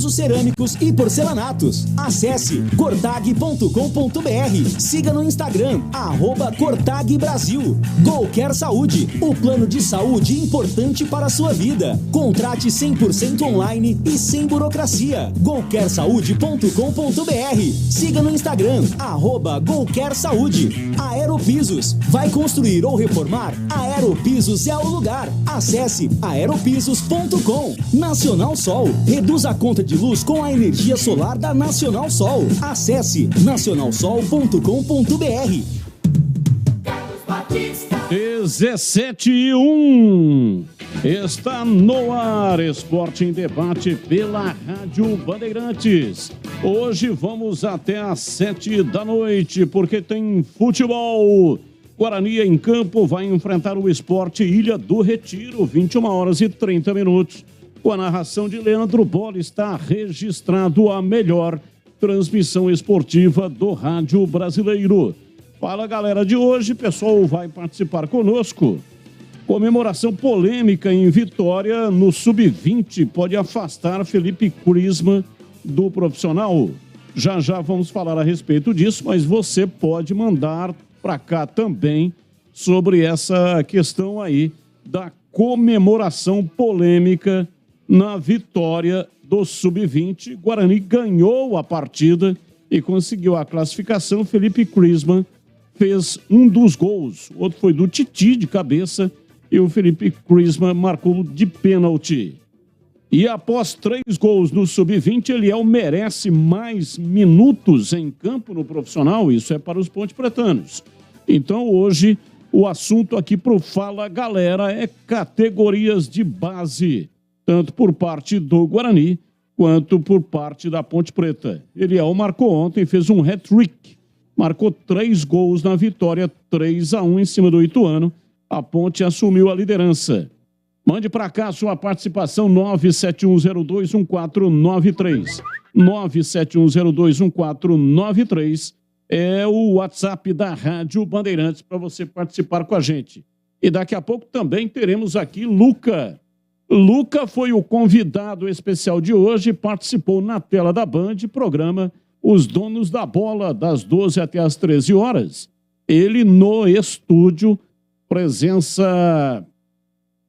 pisos cerâmicos e porcelanatos. Acesse cortag.com.br. Siga no Instagram, @Cortag Brasil. Golcare Saúde, o plano de saúde importante para a sua vida. Contrate 100% online e sem burocracia. golcaresaude.com.br. Siga no Instagram, @Golcare Saúde. Aeropisos, vai construir ou reformar? Aeropisos é o lugar. Acesse aeropisos.com. Nacional Sol, reduz a conta de luz com a energia solar da Nacional Sol. Acesse nacionalsol.com.br. 17:01. Está no ar, Esporte em Debate pela Rádio Bandeirantes. Hoje vamos até às 7 da noite, porque tem futebol. Guarani em campo vai enfrentar o Sport Ilha do Retiro, 21h30. Com a narração de Leandro Bola, está registrado a melhor transmissão esportiva do rádio brasileiro. Fala, galera de hoje, pessoal vai participar conosco. Comemoração polêmica em Vitória no Sub-20 pode afastar Felipe Crisma do profissional. Já já vamos falar a respeito disso, mas você pode mandar para cá também sobre essa questão aí da comemoração polêmica na vitória do Sub-20. Guarani ganhou a partida e conseguiu a classificação. Felipe Crisma fez um dos gols, o outro foi do Titi de cabeça e o Felipe Crisma marcou de pênalti. E após 3 gols no Sub-20, Eliel merece mais minutos em campo no profissional, isso é para os ponte-pretanos. Então hoje o assunto aqui pro Fala Galera é categorias de base, tanto por parte do Guarani quanto por parte da Ponte Preta. Eliel marcou ontem, fez um hat-trick, marcou 3 gols na vitória 3-1 em cima do Ituano. A Ponte assumiu a liderança. Mande para cá sua participação, 971021493. 971021493 é o WhatsApp da Rádio Bandeirantes para você participar com a gente. E daqui a pouco também teremos aqui Luca. Luca foi o convidado especial de hoje, participou na tela da Band, programa Os Donos da Bola, das 12 até as 13 horas. Ele no estúdio, presença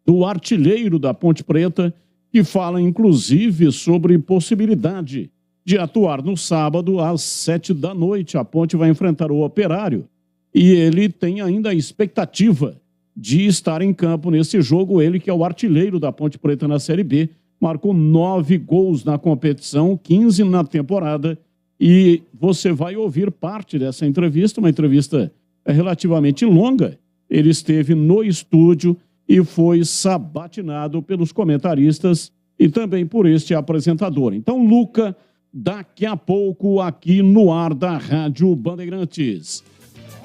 do artilheiro da Ponte Preta, que fala inclusive sobre possibilidade de atuar no sábado às 7 da noite. A Ponte vai enfrentar o Operário e ele tem ainda a expectativa de estar em campo nesse jogo. Ele que é o artilheiro da Ponte Preta na Série B, marcou 9 gols na competição, 15 na temporada, e você vai ouvir parte dessa entrevista, uma entrevista relativamente longa. Ele esteve no estúdio e foi sabatinado pelos comentaristas e também por este apresentador. Então, Luca, daqui a pouco aqui no ar da Rádio Bandeirantes.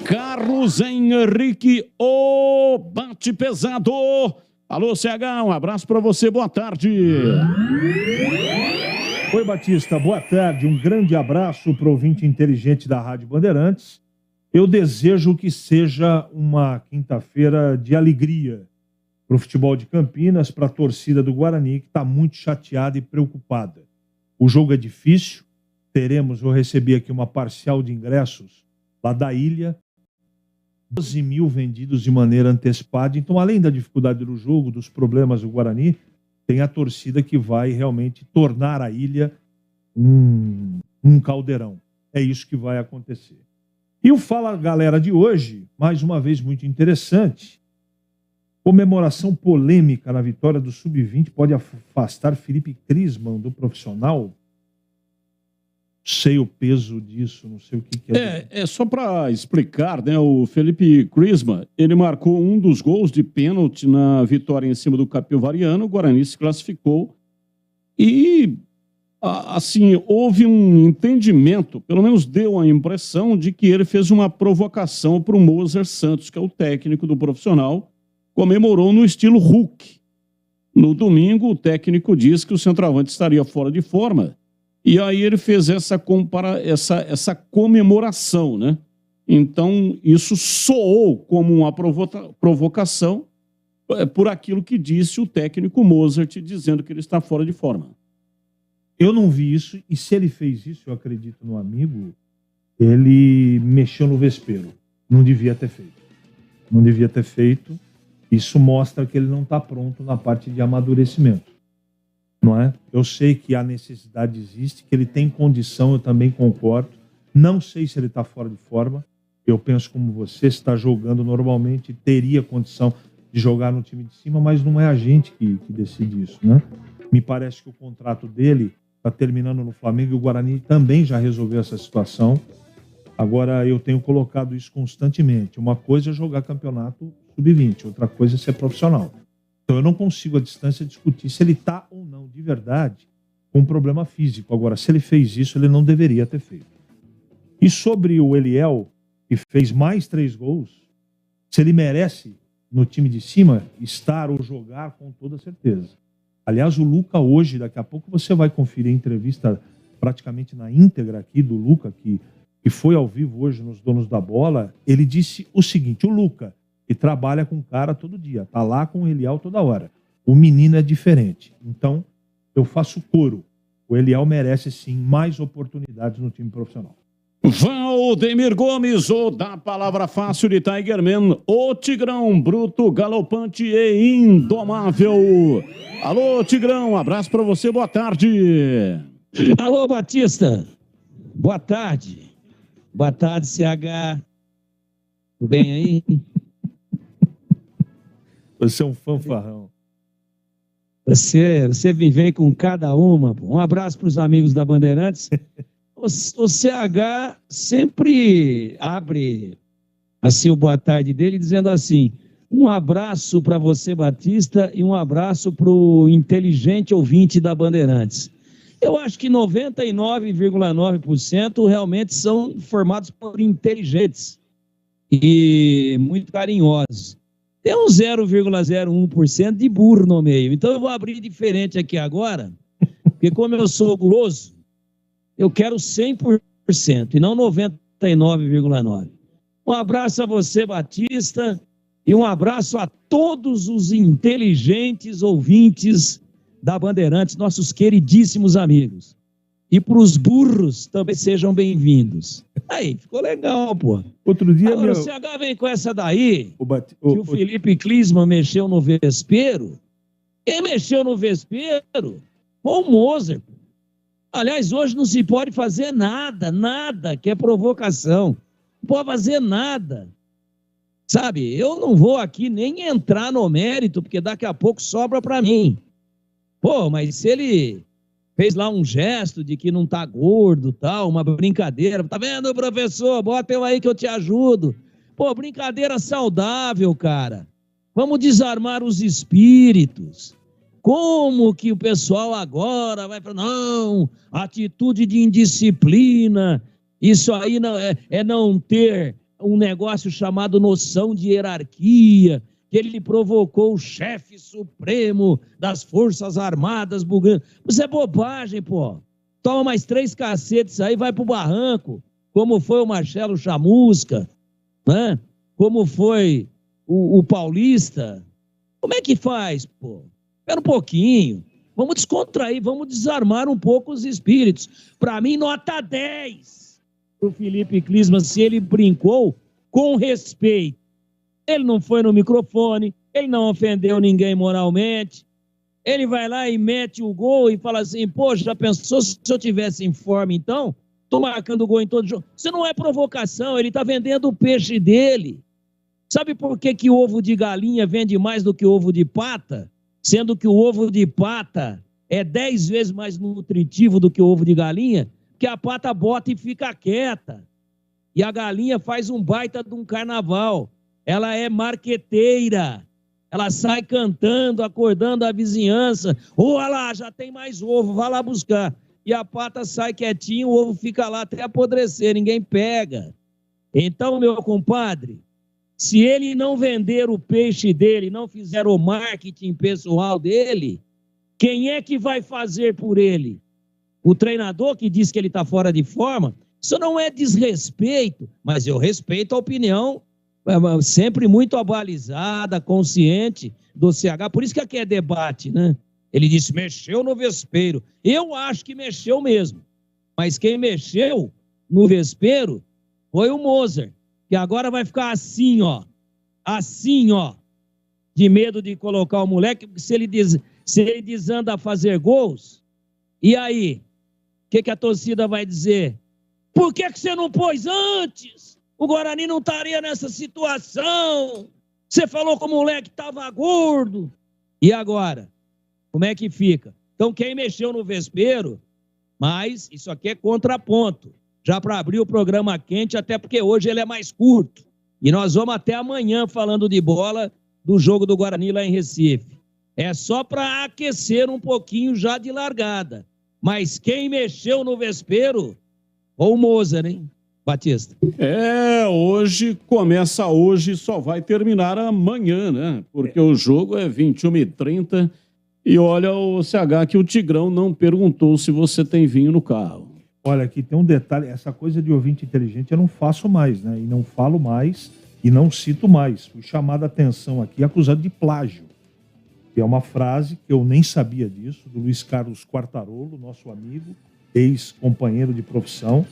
Carlos Henrique, o bate pesado. Alô, CH, um abraço para você, boa tarde. Oi, Batista, boa tarde. Um grande abraço para o ouvinte inteligente da Rádio Bandeirantes. Eu desejo que seja uma quinta-feira de alegria para o futebol de Campinas, para a torcida do Guarani, que está muito chateada e preocupada. O jogo é difícil, eu recebi aqui uma parcial de ingressos lá da ilha, 12 mil vendidos de maneira antecipada. Então, além da dificuldade do jogo, dos problemas do Guarani, tem a torcida que vai realmente tornar a ilha um caldeirão. É isso que vai acontecer. E o Fala Galera de hoje, mais uma vez muito interessante, comemoração polêmica na vitória do Sub-20 pode afastar Felipe Crisma do profissional? Sei o peso disso, não sei o que é. É só para explicar, né? O Felipe Crisma, ele marcou um dos gols de pênalti na vitória em cima do Capivariano. O Guarani se classificou e, assim, houve um entendimento, pelo menos deu a impressão de que ele fez uma provocação para o Moser Santos, que é o técnico do profissional, comemorou no estilo Hulk. No domingo, o técnico disse que o centroavante estaria fora de forma. E aí ele fez essa comemoração, né? Então, isso soou como uma provocação por aquilo que disse o técnico Mozart, dizendo que ele está fora de forma. Eu não vi isso, e se ele fez isso, eu acredito no amigo, ele mexeu no vespeiro. Não devia ter feito. Não devia ter feito. Isso mostra que ele não está pronto na parte de amadurecimento. Não é? Eu sei que a necessidade existe, que ele tem condição, eu também concordo. Não sei se ele está fora de forma. Eu penso como você, está jogando normalmente, teria condição de jogar no time de cima, mas não é a gente que decide isso, né? Me parece que o contrato dele está terminando no Flamengo e o Guarani também já resolveu essa situação. Agora, eu tenho colocado isso constantemente. Uma coisa é jogar campeonato sub-20, outra coisa é ser profissional. Então, eu não consigo, à distância, discutir se ele está ou não, de verdade, com um problema físico. Agora, se ele fez isso, ele não deveria ter feito. E sobre o Eliel, que fez mais 3 gols, se ele merece, no time de cima, estar ou jogar, com toda certeza. Aliás, o Luca hoje, daqui a pouco você vai conferir a entrevista praticamente na íntegra aqui do Luca, que foi ao vivo hoje nos Donos da Bola. Ele disse o seguinte: o Luca, que trabalha com o cara todo dia, tá lá com o Eliel toda hora. O menino é diferente. Então, eu faço coro. O Eliel merece, sim, mais oportunidades no time profissional. Valdemir Gomes, o da palavra fácil de Tigerman, o Tigrão, bruto, galopante e indomável. Alô, Tigrão, abraço pra você, boa tarde. Alô, Batista, boa tarde. Boa tarde, CH. Tudo bem aí? Você é um fanfarrão. Você me vem com cada uma. Um abraço para os amigos da Bandeirantes. O CH sempre abre assim o boa tarde dele dizendo assim: um abraço para você, Batista, e um abraço para o inteligente ouvinte da Bandeirantes. Eu acho que 99,9% realmente são formados por inteligentes e muito carinhosos. Tem um 0,01% de burro no meio. Então eu vou abrir diferente aqui agora, porque como eu sou guloso, eu quero 100% e não 99,9%. Um abraço a você, Batista, e um abraço a todos os inteligentes ouvintes da Bandeirantes, nossos queridíssimos amigos. E para os burros também sejam bem-vindos. Aí, ficou legal, pô. Outro dia... Agora, o CH vem com essa daí, que o Felipe Klinsmann mexeu no vespeiro. Quem mexeu no vespeiro foi o Mozart. Aliás, hoje não se pode fazer nada, que é provocação. Não pode fazer nada. Sabe, eu não vou aqui nem entrar no mérito, porque daqui a pouco sobra para mim. Pô, mas se ele fez lá um gesto de que não tá gordo, tal, uma brincadeira, tá vendo, professor? Bota eu aí que eu te ajudo. Pô, brincadeira saudável, cara. Vamos desarmar os espíritos. Como que o pessoal agora vai falar, não, atitude de indisciplina, isso aí não é não ter um negócio chamado noção de hierarquia, que ele provocou o chefe supremo das Forças Armadas bugando. Isso é bobagem, pô. Toma mais 3 cacetes aí, vai pro barranco, como foi o Marcelo Chamusca, né? Como foi o Paulista. Como é que faz, pô? Espera um pouquinho, vamos descontrair, vamos desarmar um pouco os espíritos. Para mim, nota 10 para o Felipe Klinsmann, se ele brincou com respeito. Ele não foi no microfone, ele não ofendeu ninguém moralmente, ele vai lá e mete o gol e fala assim, poxa, já pensou se eu tivesse em forma então? Estou marcando gol em todo jogo. Isso não é provocação, ele está vendendo o peixe dele. Sabe por que ovo de galinha vende mais do que ovo de pata? Sendo que o ovo de pata é 10 vezes mais nutritivo do que o ovo de galinha, que a pata bota e fica quieta. E a galinha faz um baita de um carnaval. Ela é marqueteira. Ela sai cantando, acordando a vizinhança. Olha lá, já tem mais ovo, vai lá buscar. E a pata sai quietinho, o ovo fica lá até apodrecer, ninguém pega. Então, meu compadre, se ele não vender o peixe dele, não fizer o marketing pessoal dele, quem é que vai fazer por ele? O treinador que diz que ele está fora de forma? Isso não é desrespeito, mas eu respeito a opinião sempre muito abalizada, consciente do CH. Por isso que aqui é debate, né? Ele disse, mexeu no vespeiro. Eu acho que mexeu mesmo. Mas quem mexeu no vespeiro foi o Mozart, que agora vai ficar assim, ó. Assim, ó. De medo de colocar o moleque, porque se ele desanda a fazer gols, e aí? O que a torcida vai dizer? Por que você não pôs antes? O Guarani não estaria nessa situação. Você falou que o moleque estava gordo. E agora? Como é que fica? Então, quem mexeu no vespeiro, mas isso aqui é contraponto. Já para abrir o programa quente, até porque hoje ele é mais curto. E nós vamos até amanhã falando de bola do jogo do Guarani lá em Recife. É só para aquecer um pouquinho já de largada. Mas quem mexeu no vespeiro, ou o Mozart, hein, Batista? Hoje, começa hoje, só vai terminar amanhã, né? Porque o jogo é 21h30 e olha o CH que o Tigrão não perguntou se você tem vinho no carro. Olha, aqui tem um detalhe, essa coisa de ouvinte inteligente eu não faço mais, né? E não falo mais e não cito mais. Fui chamado a atenção aqui, acusado de plágio. Que é uma frase que eu nem sabia disso, do Luiz Carlos Quartarolo, nosso amigo, ex-companheiro de profissão,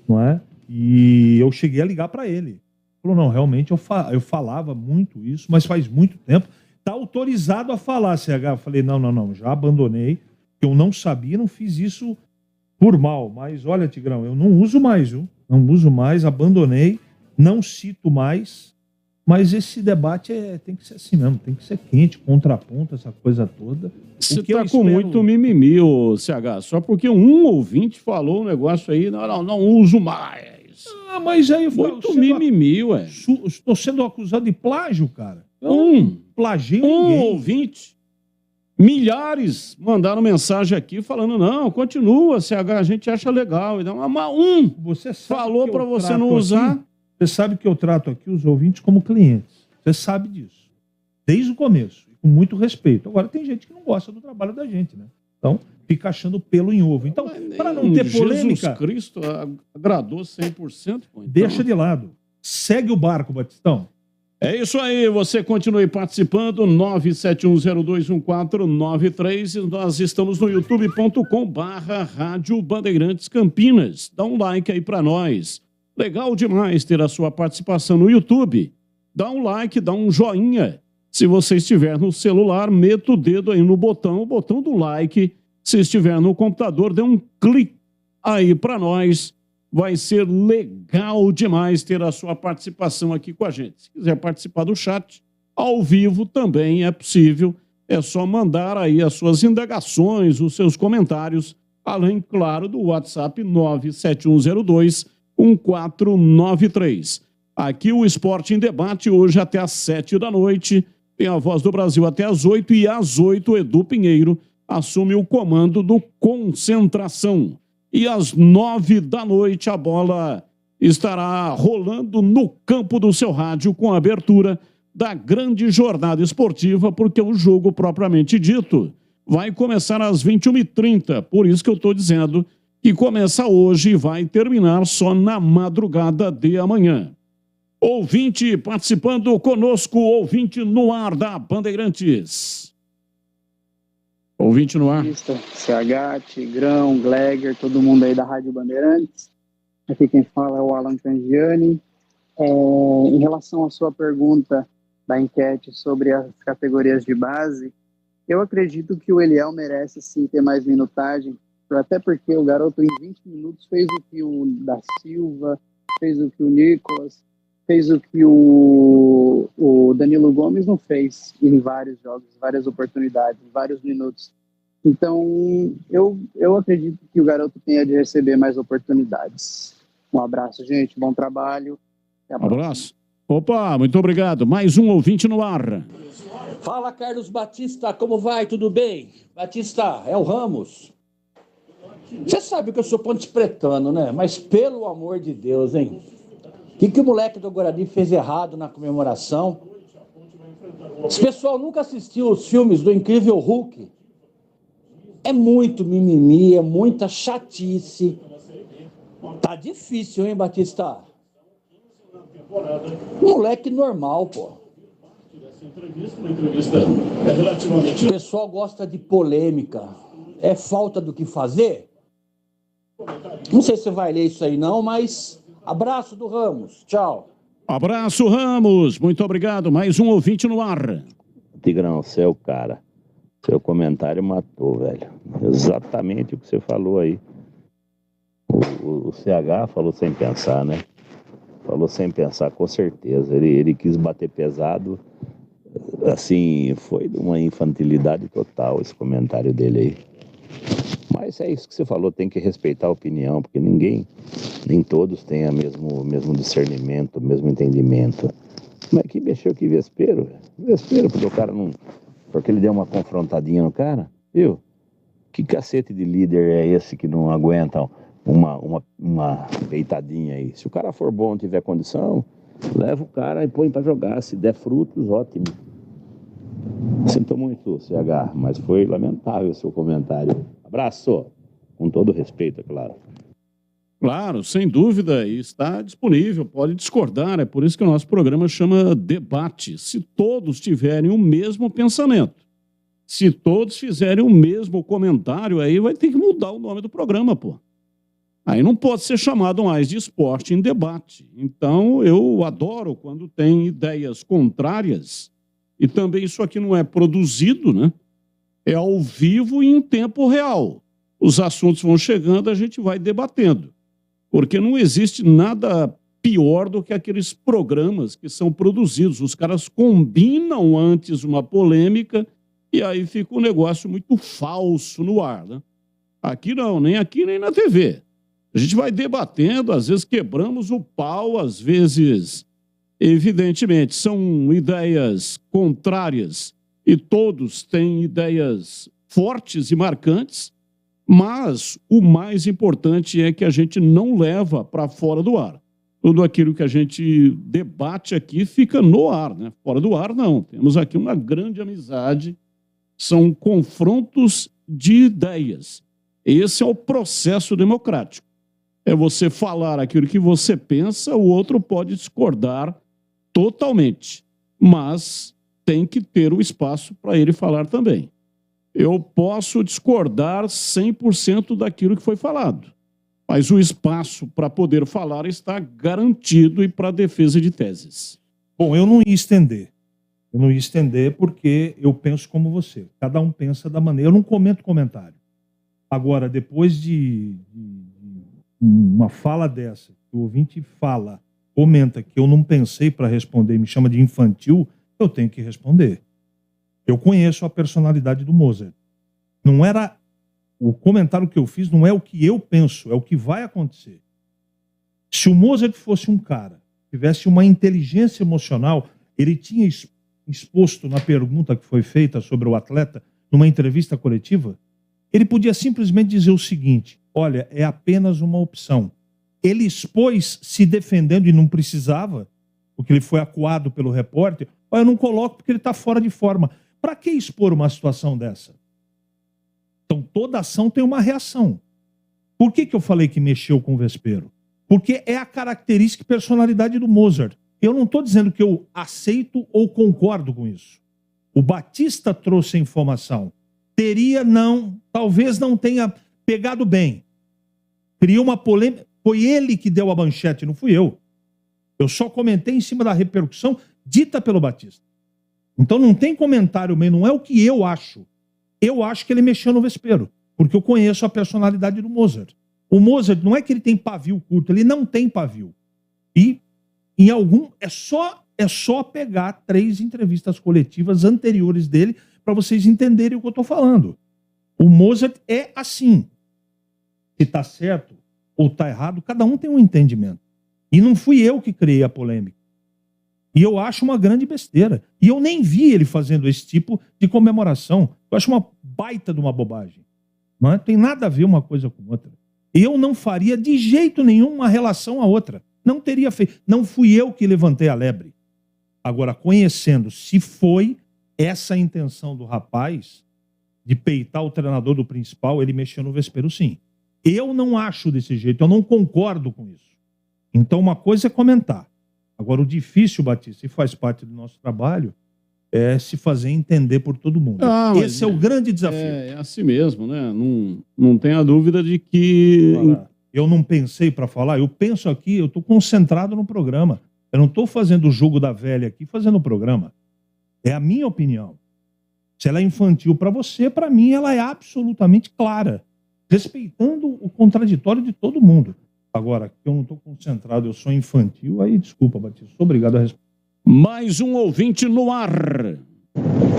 não é? E eu cheguei a ligar para ele. Ele falou, não, realmente eu falava muito isso, mas faz muito tempo. Está autorizado a falar, CH. Eu falei, não, já abandonei. Eu não sabia, não fiz isso por mal. Mas olha, Tigrão, eu não uso mais, viu? Não uso mais, abandonei, não cito mais. Mas esse debate tem que ser assim mesmo, tem que ser quente, contraponto, essa coisa toda. Você está com muito mimimi, ô CH, só porque um ouvinte falou um negócio aí, não uso mais. Mas aí... Muito mimimi, ué. Estou sendo acusado de plágio, cara. Plagiei ninguém. Ouvinte. Milhares mandaram mensagem aqui falando, não, continua, CH, a gente acha legal. Mas você falou para você não usar... Aqui? Você sabe que eu trato aqui os ouvintes como clientes. Você sabe disso. Desde o começo. Com muito respeito. Agora, tem gente que não gosta do trabalho da gente, né? Então, fica achando pelo em ovo. Então, para não ter polêmica... Jesus Cristo agradou 100%. Pô, então... Deixa de lado. Segue o barco, Batistão. É isso aí. Você continue participando. 971021493. Nós estamos no youtube.com/Rádio Bandeirantes Campinas. Dá um like aí para nós. Legal demais ter a sua participação no YouTube. Dá um like, dá um joinha. Se você estiver no celular, meta o dedo aí no botão, o botão do like. Se estiver no computador, dê um clique aí para nós. Vai ser legal demais ter a sua participação aqui com a gente. Se quiser participar do chat, ao vivo também é possível. É só mandar aí as suas indagações, os seus comentários, além, claro, do WhatsApp 971021493. Aqui o Esporte em Debate, hoje até às 19h. Tem a Voz do Brasil até às 8h. E às 8h, Edu Pinheiro assume o comando do Concentração. E às 21h, a bola estará rolando no campo do seu rádio com a abertura da grande jornada esportiva, porque o jogo propriamente dito vai começar às 21h30. Por isso que eu estou dizendo que começa hoje e vai terminar só na madrugada de amanhã. Ouvinte participando conosco, ouvinte no ar da Bandeirantes. Ouvinte no ar. CH, Tigrão, Gleger, todo mundo aí da Rádio Bandeirantes. Aqui quem fala é o Alan Cangiani. Em relação à sua pergunta da enquete sobre as categorias de base, eu acredito que o Eliel merece sim ter mais minutagem, até porque o garoto em 20 minutos fez o que o da Silva, fez o que o Nicolas, fez o que o Danilo Gomes não fez em vários jogos, várias oportunidades, vários minutos. Então, eu acredito que o garoto tenha de receber mais oportunidades. Um abraço, gente. Bom trabalho. Um abraço. Opa, muito obrigado. Mais um ouvinte no ar. Fala, Carlos Batista. Como vai? Tudo bem? Batista, é o Ramos. Você sabe que eu sou pontespretano, né? Mas pelo amor de Deus, hein? O que o moleque do Guarani fez errado na comemoração? Esse pessoal nunca assistiu os filmes do Incrível Hulk. É muito mimimi, é muita chatice. Tá difícil, hein, Batista? Moleque normal, pô. O pessoal gosta de polêmica. É falta do que fazer? Não sei se você vai ler isso aí não, mas abraço do Ramos. Tchau. Abraço, Ramos. Muito obrigado. Mais um ouvinte no ar. Tigrão, você é o cara. Seu comentário matou, velho. Exatamente o que você falou aí. O CH falou sem pensar, né? Falou sem pensar, com certeza. Ele quis bater pesado. Assim, foi de uma infantilidade total esse comentário dele aí. Mas é isso que você falou, tem que respeitar a opinião, porque nem todos têm o mesmo discernimento, o mesmo entendimento. Mas que mexeu que Vespero? Vespero, porque o cara não... Porque ele deu uma confrontadinha no cara, viu? Que cacete de líder é esse que não aguenta uma peitadinha aí? Se o cara for bom, tiver condição, leva o cara e põe pra jogar. Se der frutos, ótimo. Sinto muito, CH, mas foi lamentável o seu comentário. Abraço, com todo respeito, é claro. Claro, sem dúvida, e está disponível, pode discordar, é por isso que o nosso programa chama debate. Se todos tiverem o mesmo pensamento, se todos fizerem o mesmo comentário, aí vai ter que mudar o nome do programa, pô. Aí não pode ser chamado mais de esporte em debate. Então, eu adoro quando tem ideias contrárias, e também isso aqui não é produzido, né? É ao vivo e em tempo real. Os assuntos vão chegando, a gente vai debatendo. Porque não existe nada pior do que aqueles programas que são produzidos. Os caras combinam antes uma polêmica e aí fica um negócio muito falso no ar, né? Aqui não, nem aqui nem na TV. A gente vai debatendo, às vezes quebramos o pau, às vezes, evidentemente, são ideias contrárias e todos têm ideias fortes e marcantes, mas o mais importante é que a gente não leva para fora do ar. Tudo aquilo que a gente debate aqui fica no ar, né? Fora do ar, não. Temos aqui uma grande amizade, são confrontos de ideias. Esse é o processo democrático. É você falar aquilo que você pensa, o outro pode discordar totalmente, mas tem que ter o espaço para ele falar também. Eu posso discordar 100% daquilo que foi falado, mas o espaço para poder falar está garantido e para defesa de teses. Bom, eu não ia estender. Eu não ia estender porque eu penso como você. Cada um pensa da maneira. Eu não comento comentário. Agora, depois de uma fala dessa, que o ouvinte comenta que eu não pensei para responder e me chama de infantil, eu tenho que responder. Eu conheço a personalidade do Mozart. Não era... O comentário que eu fiz não é o que eu penso, é o que vai acontecer. Se o Mozart fosse um cara, tivesse uma inteligência emocional, ele tinha exposto na pergunta que foi feita sobre o atleta, numa entrevista coletiva, ele podia simplesmente dizer o seguinte: olha, é apenas uma opção. Ele expôs se defendendo e não precisava, porque ele foi acuado pelo repórter. Olha, eu não coloco porque ele está fora de forma. Para que expor uma situação dessa? Então, toda ação tem uma reação. Por que eu falei que mexeu com o Vespero? Porque é a característica e personalidade do Mozart. Eu não estou dizendo que eu aceito ou concordo com isso. O Batista trouxe a informação. Talvez não tenha pegado bem. Criou uma polêmica. Foi ele que deu a manchete, não fui eu. Eu só comentei em cima da repercussão dita pelo Batista. Então não tem comentário meio, não é o que eu acho. Eu acho que ele mexeu no Vespero, porque eu conheço a personalidade do Mozart. O Mozart não é que ele tem pavio curto, ele não tem pavio. E em algum é só pegar 3 entrevistas coletivas anteriores dele para vocês entenderem o que eu estou falando. O Mozart é assim. Se está certo ou está errado, cada um tem um entendimento. E não fui eu que criei a polêmica. E eu acho uma grande besteira. E eu nem vi ele fazendo esse tipo de comemoração. Eu acho uma baita de uma bobagem. Não tem nada a ver uma coisa com outra. Eu não faria de jeito nenhum uma relação a outra. Não teria feito. Não fui eu que levantei a lebre. Agora, conhecendo se foi essa a intenção do rapaz de peitar o treinador do principal, ele mexeu no Vespero, sim. Eu não acho desse jeito. Eu não concordo com isso. Então, uma coisa é comentar. Agora, o difícil, Batista, e faz parte do nosso trabalho, é se fazer entender por todo mundo. Esse é o grande desafio. É assim mesmo, né? Não tenha dúvida de que... Eu não pensei para falar, eu penso aqui, eu estou concentrado no programa. Eu não estou fazendo o jogo da velha aqui, fazendo o programa. É a minha opinião. Se ela é infantil para você, para mim ela é absolutamente clara, respeitando o contraditório de todo mundo. Agora, que eu não estou concentrado, eu sou infantil, aí desculpa, Batista, obrigado a responder. Mais um ouvinte no ar.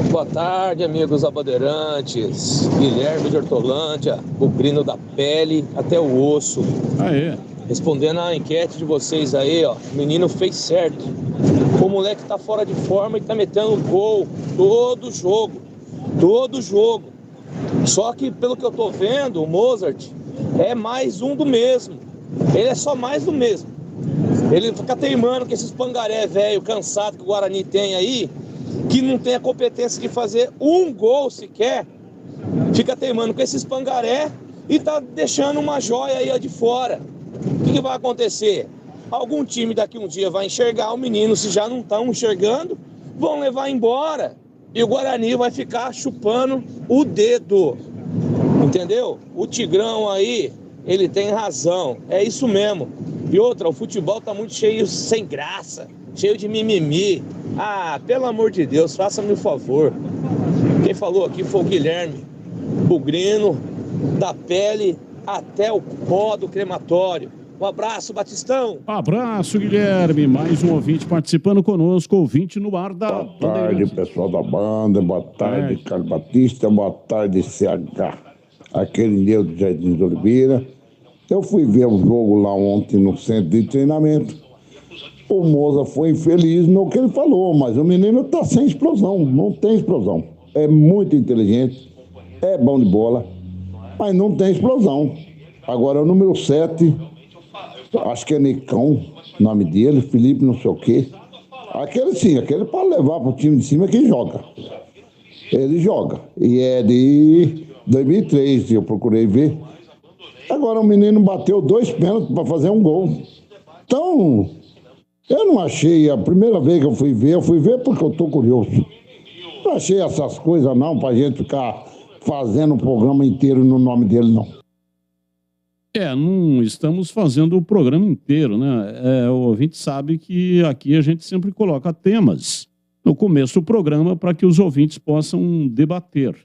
Boa tarde, amigos da Bandeirantes. Guilherme de Hortolândia, bugrino da pele até o osso. Aê. Respondendo a enquete de vocês aí, ó, o menino fez certo. O moleque tá fora de forma e tá metendo gol todo jogo. Só que, pelo que eu tô vendo, o Mozart é mais um do mesmo. Ele é só mais do mesmo. Ele fica teimando com esses pangaré velho, cansado que o Guarani tem aí, que não tem a competência de fazer um gol sequer. Fica teimando com esses pangaré e tá deixando uma joia aí de fora. O que vai acontecer? Algum time daqui um dia vai enxergar o menino, se já não estão enxergando, vão levar embora. E o Guarani vai ficar chupando o dedo. Entendeu? O Tigrão aí, ele tem razão. É isso mesmo. E outra, o futebol tá muito cheio, sem graça, cheio de mimimi. Ah, pelo amor de Deus, faça-me um favor. Quem falou aqui foi o Guilherme, bugrino, da pele até o pó do crematório. Um abraço, Batistão. Abraço, Guilherme. Mais um ouvinte participando conosco, ouvinte no ar da Boa tarde, pessoal da banda. Boa tarde, Carlos Batista. Boa tarde, CH. Aquele Deus do Jardim de Oliveira. Eu fui ver o jogo lá ontem no centro de treinamento. O Moza foi infeliz no que ele falou, mas o menino está sem explosão, não tem explosão. É muito inteligente, é bom de bola, mas não tem explosão. Agora o número 7, acho que é Nicão, o nome dele, Felipe não sei o quê. Aquele sim, aquele para levar para o time de cima que joga. Ele joga, e é de 2003, eu procurei ver. Agora o menino bateu 2 pênaltis para fazer um gol. Então, eu não achei, a primeira vez que eu fui ver porque eu estou curioso. Não achei essas coisas não, para a gente ficar fazendo um programa inteiro no nome dele, não. Não estamos fazendo o programa inteiro, né? O ouvinte sabe que aqui a gente sempre coloca temas no começo do programa para que os ouvintes possam debater.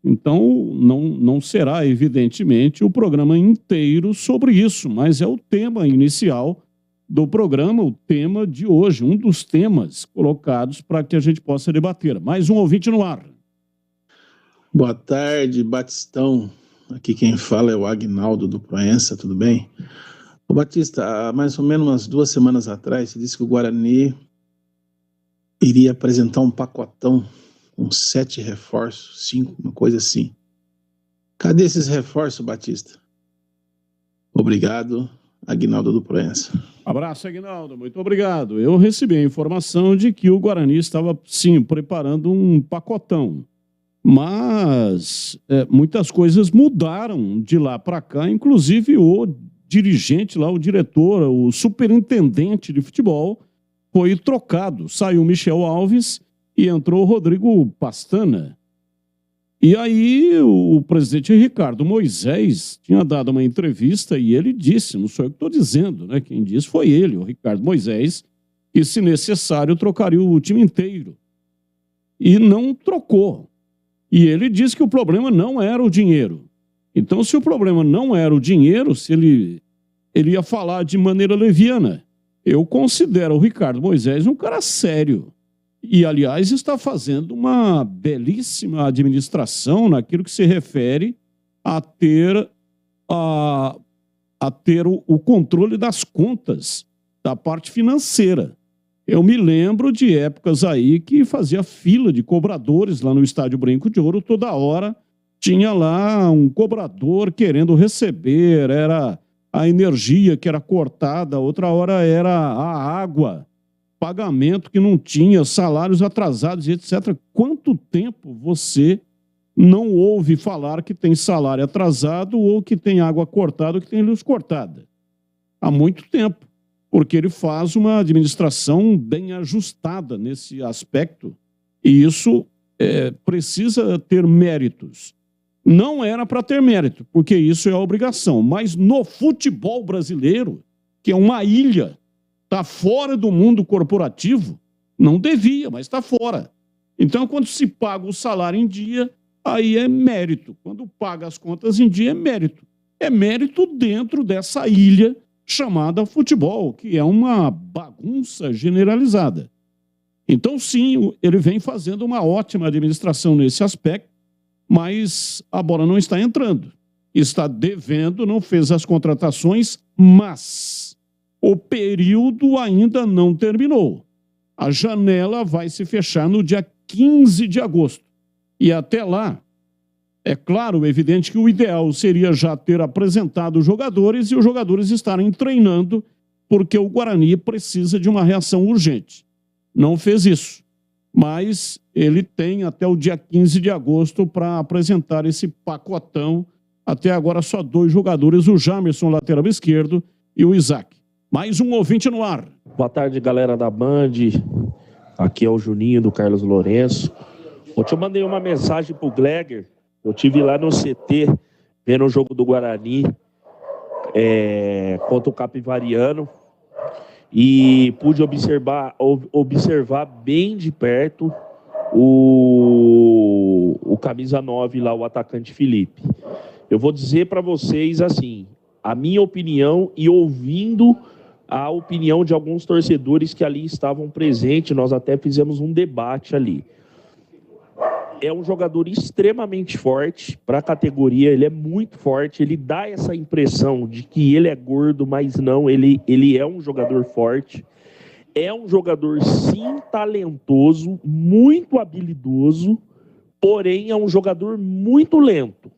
Então, não será, evidentemente, o programa inteiro sobre isso, mas é o tema inicial do programa, o tema de hoje, um dos temas colocados para que a gente possa debater. Mais um ouvinte no ar. Boa tarde, Batistão. Aqui quem fala é o Agnaldo do Proença, tudo bem? Ô Batista, há mais ou menos umas 2 semanas atrás, você disse que o Guarani iria apresentar um pacotão com 7 reforços, 5, uma coisa assim. Cadê esses reforços, Batista? Obrigado, Agnaldo do Proença. Abraço, Agnaldo, muito obrigado. Eu recebi a informação de que o Guarani estava, sim, preparando um pacotão. Mas muitas coisas mudaram de lá para cá, inclusive o dirigente lá, o diretor, o superintendente de futebol foi trocado. Saiu Michel Alves e entrou o Rodrigo Pastana. E aí o presidente Ricardo Moisés tinha dado uma entrevista e ele disse, não sou eu que estou dizendo, né? Quem disse foi ele, o Ricardo Moisés, que se necessário trocaria o time inteiro. E não trocou. E ele disse que o problema não era o dinheiro. Então, se o problema não era o dinheiro, se ele ia falar de maneira leviana, eu considero o Ricardo Moisés um cara sério. E, aliás, está fazendo uma belíssima administração naquilo que se refere a ter o controle das contas, da parte financeira. Eu me lembro de épocas aí que fazia fila de cobradores lá no Estádio Brinco de Ouro, toda hora tinha lá um cobrador querendo receber, era a energia que era cortada, outra hora era a água, pagamento que não tinha, salários atrasados, etc. Quanto tempo você não ouve falar que tem salário atrasado ou que tem água cortada ou que tem luz cortada? Há muito tempo, porque ele faz uma administração bem ajustada nesse aspecto E isso precisa ter méritos. Não era para ter mérito, porque isso é obrigação. Mas no futebol brasileiro, que é uma ilha, está fora do mundo corporativo, não devia, mas está fora. Então, quando se paga o salário em dia, aí é mérito. Quando paga as contas em dia, é mérito. É mérito dentro dessa ilha chamada futebol, que é uma bagunça generalizada. Então, sim, ele vem fazendo uma ótima administração nesse aspecto, mas a bola não está entrando. Está devendo, não fez as contratações, mas o período ainda não terminou. A janela vai se fechar no dia 15 de agosto. E até lá, é claro, evidente que o ideal seria já ter apresentado os jogadores e os jogadores estarem treinando, porque o Guarani precisa de uma reação urgente. Não fez isso, mas ele tem até o dia 15 de agosto para apresentar esse pacotão. Até agora só 2 jogadores, o Jamerson, lateral esquerdo, e o Isaac. Mais um ouvinte no ar. Boa tarde, galera da Band. Aqui é o Juninho do Carlos Lourenço. Ontem eu mandei uma mensagem pro Gleger. Eu estive lá no CT, vendo o jogo do Guarani contra o Capivariano. E pude observar bem de perto o camisa 9 lá, o atacante Felipe. Eu vou dizer para vocês assim, a minha opinião e ouvindo a opinião de alguns torcedores que ali estavam presentes, nós até fizemos um debate ali. É um jogador extremamente forte para a categoria, ele é muito forte, ele dá essa impressão de que ele é gordo, mas não, ele é um jogador forte. É um jogador, sim, talentoso, muito habilidoso, porém é um jogador muito lento.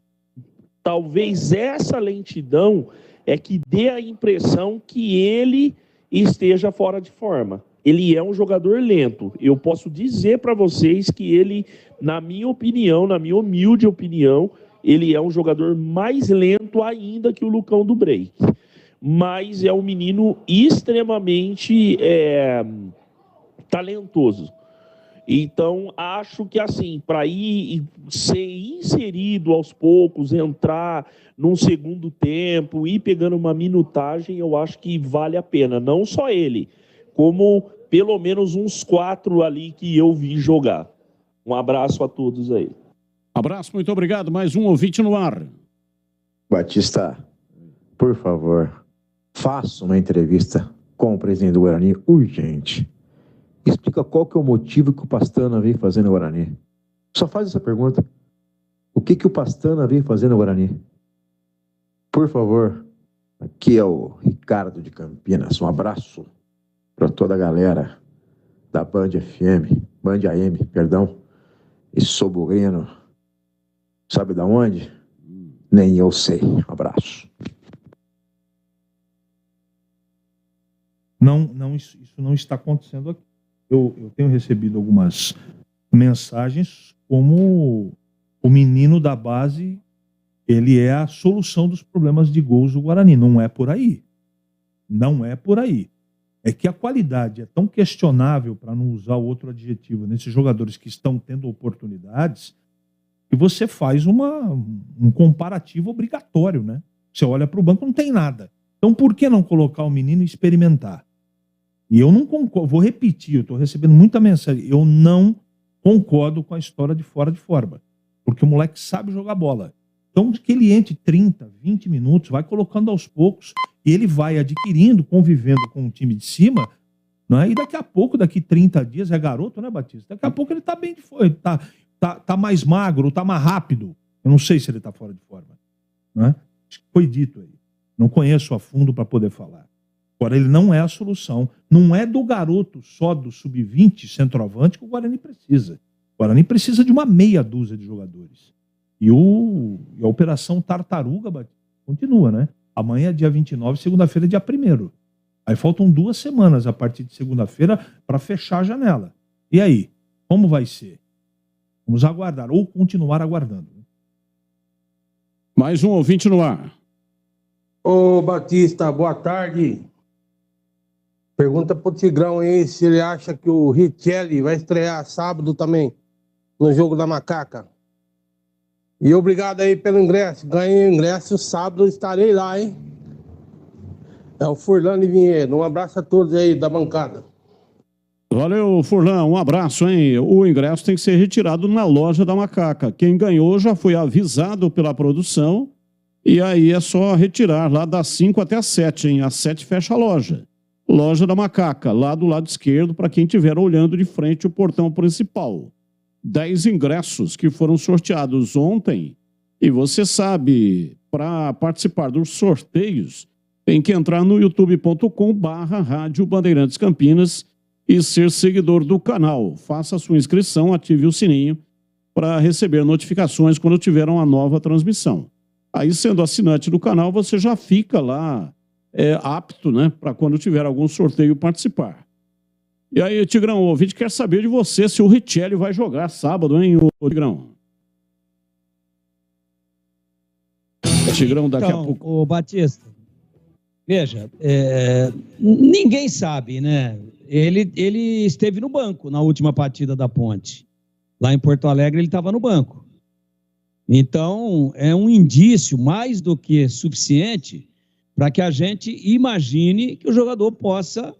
Talvez essa lentidão é que dê a impressão que ele esteja fora de forma. Ele é um jogador lento. Eu posso dizer para vocês que ele, na minha opinião, na minha humilde opinião, ele é um jogador mais lento ainda que o Lucão do Break. Mas é um menino extremamente talentoso. Então, acho que assim, para ir ser inserido aos poucos, entrar num segundo tempo, ir pegando uma minutagem, eu acho que vale a pena. Não só ele, como pelo menos uns 4 ali que eu vi jogar. Um abraço a todos aí. Abraço, muito obrigado. Mais um ouvinte no ar. Batista, por favor, faça uma entrevista com o presidente do Guarani urgente. Explica qual que é o motivo que o Pastana veio fazer no Guarani. Só faz essa pergunta. O que o Pastana veio fazer no Guarani? Por favor, aqui é o Ricardo de Campinas. Um abraço para toda a galera da Band FM, Band AM, perdão, e sou bugrino. Sabe da onde? Nem eu sei. Um abraço. Não, isso não está acontecendo aqui. Eu tenho recebido algumas mensagens como o menino da base, ele é a solução dos problemas de gols do Guarani. Não é por aí. Não é por aí. É que a qualidade é tão questionável, para não usar outro adjetivo, nesses jogadores que estão tendo oportunidades, que você faz um comparativo obrigatório, né? Você olha para o banco, não tem nada. Então por que não colocar o menino e experimentar? E eu não concordo, vou repetir, eu estou recebendo muita mensagem, eu não concordo com a história de fora de forma, porque o moleque sabe jogar bola. Então que ele entre 30, 20 minutos, vai colocando aos poucos, e ele vai adquirindo, convivendo com o time de cima, né? E daqui a pouco, daqui 30 dias, é garoto, né, Batista? Daqui a pouco ele está bem de forma, tá mais magro, está mais rápido. Eu não sei se ele está fora de forma, né? Foi dito aí. Não conheço a fundo para poder falar. Agora, ele não é a solução. Não é do garoto só do sub-20 centroavante que o Guarani precisa. O Guarani precisa de uma meia dúzia de jogadores. E a Operação Tartaruga continua, né? Amanhã é dia 29, segunda-feira é dia 1º. Aí faltam 2 semanas a partir de segunda-feira para fechar a janela. E aí? Como vai ser? Vamos aguardar, ou continuar aguardando. Mais um ouvinte no ar. Ô Batista, boa tarde. Pergunta pro Tigrão aí se ele acha que o Richelli vai estrear sábado também, no jogo da Macaca. E obrigado aí pelo ingresso. Ganhei o ingresso, sábado estarei lá, hein? É o Furlan e Vinhedo. Um abraço a todos aí da bancada. Valeu, Furlan. Um abraço, hein? O ingresso tem que ser retirado na loja da Macaca. Quem ganhou já foi avisado pela produção e aí é só retirar lá das 5 até as 7, hein? Às 7 fecha a loja. Loja da Macaca, lá do lado esquerdo, para quem estiver olhando de frente o portão principal. 10 ingressos que foram sorteados ontem. E você sabe, para participar dos sorteios, tem que entrar no youtube.com/Rádio Bandeirantes Campinas e ser seguidor do canal. Faça a sua inscrição, ative o sininho para receber notificações quando tiver uma nova transmissão. Aí, sendo assinante do canal, você já fica lá apto, né, para quando tiver algum sorteio participar. E aí, Tigrão, o ouvinte quer saber de você se o Richelli vai jogar sábado, hein, Tigrão? Tigrão, daqui a pouco. Ô, Batista, veja, ninguém sabe, né? Ele esteve no banco na última partida da Ponte. Lá em Porto Alegre ele estava no banco. Então, é um indício mais do que suficiente para que a gente imagine que o jogador possa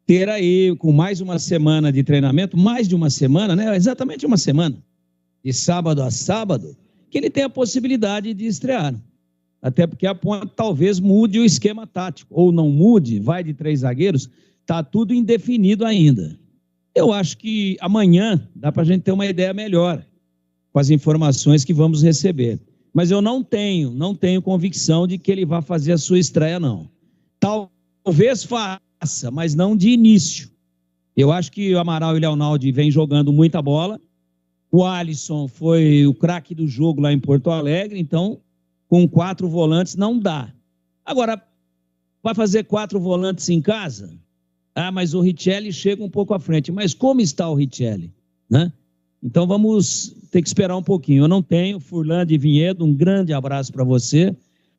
ter aí, com mais uma semana de treinamento, mais de uma semana, né? Exatamente uma semana, de sábado a sábado, que ele tem a possibilidade de estrear. Até porque a Ponte talvez mude o esquema tático, ou não mude, vai de 3 zagueiros, está tudo indefinido ainda. Eu acho que amanhã dá para a gente ter uma ideia melhor com as informações que vamos receber. Mas eu não tenho convicção de que ele vai fazer a sua estreia, não. Talvez faça, mas não de início. Eu acho que o Amaral e o Leonaldo vêm jogando muita bola. O Alisson foi o craque do jogo lá em Porto Alegre, então com 4 volantes não dá. Agora, vai fazer 4 volantes em casa? Ah, mas o Richelli chega um pouco à frente. Mas como está o Richelli, né? Então vamos ter que esperar um pouquinho. Eu não tenho, Furlan de Vinhedo, um grande abraço para você.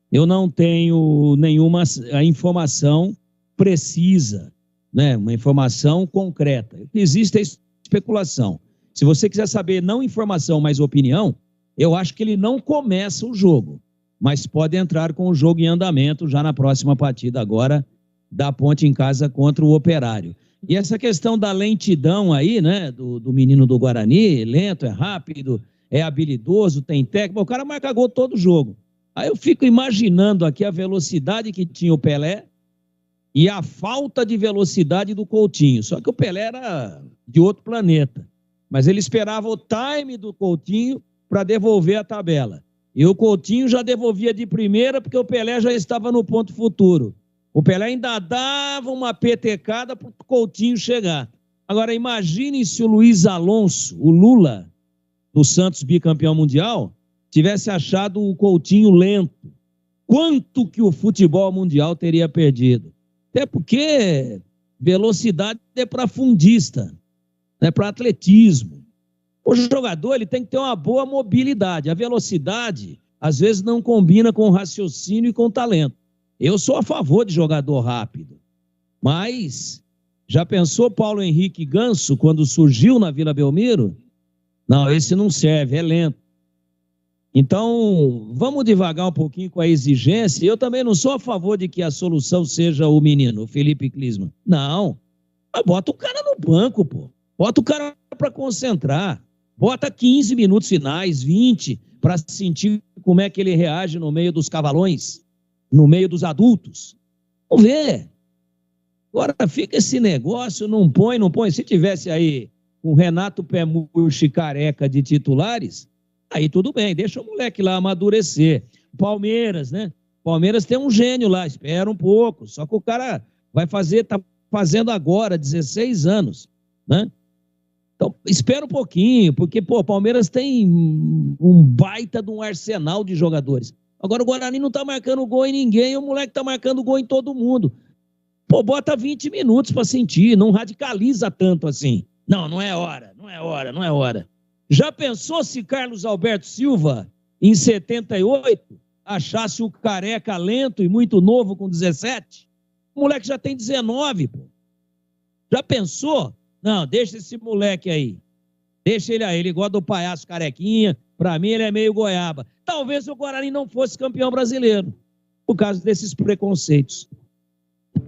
Eu não tenho nenhuma informação precisa, né? Uma informação concreta. Existe a especulação. Se você quiser saber não informação, mas opinião, eu acho que ele não começa o jogo, mas pode entrar com o jogo em andamento já na próxima partida agora da Ponte em casa contra o Operário. E essa questão da lentidão aí, né, do menino do Guarani, lento, é rápido, é habilidoso, tem técnica, o cara marca gol todo jogo. Aí eu fico imaginando aqui a velocidade que tinha o Pelé e a falta de velocidade do Coutinho. Só que o Pelé era de outro planeta, mas ele esperava o time do Coutinho para devolver a tabela. E o Coutinho já devolvia de primeira porque o Pelé já estava no ponto futuro. O Pelé ainda dava uma petecada para o Coutinho chegar. Agora, imagine se o Luiz Alonso, o Lula, do Santos bicampeão mundial, tivesse achado o Coutinho lento. Quanto que o futebol mundial teria perdido? Até porque velocidade é para fundista, é para atletismo. O jogador ele tem que ter uma boa mobilidade. A velocidade, às vezes, não combina com raciocínio e com talento. Eu sou a favor de jogador rápido, mas já pensou Paulo Henrique Ganso quando surgiu na Vila Belmiro? Não, esse não serve, é lento. Então, vamos devagar um pouquinho com a exigência. Eu também não sou a favor de que a solução seja o menino, o Felipe Klisman. Não, mas bota o cara no banco, pô. Bota o cara para concentrar. Bota 15 minutos finais, 20, para sentir como é que ele reage no meio dos cavalões, no meio dos adultos. Vamos ver. Agora fica esse negócio, não põe. Se tivesse aí com Renato Pé Murcho careca de titulares, aí tudo bem, deixa o moleque lá amadurecer. Palmeiras, né? Palmeiras tem um gênio lá, espera um pouco. Só que o cara tá fazendo agora, 16 anos, né? Então, espera um pouquinho, porque, o Palmeiras tem um baita de um arsenal de jogadores. Agora o Guarani não tá marcando gol em ninguém, o moleque tá marcando gol em todo mundo. Bota 20 minutos para sentir, não radicaliza tanto assim. Não é hora. Já pensou se Carlos Alberto Silva, em 78, achasse o careca lento e muito novo com 17? O moleque já tem 19, pô. Já pensou? Não, deixa esse moleque aí. Deixa ele aí, ele gosta do palhaço carequinha. Pra mim, ele é meio goiaba. Talvez o Guarani não fosse campeão brasileiro, por causa desses preconceitos.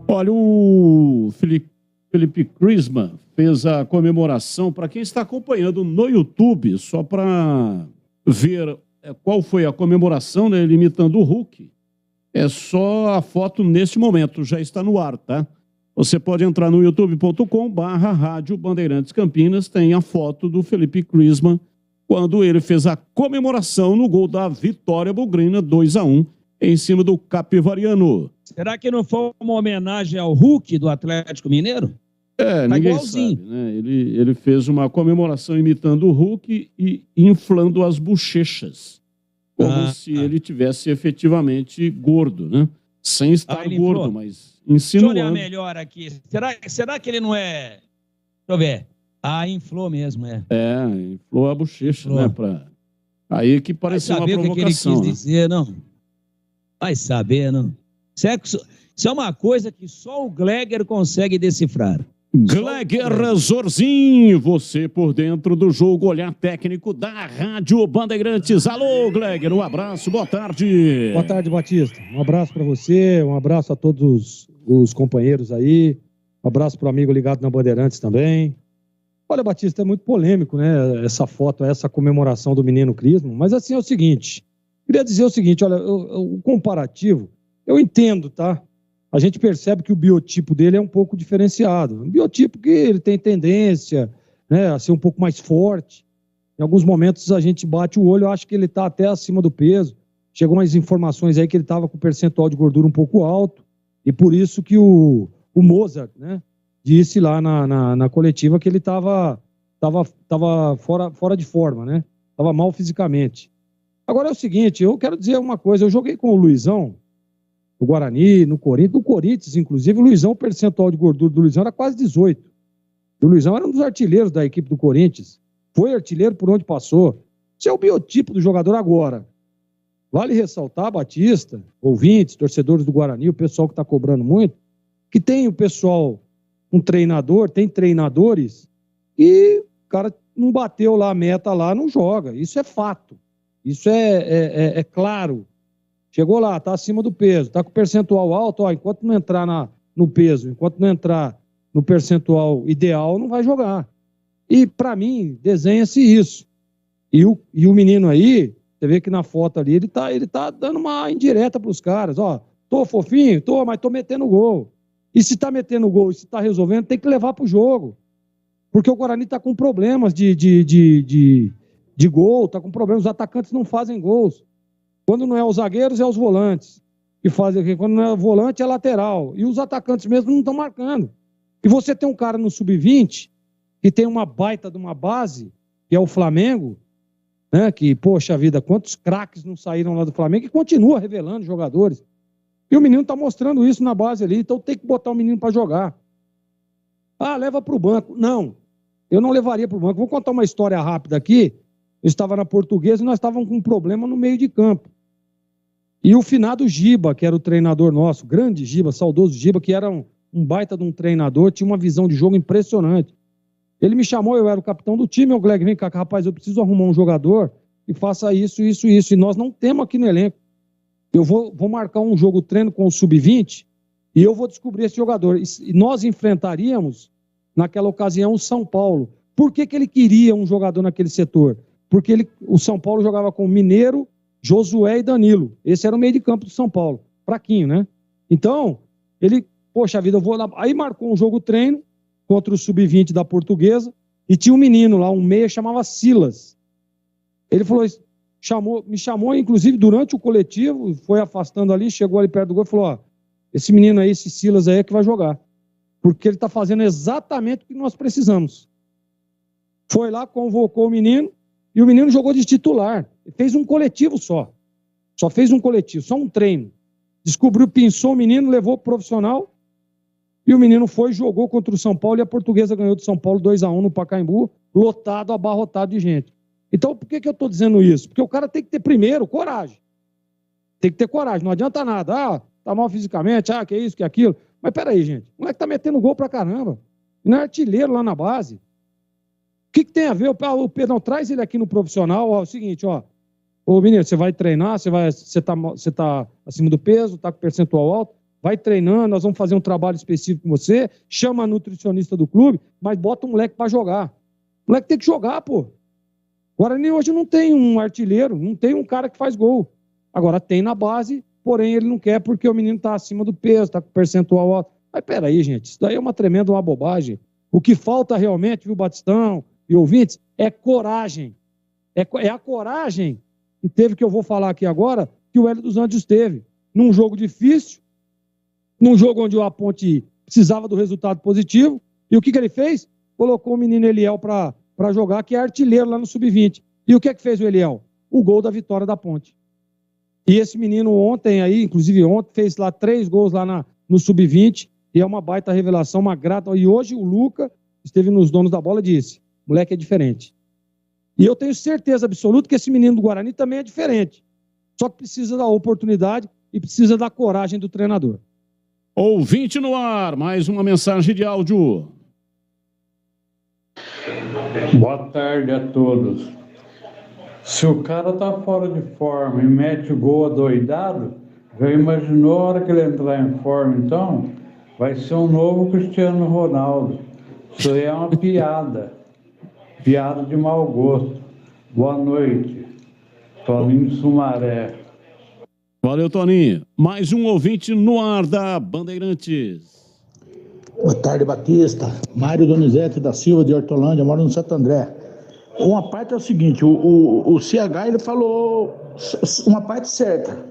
Olha, o Felipe Crisman fez a comemoração, para quem está acompanhando no YouTube, só para ver qual foi a comemoração, né, ele imitando o Hulk. É só a foto neste momento, já está no ar, tá? Você pode entrar no youtube.com/Rádio Bandeirantes Campinas, tem a foto do Felipe Crisman, quando ele fez a comemoração no gol da vitória bugrina, 2-1, em cima do Capivariano. Será que não foi uma homenagem ao Hulk do Atlético Mineiro? Tá ninguém igualzinho. Sabe, né? Ele fez uma comemoração imitando o Hulk e inflando as bochechas, como se ele tivesse efetivamente gordo, né? Sem estar gordo, inflou. Mas insinuando. Deixa eu olhar melhor aqui. Será que ele não é... Deixa eu ver. Inflou mesmo, é. Inflou a bochecha, inflou. Né? Aí que parecia uma provocação. Vai saber o que ele quis dizer, não? Vai saber, não? Isso é uma coisa que só o Gleger consegue decifrar. Gleger Zorzinho, você por dentro do jogo, olhar técnico da Rádio Bandeirantes. Alô, Gleger, um abraço, boa tarde. Boa tarde, Batista. Um abraço para você, um abraço a todos os companheiros aí, um abraço para o amigo ligado na Bandeirantes também. Olha, Batista, é muito polêmico, né, essa foto, essa comemoração do menino Crisman, mas assim é o seguinte, queria dizer o seguinte, olha, o comparativo, eu entendo, tá? A gente percebe que o biotipo dele é um pouco diferenciado. Um biotipo que ele tem tendência, né, a ser um pouco mais forte. Em alguns momentos a gente bate o olho, eu acho que ele está até acima do peso. Chegou umas informações aí que ele estava com o percentual de gordura um pouco alto, e por isso que o Mozart, né, disse lá na coletiva que ele estava fora de forma, né? Estava mal fisicamente. Agora é o seguinte, eu quero dizer uma coisa, eu joguei com o Luizão, no Guarani, no Corinthians, inclusive, o Luizão, o percentual de gordura do Luizão era quase 18. E o Luizão era um dos artilheiros da equipe do Corinthians. Foi artilheiro por onde passou. Isso é o biotipo do jogador agora. Vale ressaltar, Batista, ouvintes, torcedores do Guarani, o pessoal que está cobrando muito, que tem o pessoal, um treinador, tem treinadores, e o cara não bateu lá a meta lá, não joga. Isso é fato. Isso é claro. Chegou lá, está acima do peso, está com percentual alto, enquanto não entrar no peso, enquanto não entrar no percentual ideal, não vai jogar. E, para mim, desenha-se isso. E o menino aí, você vê que na foto ali, ele tá dando uma indireta para os caras. Tô fofinho, mas tô metendo gol. E se tá metendo gol e se tá resolvendo, tem que levar pro jogo. Porque o Guarani tá com problemas de gol, tá com problemas, os atacantes não fazem gols. Quando não é os zagueiros, é os volantes. Que fazem, quando não é volante, é lateral. E os atacantes mesmo não estão marcando. E você tem um cara no sub-20 que tem uma baita de uma base, que é o Flamengo, né? Que, poxa vida, quantos craques não saíram lá do Flamengo e continua revelando jogadores. E o menino está mostrando isso na base ali, então tem que botar o menino para jogar. Leva para o banco. Não, eu não levaria para o banco. Vou contar uma história rápida aqui. Eu estava na Portuguesa e nós estávamos com um problema no meio de campo. E o finado Giba, que era o treinador nosso, grande Giba, saudoso Giba, que era um baita de um treinador, tinha uma visão de jogo impressionante. Ele me chamou, eu era o capitão do time, o Gleg, vem cá, rapaz, eu preciso arrumar um jogador que faça isso. E nós não temos aqui no elenco. Eu vou marcar um jogo treino com o Sub-20 e eu vou descobrir esse jogador. E nós enfrentaríamos, naquela ocasião, o São Paulo. Por que ele queria um jogador naquele setor? Porque o São Paulo jogava com Mineiro, Josué e Danilo. Esse era o meio de campo do São Paulo. Fraquinho, né? Então, ele, poxa vida, eu vou lá. Aí marcou um jogo treino contra o Sub-20 da Portuguesa e tinha um menino lá, um meia, chamava Silas. Ele falou, me chamou, inclusive, durante o coletivo, foi afastando ali, chegou ali perto do gol e falou, esse menino aí, esse Silas aí é que vai jogar. Porque ele está fazendo exatamente o que nós precisamos. Foi lá, convocou o menino, e o menino jogou de titular. Ele fez um coletivo só. Só fez um coletivo, só um treino. Descobriu, pinçou o menino, levou pro profissional, e o menino foi, jogou contra o São Paulo, e a Portuguesa ganhou do São Paulo 2-1 no Pacaembu, lotado, abarrotado de gente. Então, por que eu estou dizendo isso? Porque o cara tem que ter, primeiro, coragem. Tem que ter coragem, não adianta nada. Tá mal fisicamente, que é isso, que é aquilo. Mas peraí, gente, o moleque tá metendo gol pra caramba. Ele não é artilheiro lá na base. O que tem a ver? O Pedro, traz ele aqui no profissional. Ó, é o seguinte, ó. Ô, menino, você vai treinar, você tá acima do peso, tá com percentual alto, vai treinando, nós vamos fazer um trabalho específico com você, chama a nutricionista do clube, mas bota o moleque pra jogar. O moleque tem que jogar, pô. O Guarani hoje não tem um artilheiro, não tem um cara que faz gol. Agora tem na base, porém ele não quer porque o menino tá acima do peso, tá com percentual alto. Mas peraí, gente, isso daí é uma bobagem. O que falta realmente, viu, Batistão e ouvintes, é coragem. É a coragem que eu vou falar aqui agora, que o Hélio dos Anjos teve. Num jogo difícil, num jogo onde a Ponte precisava do resultado positivo, e o que ele fez? Colocou o menino Eliel para jogar, que é artilheiro lá no Sub-20. E o que fez o Eliel? O gol da vitória da Ponte. E esse menino inclusive ontem, fez lá 3 gols lá no Sub-20, e é uma baita revelação, uma grata. E hoje o Luca esteve nos Donos da Bola e disse, moleque é diferente. E eu tenho certeza absoluta que esse menino do Guarani também é diferente. Só que precisa da oportunidade e precisa da coragem do treinador. Ouvinte no ar, mais uma mensagem de áudio. Boa tarde a todos. Se o cara tá fora de forma e mete o gol adoidado, já imaginou a hora que ele entrar em forma, então? Vai ser um novo Cristiano Ronaldo. Isso aí é uma piada. Piada de mau gosto. Boa noite. Toninho Sumaré. Valeu, Toninho. Mais um ouvinte no ar da Bandeirantes. Boa tarde, Batista. Mário Donizete da Silva, de Hortolândia, moro no Santo André. Uma parte é o seguinte, o CH ele falou uma parte certa.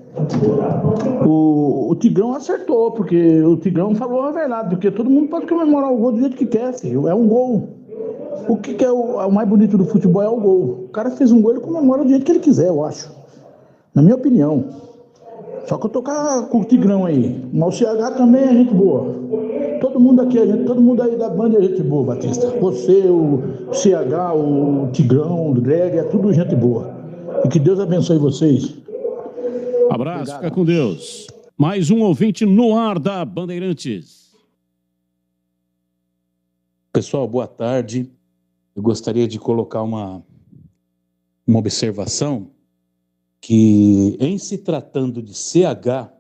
O Tigrão acertou, porque o Tigrão falou a verdade, porque todo mundo pode comemorar o gol do jeito que quer, filho. É um gol. O que é o mais bonito do futebol é o gol. O cara fez um gol, ele comemora do jeito que ele quiser, eu acho. Na minha opinião. Só que eu tô com o Tigrão aí. Mas o CH também é gente boa. Todo mundo aqui, todo mundo aí da banda é gente boa, Batista. Você, o CH, o Tigrão, o Greg, é tudo gente boa. E que Deus abençoe vocês. Abraço, Obrigado. Fica com Deus. Mais um ouvinte no ar da Bandeirantes. Pessoal, boa tarde. Eu gostaria de colocar uma observação que, em se tratando de CH,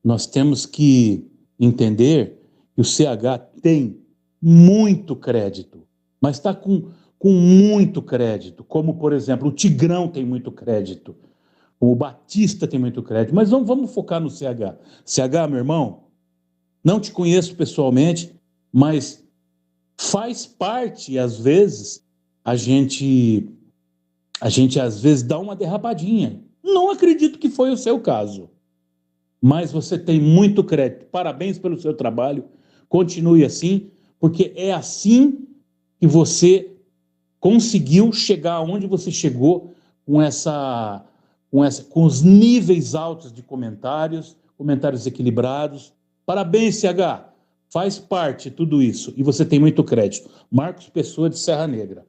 nós temos que entender que o CH tem muito crédito, mas está com muito crédito, como, por exemplo, o Tigrão tem muito crédito, o Batista tem muito crédito, mas vamos focar no CH. CH, meu irmão, não te conheço pessoalmente, mas faz parte, às vezes, a gente às vezes dá uma derrapadinha. Não acredito que foi o seu caso. Mas você tem muito crédito. Parabéns pelo seu trabalho. Continue assim, porque é assim que você conseguiu chegar onde você chegou com os níveis altos de comentários equilibrados. Parabéns, CH. Faz parte de tudo isso. E você tem muito crédito. Marcos Pessoa, de Serra Negra.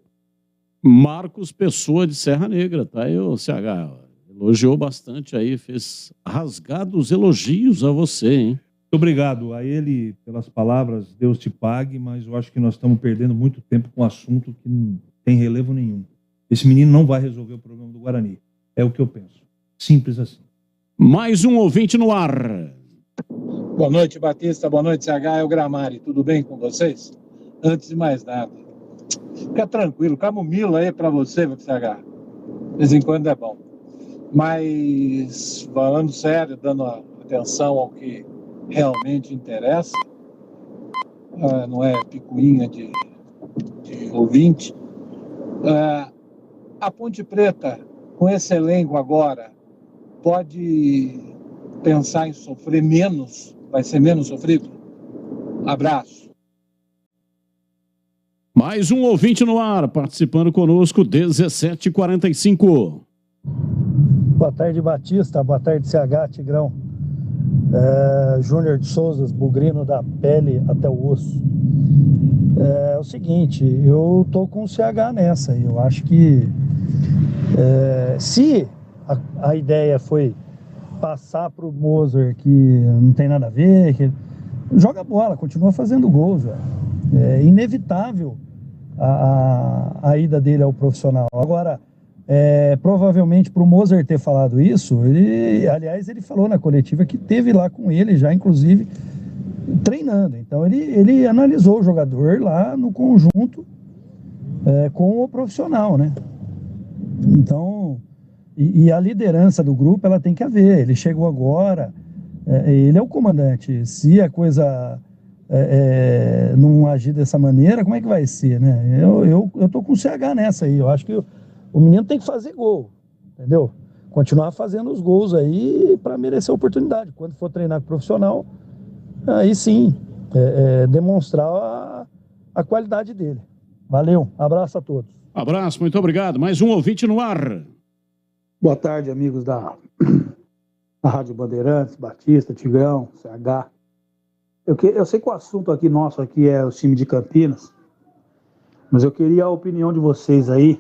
Marcos Pessoa, de Serra Negra, tá aí o CH. Elogiou bastante aí, fez rasgados elogios a você, hein? Muito obrigado a ele pelas palavras, Deus te pague, mas eu acho que nós estamos perdendo muito tempo com um assunto que não tem relevo nenhum. Esse menino não vai resolver o problema do Guarani. É o que eu penso. Simples assim. Mais um ouvinte no ar. Boa noite, Batista. Boa noite, CH. É o Gramari. Tudo bem com vocês? Antes de mais nada, fica tranquilo. Camomila aí pra você, CH. De vez em quando é bom. Mas, falando sério, dando atenção ao que realmente interessa, não é picuinha de ouvinte, a Ponte Preta, com esse elenco agora, pode pensar em sofrer menos? Vai ser menos sofrido? Abraço. Mais um ouvinte no ar, participando conosco, 17h45. Boa tarde, Batista. Boa tarde, CH, Tigrão. Júnior de Souza, bugrino da pele até o osso. É o seguinte, eu tô com o CH nessa. Eu acho que se a ideia foi passar pro Mozart que não tem nada a ver, que joga bola, continua fazendo gols, velho. É inevitável a ida dele ao profissional. Agora, provavelmente para o Moser ter falado isso, aliás, ele falou na coletiva que teve lá com ele já, inclusive, treinando. Então, ele analisou o jogador lá no conjunto com o profissional, né? Então, e a liderança do grupo, ela tem que haver. Ele chegou agora, ele é o comandante. Se a coisa não agir dessa maneira, como é que vai ser, né? Eu tô com o CH nessa aí. Eu acho que o menino tem que fazer gol, entendeu? Continuar fazendo os gols aí para merecer a oportunidade. Quando for treinar com profissional, aí sim, demonstrar a qualidade dele. Valeu, abraço a todos. Abraço, muito obrigado. Mais um ouvinte no ar. Boa tarde, amigos da Rádio Bandeirantes, Batista, Tigrão, CH. Eu sei que o assunto aqui nosso aqui é o time de Campinas, mas eu queria a opinião de vocês aí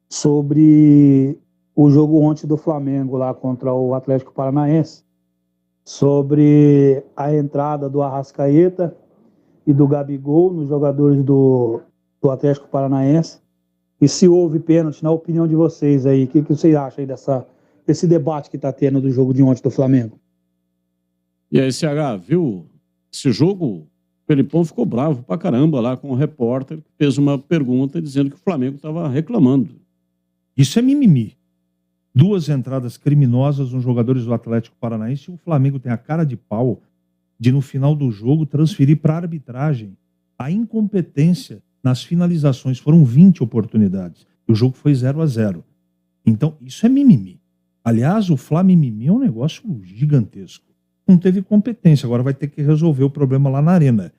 sobre o jogo ontem do Flamengo lá contra o Atlético Paranaense, sobre a entrada do Arrascaeta e do Gabigol nos jogadores do Atlético Paranaense, e se houve pênalti, na opinião de vocês aí, o que vocês acham aí desse debate que está tendo do jogo de ontem do Flamengo? E aí, CH, viu? Esse jogo, o Felipão ficou bravo pra caramba lá com o repórter, que fez uma pergunta dizendo que o Flamengo estava reclamando. Isso é mimimi. 2 entradas criminosas nos jogadores do Atlético Paranaense e o Flamengo tem a cara de pau de, no final do jogo, transferir para a arbitragem a incompetência nas finalizações. Foram 20 oportunidades. E o jogo foi 0-0. Então, isso é mimimi. Aliás, o Flamimimi é um negócio gigantesco. Não teve competência, agora vai ter que resolver o problema lá na arena.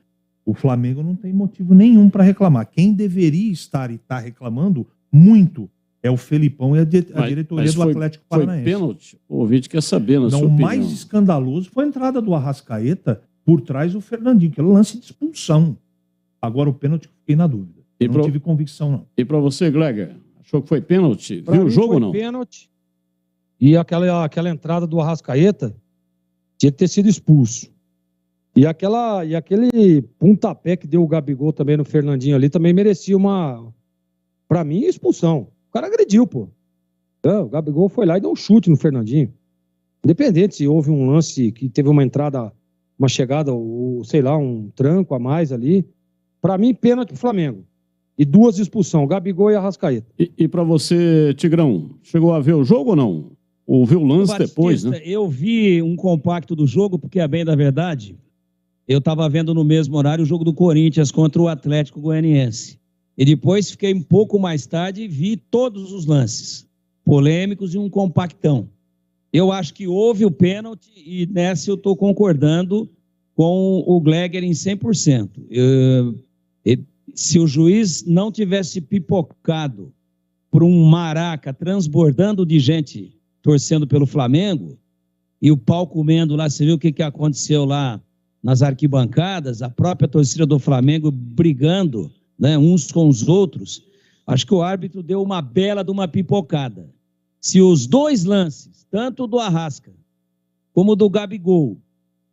O Flamengo não tem motivo nenhum para reclamar. Quem deveria estar e está reclamando muito é o Felipão e a diretoria do Atlético Paranaense. Foi pênalti? O ouvinte quer saber, na sua opinião. O mais escandaloso foi a entrada do Arrascaeta por trás do Fernandinho, que é um lance de expulsão. Agora o pênalti, fiquei na dúvida. Não tive convicção, não. E para você, Gleger? Achou que foi pênalti? Viu o jogo ou não? Foi pênalti. E aquela entrada do Arrascaeta tinha que ter sido expulso. E aquele pontapé que deu o Gabigol também no Fernandinho ali também merecia pra mim, expulsão. O cara agrediu, pô. O Gabigol foi lá e deu um chute no Fernandinho. Independente se houve um lance que teve uma entrada, uma chegada, ou sei lá, um tranco a mais ali. Pra mim, pênalti pro Flamengo. E 2 expulsão, Gabigol e Arrascaeta. E pra você, Tigrão, chegou a ver o jogo ou não? Ou viu o lance Batista, depois, né? Eu vi um compacto do jogo, porque é bem da verdade, eu estava vendo no mesmo horário o jogo do Corinthians contra o Atlético Goianiense. E depois fiquei um pouco mais tarde e vi todos os lances polêmicos e um compactão. Eu acho que houve o pênalti e nessa eu estou concordando com o Gleger em 100%. Se o juiz não tivesse pipocado por um maraca transbordando de gente torcendo pelo Flamengo, e o pau comendo lá, você viu o que aconteceu lá nas arquibancadas, a própria torcida do Flamengo brigando, né, uns com os outros, acho que o árbitro deu uma bela de uma pipocada. Se os 2 lances, tanto do Arrasca como do Gabigol,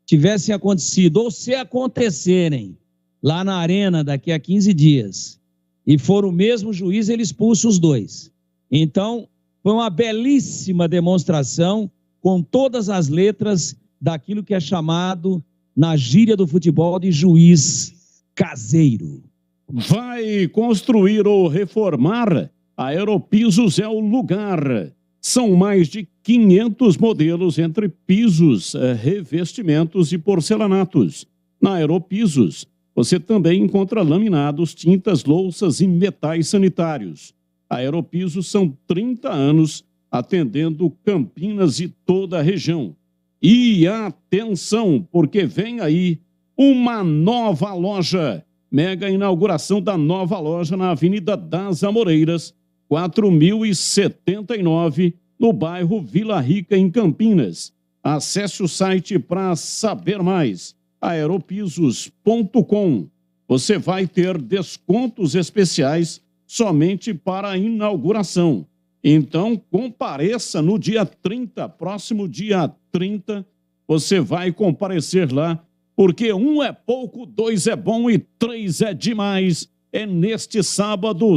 tivessem acontecido, ou se acontecerem lá na arena daqui a 15 dias, e for o mesmo juiz, ele expulsa os 2. Então, foi uma belíssima demonstração com todas as letras daquilo que é chamado, na gíria do futebol, de juiz caseiro. Vai construir ou reformar? A Aeropisos é o lugar. São mais de 500 modelos entre pisos, revestimentos e porcelanatos. Na Aeropisos, você também encontra laminados, tintas, louças e metais sanitários. A Aeropisos são 30 anos atendendo Campinas e toda a região. E atenção, porque vem aí uma nova loja. Mega inauguração da nova loja na Avenida das Amoreiras, 4079, no bairro Vila Rica, em Campinas. Acesse o site para saber mais, aeropisos.com. Você vai ter descontos especiais somente para a inauguração. Então, compareça no dia 30, próximo dia 30, você vai comparecer lá porque 1 é pouco, 2 é bom e 3 é demais. É neste sábado,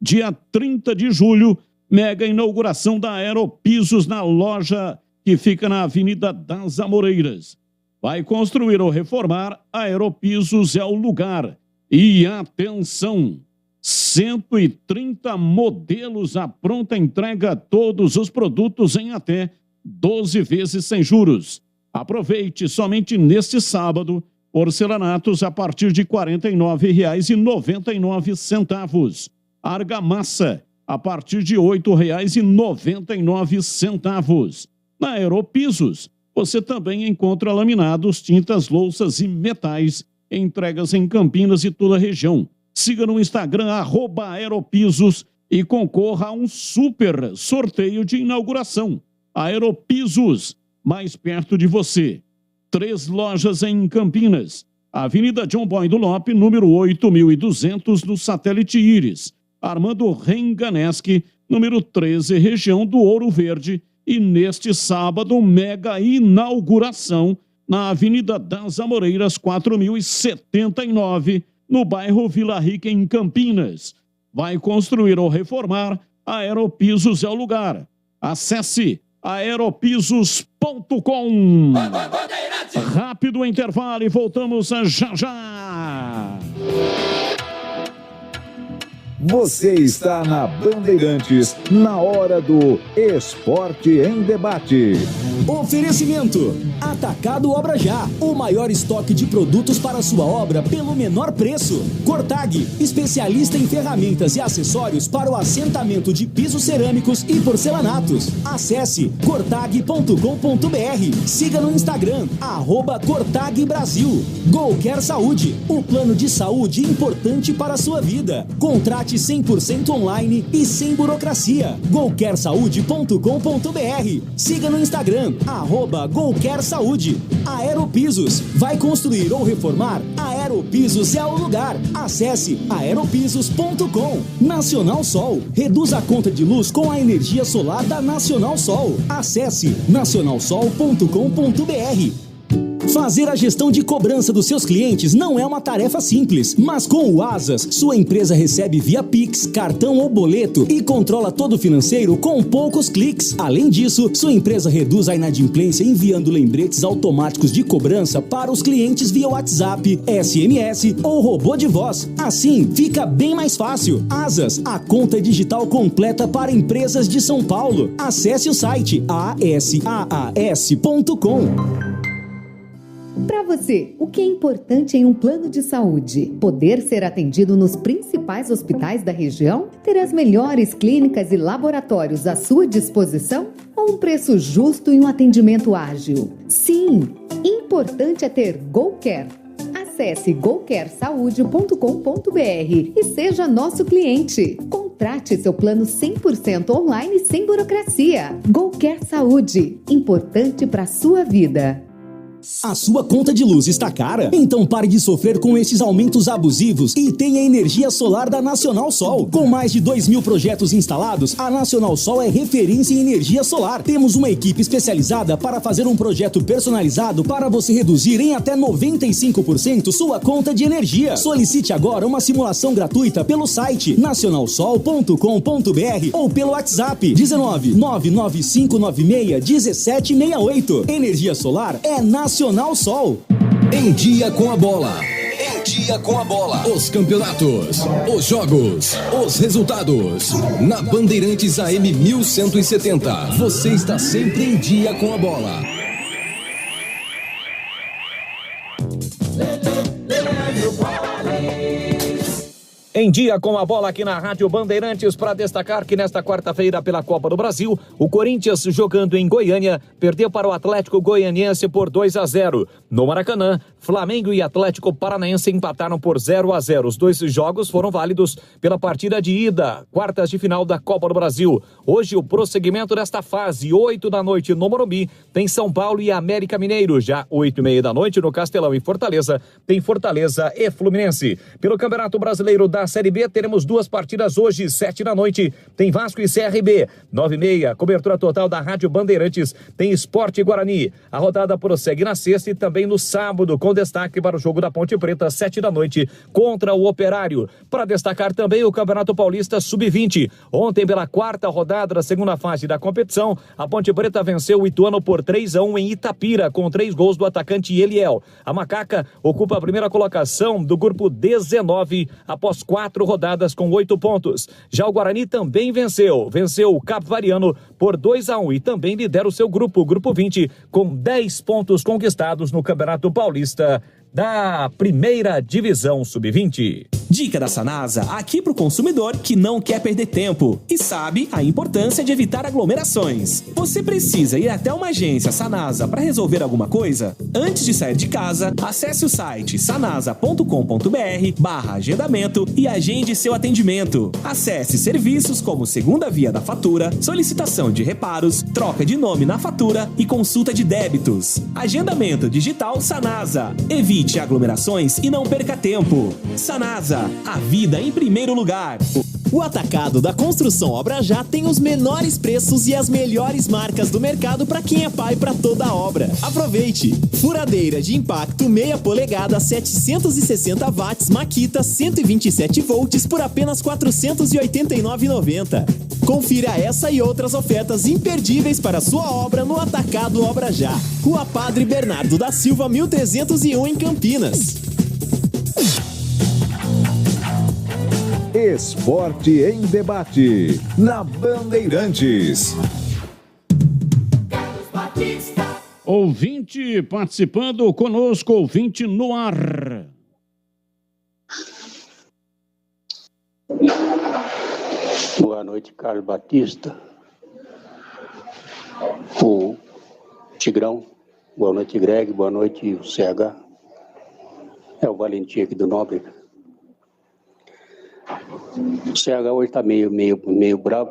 dia 30 de julho, mega inauguração da Aeropisos na loja que fica na Avenida das Amoreiras. Vai construir ou reformar, Aeropisos é o lugar. E atenção, 130 modelos à pronta entrega, todos os produtos em até 12 vezes sem juros. Aproveite somente neste sábado, porcelanatos a partir de R$ 49,99. Argamassa a partir de R$ 8,99. Na Aeropisos, você também encontra laminados, tintas, louças e metais. Entregas em Campinas e toda a região. Siga no Instagram, @Aeropisos e concorra a um super sorteio de inauguração. Aeropisos, mais perto de você. 3 lojas em Campinas. Avenida John Boy do Lope, número 8200, no Satélite Íris. Armando Renganeschi, número 13, região do Ouro Verde. E neste sábado, mega inauguração na Avenida das Amoreiras, 4079, no bairro Vila Rica, em Campinas. Vai construir ou reformar, Aeropisos é o lugar. Acesse aeropisos.com. Rápido intervalo e voltamos já já. Você está na Bandeirantes, na hora do Esporte em Debate. Oferecimento: Atacado Obra Já, o maior estoque de produtos para sua obra pelo menor preço. Cortag, especialista em ferramentas e acessórios para o assentamento de pisos cerâmicos e porcelanatos. Acesse cortag.com.br. Siga no Instagram, @Cortag Brasil. Golquer Saúde, o plano de saúde importante para a sua vida. Contrate 100% online e sem burocracia. golquersaude.com.br. Siga no Instagram, @Golquer Saúde. Aeropisos, vai construir ou reformar? Aeropisos é o lugar. Acesse aeropisos.com. Nacional Sol, reduz a conta de luz com a energia solar da Nacional Sol. Acesse nacionalsol.com.br. Fazer a gestão de cobrança dos seus clientes não é uma tarefa simples, mas com o Asas, sua empresa recebe via Pix, cartão ou boleto e controla todo o financeiro com poucos cliques. Além disso, sua empresa reduz a inadimplência enviando lembretes automáticos de cobrança para os clientes via WhatsApp, SMS ou robô de voz. Assim, fica bem mais fácil. Asas, a conta digital completa para empresas de São Paulo. Acesse o site asaas.com. Para você, o que é importante em um plano de saúde? Poder ser atendido nos principais hospitais da região? Ter as melhores clínicas e laboratórios à sua disposição? Ou um preço justo e um atendimento ágil? Sim, importante é ter Golquer. Acesse golquersaude.com.br e seja nosso cliente. Contrate seu plano 100% online sem burocracia. Golquer Saúde, importante para a sua vida. A sua conta de luz está cara? Então pare de sofrer com esses aumentos abusivos e tenha energia solar da Nacional Sol. Com mais de 2.000 projetos instalados, a Nacional Sol é referência em energia solar. Temos uma equipe especializada para fazer um projeto personalizado para você reduzir em até 95% sua conta de energia. Solicite agora uma simulação gratuita pelo site nacionalsol.com.br ou pelo WhatsApp 19-99596-1768. Energia solar é Nacional Sol. Em dia com a bola. Em dia com a bola. Os campeonatos, os jogos, os resultados. Na Bandeirantes AM 1170. Você está sempre em dia com a bola. Em dia com a bola aqui na Rádio Bandeirantes, para destacar que nesta quarta-feira pela Copa do Brasil, o Corinthians, jogando em Goiânia, perdeu para o Atlético Goianiense por 2-0. No Maracanã, Flamengo e Atlético Paranaense empataram por 0-0. Os dois jogos foram válidos pela partida de ida, quartas de final da Copa do Brasil. Hoje o prosseguimento desta fase, 8 da noite no Morumbi, tem São Paulo e América Mineiro. Já 8h30 da noite no Castelão, em Fortaleza, tem Fortaleza e Fluminense. Pelo Campeonato Brasileiro da da Série B, teremos 2 partidas hoje, 7h, tem Vasco e CRB, 9h30, cobertura total da Rádio Bandeirantes, tem Sport e Guarani. A rodada prossegue na sexta e também no sábado, com destaque para o jogo da Ponte Preta, 7h, contra o Operário. Para destacar também o Campeonato Paulista Sub-20. Ontem, pela 4ª rodada da segunda fase da competição, a Ponte Preta venceu o Ituano por 3-1 em Itapira, com 3 gols do atacante Eliel. A Macaca ocupa a primeira colocação do grupo 19 após 4 rodadas com 8 pontos. Já o Guarani também venceu o Capivariano por 2-1 e também lidera o seu grupo, o grupo 20, com 10 pontos conquistados no Campeonato Paulista da primeira divisão Sub-20. Dica da Sanasa, aqui para o consumidor que não quer perder tempo e sabe a importância de evitar aglomerações. Você precisa ir até uma agência Sanasa para resolver alguma coisa? Antes de sair de casa, acesse o site sanasa.com.br/agendamento e agende seu atendimento. Acesse serviços como segunda via da fatura, solicitação de reparos, troca de nome na fatura e consulta de débitos. Agendamento digital Sanasa. Evite aglomerações e não perca tempo. Sanasa, a vida em primeiro lugar. O atacado da Construção Obra Já tem os menores preços e as melhores marcas do mercado para quem é pai para toda a obra. Aproveite! Furadeira de impacto meia polegada 760 watts Makita 127 volts por apenas R$ 489,90. Confira essa e outras ofertas imperdíveis para sua obra no Atacado Obra Já. Rua Padre Bernardo da Silva, 1301 em Campinas. Esporte em Debate, na Bandeirantes. Ouvinte participando conosco, ouvinte no ar. Boa noite, Carlos Batista. O Tigrão. Boa noite, Greg. Boa noite, o CH. É o Valentim aqui do Nóbrega. O CH hoje tá meio bravo.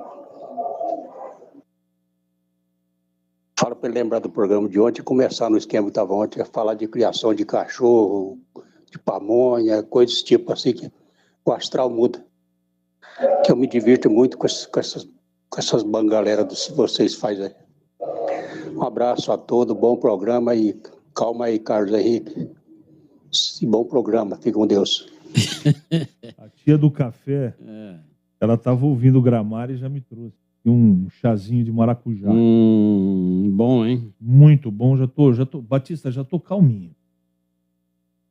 Fala para ele lembrar do programa de ontem e começar no esquema que estava ontem, a falar de criação de cachorro, de pamonha, coisas tipo assim, que o astral muda. Que eu me divirto muito com essas bangaleras que vocês fazem aí. Um abraço a todos, bom programa e calma aí, Carlos Henrique. E bom programa, fique com Deus. A tia do café, ela estava ouvindo o Gramar e já me trouxe um chazinho de maracujá. Bom, hein? Muito bom, já tô, Batista, já tô calminho.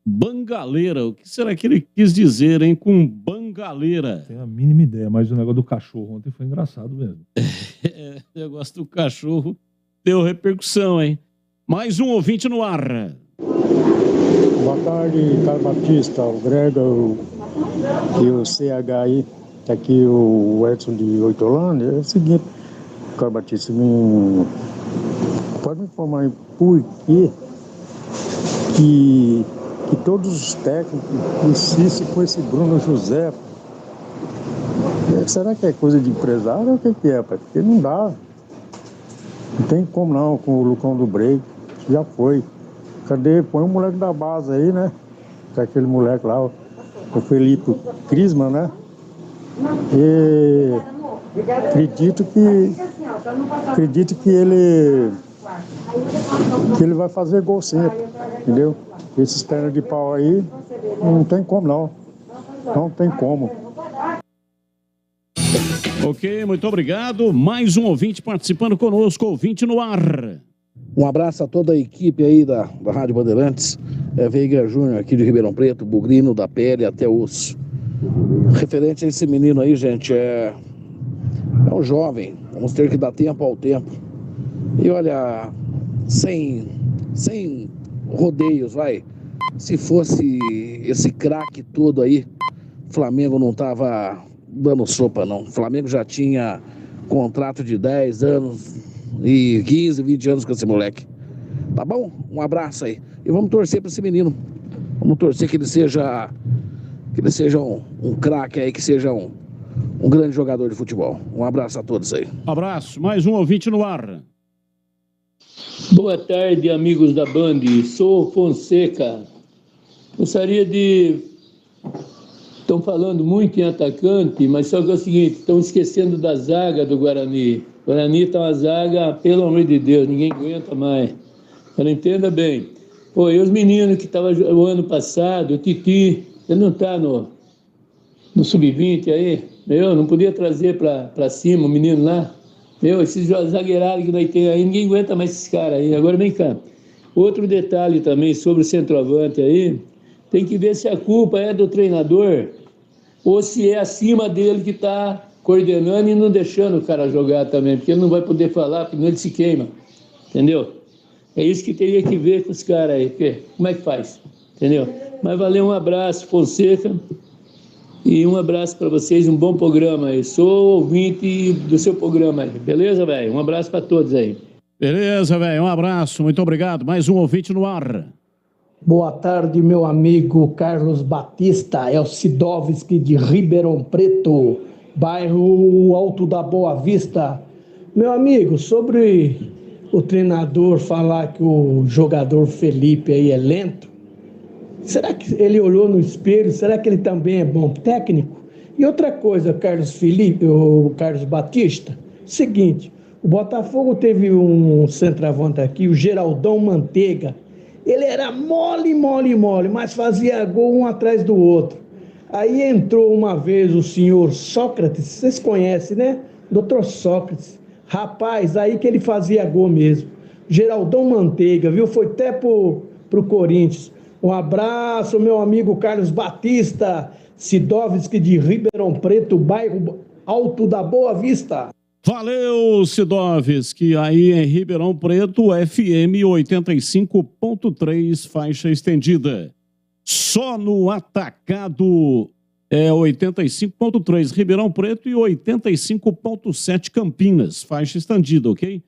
Bangaleira, o que será que ele quis dizer, hein, com bangaleira? Tenho a mínima ideia, mas o negócio do cachorro ontem foi engraçado mesmo. O negócio do cachorro deu repercussão, hein? Mais um ouvinte no ar. Boa tarde, Carlos Batista, o Grega e o CH aí. Tá aqui o Edson de Hortolândia. É o seguinte, Carlos Batista, pode me informar por que todos os técnicos insistem com esse Bruno José? Será que é coisa de empresário ou o que é, pai? Porque não dá. Não tem como não, com o Lucão do Break. Já foi. Cadê? Põe o moleque da base aí, né? Que é aquele moleque lá, o Felipe Crisman, né? E acredito que ele vai fazer gol sempre, entendeu? Esses pernas de pau aí, não tem como não. Não tem como. Ok, muito obrigado. Mais um ouvinte participando conosco, ouvinte no ar. Um abraço a toda a equipe aí da Rádio Bandeirantes. Veiga Júnior aqui de Ribeirão Preto, bugrino da pele até osso. Referente a esse menino aí, gente, é um jovem. Vamos ter que dar tempo ao tempo. E olha, sem rodeios, vai. Se fosse esse craque todo aí, o Flamengo não tava dando sopa, não. O Flamengo já tinha contrato de 10 anos e 15, 20 anos com esse moleque. Tá bom? Um abraço aí. E vamos torcer para esse menino. Vamos torcer que ele seja um craque aí, que seja um grande jogador de futebol. Um abraço a todos aí. Abraço. Mais um ouvinte no ar. Boa tarde, amigos da Band. Sou Fonseca. Gostaria de Estão falando muito em atacante, mas só que é o seguinte, estão esquecendo da zaga do Guarani. O Guarani está uma zaga, pelo amor de Deus, ninguém aguenta mais. Então, entenda bem. Pô, e os meninos que estavam o ano passado, o Titi, ele não está no Sub-20 aí? Não podia trazer para cima o menino lá? Esses zagueirados que nós temos aí, ninguém aguenta mais esses caras aí. Agora vem cá. Outro detalhe também sobre o centroavante aí, tem que ver se a culpa é do treinador ou se é acima dele que está coordenando e não deixando o cara jogar também, porque ele não vai poder falar, porque ele se queima, entendeu? É isso que teria que ver com os caras aí, porque como é que faz, entendeu? Mas valeu, um abraço, Fonseca, e um abraço para vocês, um bom programa aí. Sou ouvinte do seu programa aí, beleza, velho? Um abraço para todos aí. Beleza, velho, um abraço, muito obrigado. Mais um ouvinte no ar. Boa tarde, meu amigo Carlos Batista, é o Sidovski de Ribeirão Preto, bairro Alto da Boa Vista. Meu amigo, sobre o treinador falar que o jogador Felipe aí é lento, será que ele olhou no espelho? Será que ele também é bom técnico? E outra coisa, Carlos Batista, seguinte, o Botafogo teve um centroavante aqui, o Geraldão Manteiga. Ele era mole, mas fazia gol um atrás do outro. Aí entrou uma vez o senhor Sócrates, vocês conhecem, né? Doutor Sócrates. Rapaz, aí que ele fazia gol mesmo. Geraldão Manteiga, viu? Foi até pro Corinthians. Um abraço, meu amigo Carlos Batista, Sidovski de Ribeirão Preto, bairro Alto da Boa Vista. Valeu, Sidovski, aí em Ribeirão Preto, FM 85.3, faixa estendida. Só no atacado 85.3 Ribeirão Preto e 85.7 Campinas, faixa estendida, ok?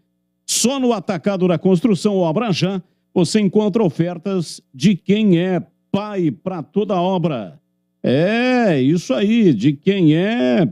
Só no atacado da construção Obra Já, você encontra ofertas de quem é pai para toda obra. É, isso aí, de quem é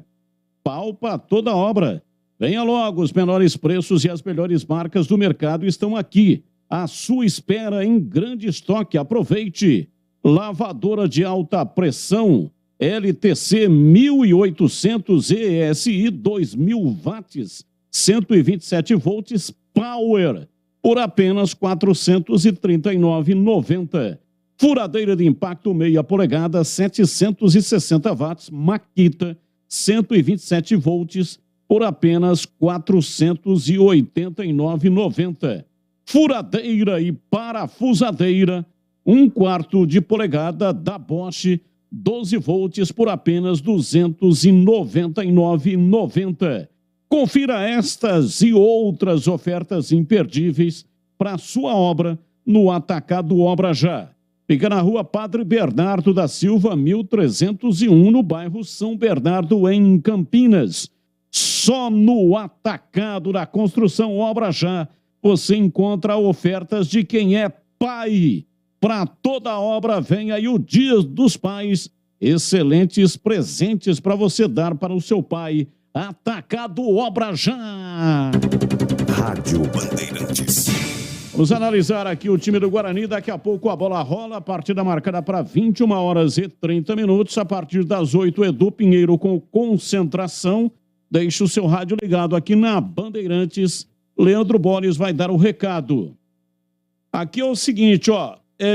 pau para toda obra. Venha logo, os menores preços e as melhores marcas do mercado estão aqui. À sua espera em grande estoque. Aproveite. Lavadora de alta pressão LTC 1800 ESI 2000 watts, 127 volts Power por apenas R$ 439,90. Furadeira de impacto meia polegada 760 watts Makita 127 volts por apenas R$ 489,90. Furadeira e parafusadeira, 1/4 de polegada da Bosch, 12 volts por apenas R$ 299,90. Confira estas e outras ofertas imperdíveis para sua obra no Atacado Obra Já. Fica na rua Padre Bernardo da Silva, 1301, no bairro São Bernardo, em Campinas. Só no Atacado da Construção Obra Já você encontra ofertas de quem é pai. Para toda obra vem aí o Dia dos Pais. Excelentes presentes para você dar para o seu pai. Atacado Obra Já. Rádio Bandeirantes. Vamos analisar aqui o time do Guarani. Daqui a pouco a bola rola. A partida marcada para 21h30. A partir das 8, Edu Pinheiro com concentração. Deixe o seu rádio ligado aqui na Bandeirantes. Leandro Boles vai dar o recado. Aqui é o seguinte,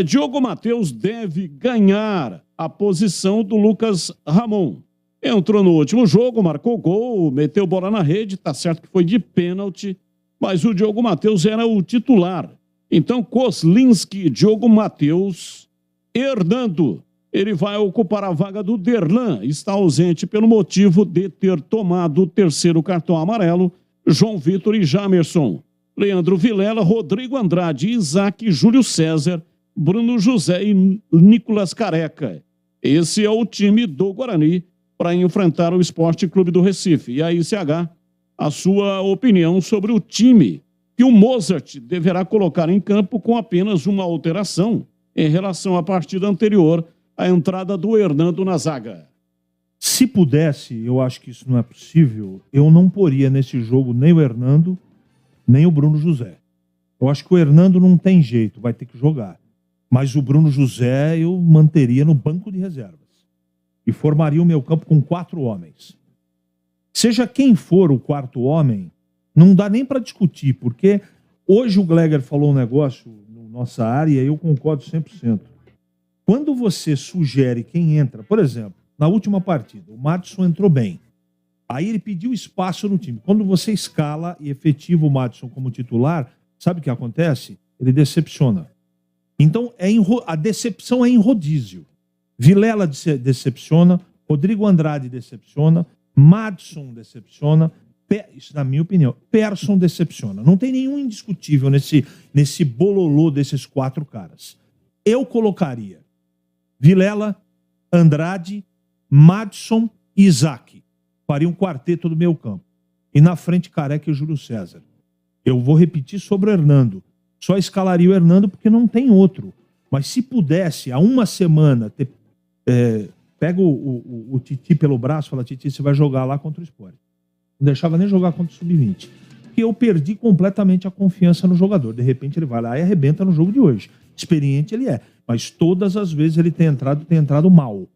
Diogo Matheus deve ganhar a posição do Lucas Ramon. Entrou no último jogo, marcou gol, meteu bola na rede, tá certo que foi de pênalti, mas o Diogo Matheus era o titular. Então, Kozlinski, Diogo Matheus, Hernando, ele vai ocupar a vaga do Derlan, está ausente pelo motivo de ter tomado o terceiro cartão amarelo, João Vitor e Jamerson. Leandro Vilela, Rodrigo Andrade, Isaac, Júlio César, Bruno José e Nicolas Careca. Esse é o time do Guarani para enfrentar o Sport Clube do Recife. E aí, CH, a sua opinião sobre o time que o Mozart deverá colocar em campo com apenas uma alteração em relação à partida anterior, a entrada do Hernando na zaga. Se pudesse, eu acho que isso não é possível, eu não poria nesse jogo nem o Hernando, nem o Bruno José. Eu acho que o Hernando não tem jeito, vai ter que jogar. Mas o Bruno José eu manteria no banco de reservas. e formaria o meu campo com 4 homens. Seja quem for o 4º homem, não dá nem para discutir, porque hoje o Gleger falou um negócio na nossa área e eu concordo 100%. Quando você sugere quem entra, por exemplo, na última partida, o Madison entrou bem. Aí ele pediu espaço no time. Quando você escala e efetiva o Madison como titular, sabe o que acontece? Ele decepciona. Então, a decepção é em rodízio. Vilela decepciona, Rodrigo Andrade decepciona, Madison decepciona, isso na minha opinião, Persson decepciona. Não tem nenhum indiscutível nesse bololô desses 4 caras. Eu colocaria Vilela, Andrade, Madison e Isaac. Faria um quarteto do meio campo. E na frente, Careca e Júlio César. Eu vou repetir sobre o Hernando. Só escalaria o Hernando porque não tem outro. Mas se pudesse, há uma semana, pega o Titi pelo braço e fala, Titi, você vai jogar lá contra o Sport. Não deixava nem jogar contra o Sub-20. Porque eu perdi completamente a confiança no jogador. De repente ele vai lá e arrebenta no jogo de hoje. Experiente ele é. Mas todas as vezes ele tem entrado mal.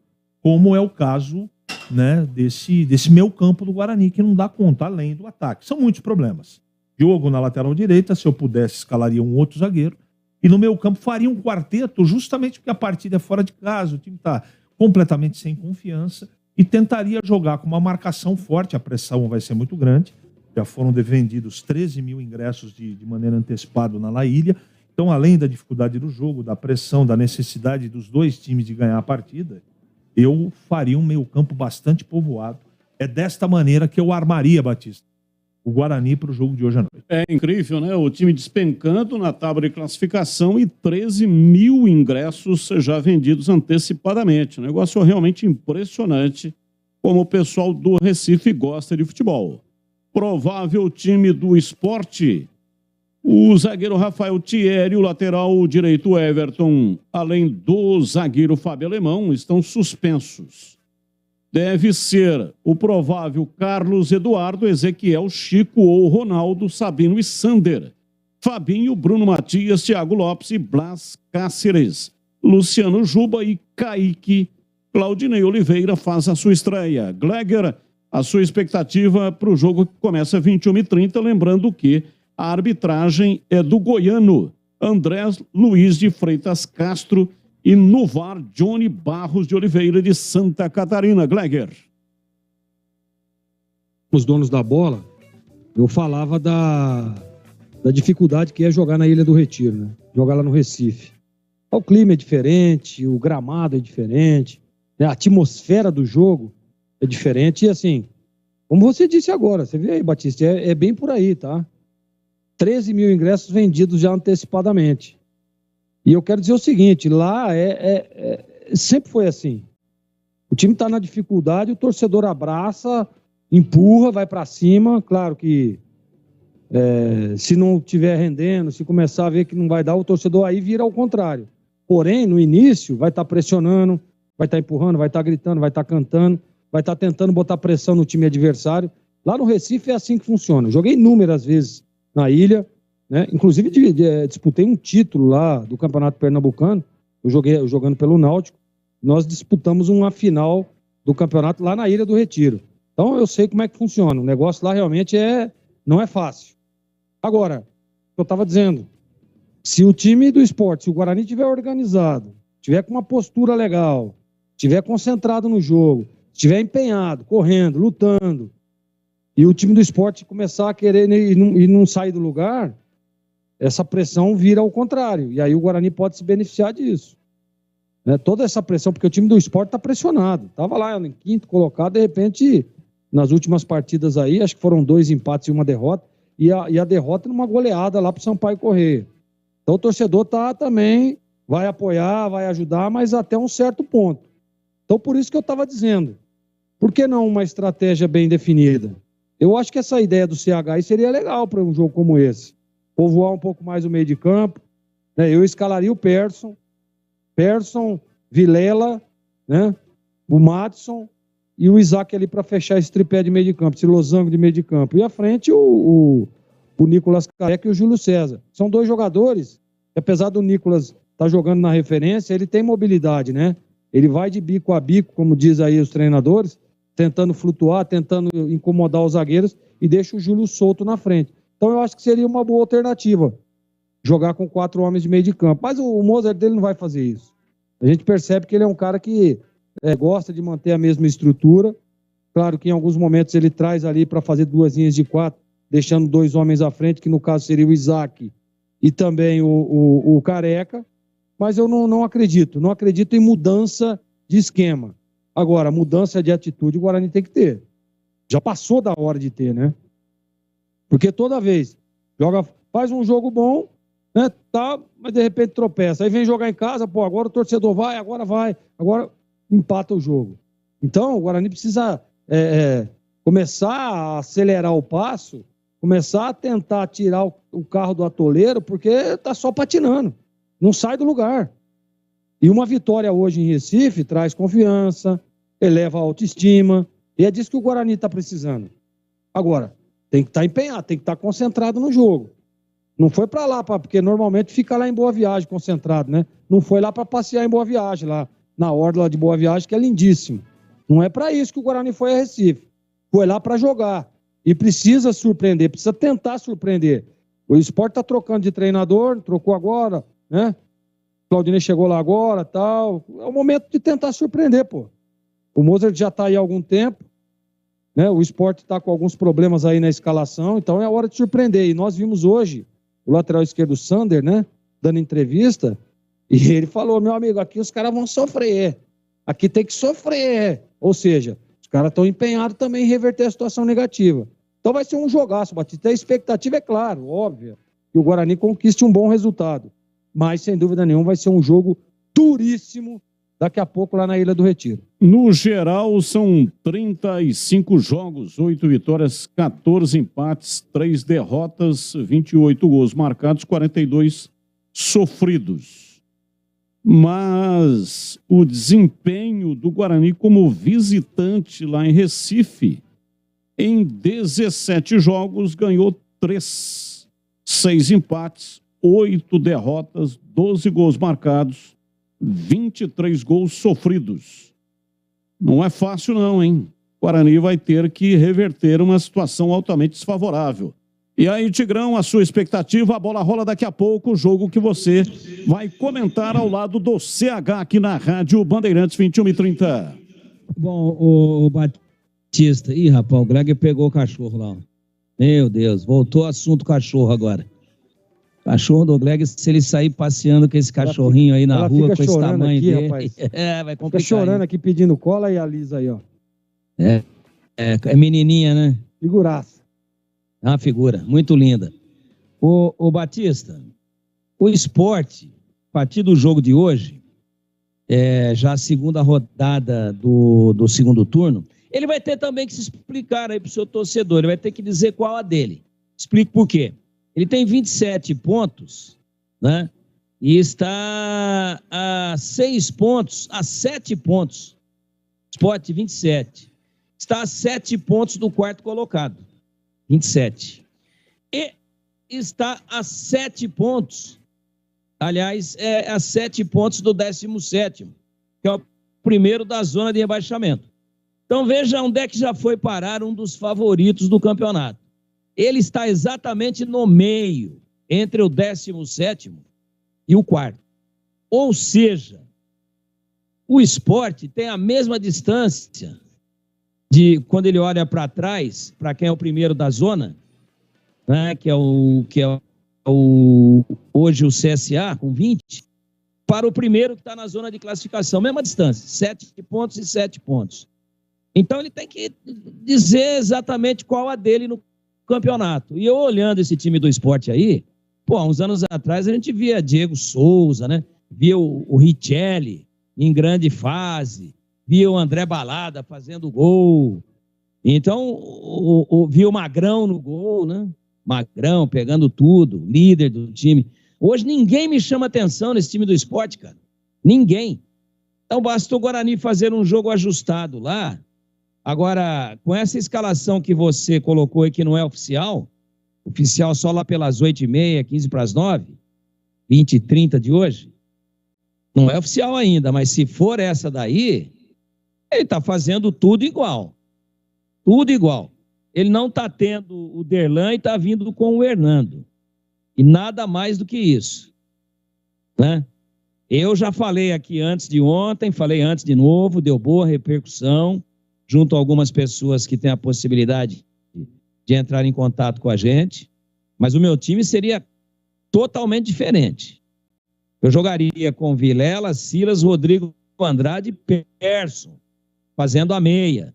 Como é o caso, né, desse meio campo do Guarani, que não dá conta, além do ataque. São muitos problemas. Diogo na lateral direita, se eu pudesse, escalaria um outro zagueiro. E no meio campo faria um quarteto, justamente porque a partida é fora de casa, o time está completamente sem confiança, e tentaria jogar com uma marcação forte, a pressão vai ser muito grande. Já foram vendidos 13 mil ingressos de maneira antecipada na La Ilha. Então, além da dificuldade do jogo, da pressão, da necessidade dos 2 times de ganhar a partida, eu faria um meio-campo bastante povoado. É desta maneira que eu armaria, Batista, o Guarani para o jogo de hoje à noite. É incrível, né? O time despencando na tábua de classificação e 13 mil ingressos já vendidos antecipadamente. Um negócio realmente impressionante, como o pessoal do Recife gosta de futebol. Provável time do Sport: o zagueiro Rafael Thierry, o lateral direito Everton, além do zagueiro Fábio Alemão, estão suspensos. Deve ser o provável Carlos Eduardo, Ezequiel, Chico ou Ronaldo, Sabino e Sander. Fabinho, Bruno Matias, Thiago Lopes e Blas Cáceres. Luciano Juba e Kaique. Claudinei Oliveira faz a sua estreia. Gleger, a sua expectativa para o jogo que começa às 21h30, lembrando que a arbitragem é do goiano André Luiz de Freitas Castro e no VAR Johnny Barros de Oliveira de Santa Catarina. Gleger. Os donos da bola, eu falava da dificuldade que é jogar na Ilha do Retiro, né? Jogar lá no Recife. O clima é diferente, o gramado é diferente, né? A atmosfera do jogo é diferente e assim, como você disse agora, você vê aí, Batista, é bem por aí, tá? 13 mil ingressos vendidos já antecipadamente. E eu quero dizer o seguinte, lá sempre foi assim. O time está na dificuldade, o torcedor abraça, empurra, vai para cima. Claro que se não estiver rendendo, se começar a ver que não vai dar, o torcedor aí vira ao contrário. Porém, no início, vai estar pressionando, vai estar empurrando, vai estar gritando, vai estar cantando, vai estar tentando botar pressão no time adversário. Lá no Recife é assim que funciona. Eu joguei inúmeras vezes na ilha, né? Inclusive disputei um título lá do Campeonato Pernambucano, eu jogando pelo Náutico, nós disputamos uma final do campeonato lá na Ilha do Retiro. Então eu sei como é que funciona, o negócio lá realmente não é fácil. Agora, eu estava dizendo, se o time do Sport, se o Guarani estiver organizado, estiver com uma postura legal, estiver concentrado no jogo, estiver empenhado, correndo, lutando, e o time do Sport começar a querer e não sair do lugar, essa pressão vira ao contrário. E aí o Guarani pode se beneficiar disso. Né? Toda essa pressão, porque o time do Sport está pressionado. Estava lá em 5º colocado, de repente, nas últimas partidas aí, acho que foram 2 empates e 1 derrota, e a derrota numa goleada lá para o Sampaio Corrêa. Então o torcedor também vai apoiar, vai ajudar, mas até um certo ponto. Então por isso que eu estava dizendo, por que não uma estratégia bem definida? Eu acho que essa ideia do CHI seria legal para um jogo como esse. Povoar um pouco mais o meio de campo. Né? Eu escalaria o Persson, Vilela, né? O Madison e o Isaac ali para fechar esse tripé de meio de campo, esse losango de meio de campo. E à frente o Nicolas Careca e o Júlio César. São 2 jogadores que, apesar do Nicolas estar jogando na referência, ele tem mobilidade, né? Ele vai de bico a bico, como diz aí os treinadores, tentando flutuar, tentando incomodar os zagueiros e deixa o Júlio solto na frente. Então eu acho que seria uma boa alternativa, jogar com 4 homens de meio de campo. Mas o Mozart dele não vai fazer isso. A gente percebe que ele é um cara que gosta de manter a mesma estrutura. Claro que em alguns momentos ele traz ali para fazer 2 linhas de 4, deixando 2 homens à frente, que no caso seria o Isaac e também o Careca. Mas eu não acredito em mudança de esquema. Agora, mudança de atitude o Guarani tem que ter. Já passou da hora de ter, né? Porque toda vez faz um jogo bom, né? Tá, mas de repente tropeça. Aí vem jogar em casa, pô, agora o torcedor vai, agora empata o jogo. Então, o Guarani precisa começar a acelerar o passo, começar a tentar tirar o carro do atoleiro, porque tá só patinando. Não sai do lugar. E uma vitória hoje em Recife traz confiança, eleva a autoestima, e é disso que o Guarani está precisando. Agora, tem que estar empenhado, tem que estar concentrado no jogo. Não foi para lá, porque normalmente fica lá em Boa Viagem concentrado, né? Não foi lá para passear em Boa Viagem, lá na orla de Boa Viagem, que é lindíssimo. Não é para isso que o Guarani foi a Recife. Foi lá para jogar. E precisa surpreender, precisa tentar surpreender. O Sport está trocando de treinador, trocou agora, né? Claudinei chegou lá agora, tal. É o momento de tentar surpreender, pô. O Mozart já está aí há algum tempo, né? O Sport está com alguns problemas aí na escalação, então é a hora de surpreender. E nós vimos hoje o lateral esquerdo Sander, né? Dando entrevista, e ele falou: meu amigo, aqui os caras vão sofrer. Aqui tem que sofrer. Ou seja, os caras estão empenhados também em reverter a situação negativa. Então vai ser um jogaço, Batista. A expectativa é claro, óbvia, que o Guarani conquiste um bom resultado. Mas, sem dúvida nenhuma, vai ser um jogo duríssimo daqui a pouco lá na Ilha do Retiro. No geral, são 35 jogos, 8 vitórias, 14 empates, 3 derrotas, 28 gols marcados, 42 sofridos. Mas o desempenho do Guarani como visitante lá em Recife, em 17 jogos, ganhou 3, 6 empates, 8 derrotas, 12 gols marcados, 23 gols sofridos. Não é fácil não, hein? O Guarani vai ter que reverter uma situação altamente desfavorável. E aí, Tigrão, a sua expectativa, a bola rola daqui a pouco, o jogo que você vai comentar ao lado do CH aqui na Rádio Bandeirantes, 21h30. Bom, o Batista, rapaz, o Greg pegou o cachorro lá. Meu Deus, voltou o assunto cachorro agora. Cachorro do Greg, se ele sair passeando com esse cachorrinho aí na rua, com esse tamanho aqui, dele, rapaz. Vai complicar. Fica chorando aqui pedindo cola, e a Lisa aí, ó. É menininha, né? Figuraça. É uma figura, muito linda. O Batista, o Sport, a partir do jogo de hoje, já a segunda rodada do segundo turno, ele vai ter também que se explicar aí pro seu torcedor, ele vai ter que dizer qual a dele. Explico por quê. Ele tem 27 pontos, né? E está a 6 pontos, a 7 pontos. Sport 27. Está a 7 pontos do quarto colocado. 27. E está a 7 pontos. Aliás, a 7 pontos do 17º, que é o primeiro da zona de rebaixamento. Então veja onde é que já foi parar um dos favoritos do campeonato. Ele está exatamente no meio, entre o 17º e o 4º. Ou seja, o Sport tem a mesma distância de quando ele olha para trás, para quem é o primeiro da zona, né, que é hoje o CSA, com 20, para o primeiro que está na zona de classificação. Mesma distância, 7 pontos e 7 pontos. Então ele tem que dizer exatamente qual a dele no campeonato. E eu olhando esse time do Sport aí, uns anos atrás a gente via Diego Souza, né? Via o Richelli em grande fase, via o André Balada fazendo gol. Então, via o Magrão no gol, né? Magrão pegando tudo, líder do time. Hoje ninguém me chama atenção nesse time do Sport, cara. Ninguém. Então bastou o Guarani fazer um jogo ajustado lá. Agora, com essa escalação que você colocou aí, que não é oficial só lá pelas 8h30, 8:45, 20h30 de hoje, Não é oficial ainda, mas se for essa daí, ele está fazendo tudo igual. Tudo igual. Ele não está tendo o Derlan e está vindo com o Hernando. E nada mais do que isso. Né? Eu já falei aqui antes de ontem, falei antes de novo, deu boa repercussão, junto a algumas pessoas que têm a possibilidade de entrar em contato com a gente, mas o meu time seria totalmente diferente. Eu jogaria com Vilela, Silas, Rodrigo Andrade e Persson, fazendo a meia.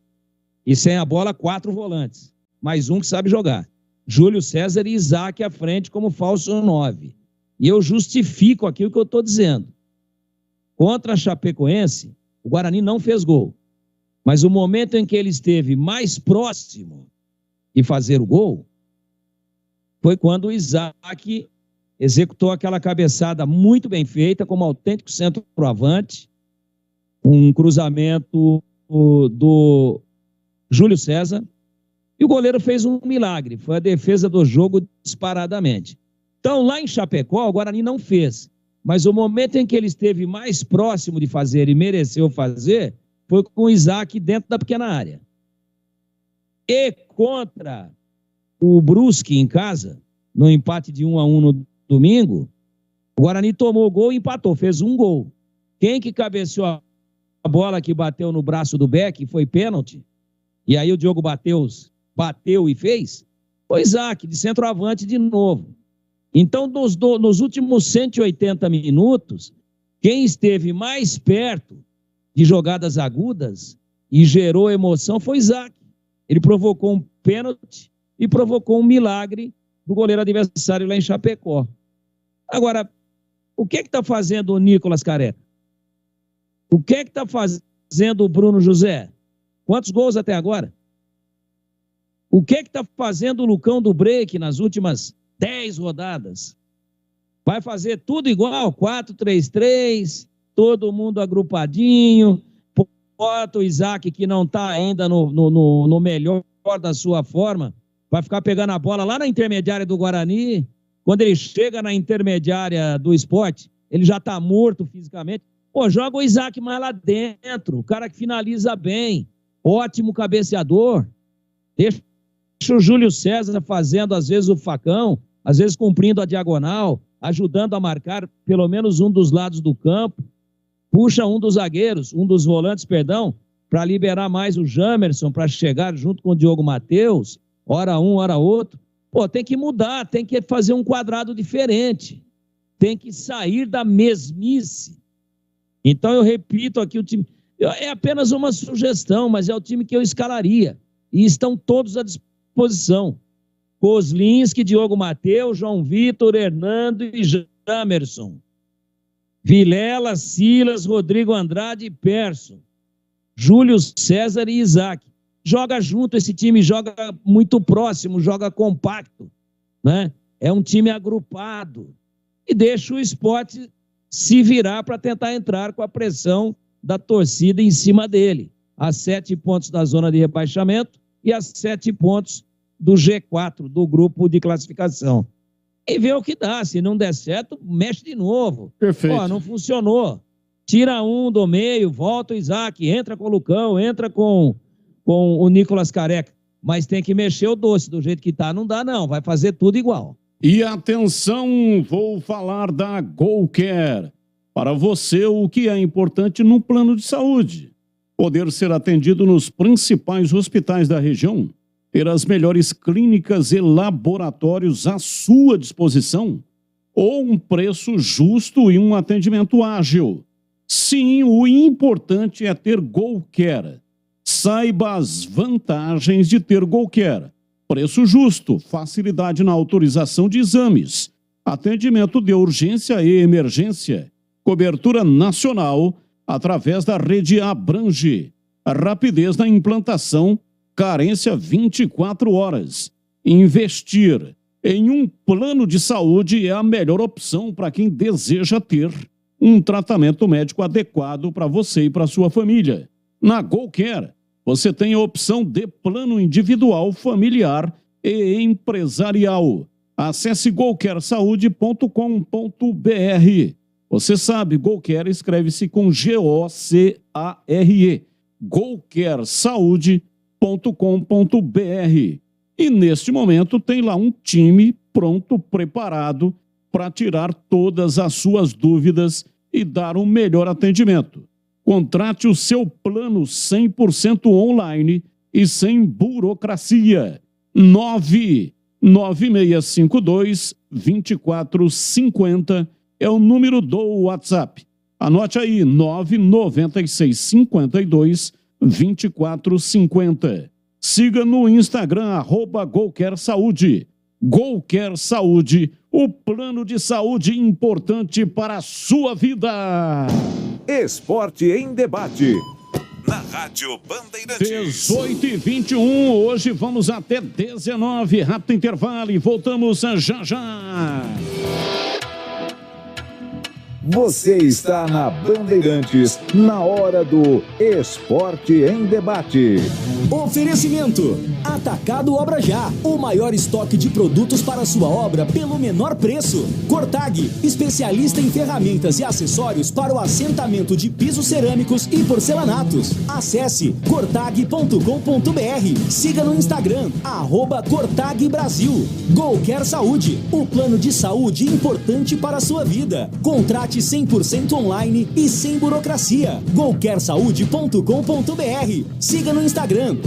E sem a bola, 4 volantes. Mais um que sabe jogar. Júlio César e Isaac à frente como falso 9. E eu justifico aquilo que eu estou dizendo. Contra a Chapecoense, o Guarani não fez gol. Mas o momento em que ele esteve mais próximo de fazer o gol foi quando o Isaac executou aquela cabeçada muito bem feita, como autêntico centroavante, um cruzamento do Júlio César, e o goleiro fez um milagre, foi a defesa do jogo disparadamente. Então, lá em Chapecó, o Guarani não fez, mas o momento em que ele esteve mais próximo de fazer e mereceu fazer, foi com o Isaac dentro da pequena área. E contra o Brusque em casa, no empate de 1-1 no domingo, o Guarani tomou o gol e empatou, fez um gol. Quem que cabeceou a bola que bateu no braço do Beck foi pênalti? E aí o Diogo bateu e fez? Foi Isaac, de centroavante de novo. Então, nos últimos 180 minutos, quem esteve mais perto de jogadas agudas e gerou emoção foi Isaac. Ele provocou um pênalti e provocou um milagre do goleiro adversário lá em Chapecó. Agora, o que está fazendo o Nicolas Careca? O que está fazendo o Bruno José? Quantos gols até agora? O que está fazendo o Lucão do Break nas últimas 10 rodadas? Vai fazer tudo igual, 4-3-3, todo mundo agrupadinho, bota o Isaac, que não está ainda no melhor da sua forma, vai ficar pegando a bola lá na intermediária do Guarani. Quando ele chega na intermediária do Sport, ele já está morto fisicamente. Pô, joga o Isaac mais lá dentro, o cara que finaliza bem, ótimo cabeceador. Deixa o Júlio César fazendo, às vezes, o facão, às vezes cumprindo a diagonal, ajudando a marcar pelo menos um dos lados do campo. Puxa um dos zagueiros, um dos volantes, perdão, para liberar mais o Jamerson, para chegar junto com o Diogo Matheus, hora um, hora outro. Pô, tem que mudar, tem que fazer um quadrado diferente. Tem que sair da mesmice. Então eu repito aqui, o time é apenas uma sugestão, mas é o time que eu escalaria. E estão todos à disposição. Kozlinski, Diogo Matheus, João Vitor, Hernando e Jamerson. Vilela, Silas, Rodrigo Andrade e Persson. Júlio César e Isaac. Joga junto, esse time joga muito próximo, joga compacto, né? É um time agrupado. E deixa o Sport se virar para tentar entrar com a pressão da torcida em cima dele. A 7 pontos da zona de rebaixamento e a 7 pontos do G4, do grupo de classificação. E vê o que dá. Se não der certo, mexe de novo. Perfeito. Ó, não funcionou. Tira um do meio, volta o Isaac, entra com o Lucão, entra com o Nicolas Careca. Mas tem que mexer o doce. Do jeito que tá, não dá não. Vai fazer tudo igual. E atenção, vou falar da GoCare. Para você, o que é importante no plano de saúde? Poder ser atendido nos principais hospitais da região, ter as melhores clínicas e laboratórios à sua disposição, ou um preço justo e um atendimento ágil. Sim, o importante é ter GoCare. Saiba as vantagens de ter GoCare. Preço justo, facilidade na autorização de exames, atendimento de urgência e emergência, cobertura nacional através da rede Abrange, rapidez na implantação, carência 24 horas. Investir em um plano de saúde é a melhor opção para quem deseja ter um tratamento médico adequado para você e para sua família. Na GoCare, você tem a opção de plano individual, familiar e empresarial. Acesse gocaresaude.com.br. Você sabe, GoCare escreve-se com G-O-C-A-R-E. GoCareSaude.com.br. E neste momento tem lá um time pronto, preparado para tirar todas as suas dúvidas e dar um melhor atendimento. Contrate o seu plano 100% online e sem burocracia. 99652-2450 é o número do WhatsApp. Anote aí, 99652-2450. Siga no Instagram, @GoCareSaúde. GoCare Saúde, o plano de saúde importante para a sua vida. Esporte em debate. Na Rádio Bandeirantes. 18h21, hoje vamos até 19, rápido intervalo e voltamos já já. Você está na Bandeirantes, na hora do Esporte em Debate. Oferecimento: Atacado Obra Já, o maior estoque de produtos para sua obra pelo menor preço. Cortag, especialista em ferramentas e acessórios para o assentamento de pisos cerâmicos e porcelanatos. Acesse cortag.com.br. Siga no Instagram, @Cortag Brasil. GoCare Saúde, o plano de saúde importante para a sua vida. Contrate 100% online e sem burocracia. GoCareSaude.com.br. Siga no Instagram,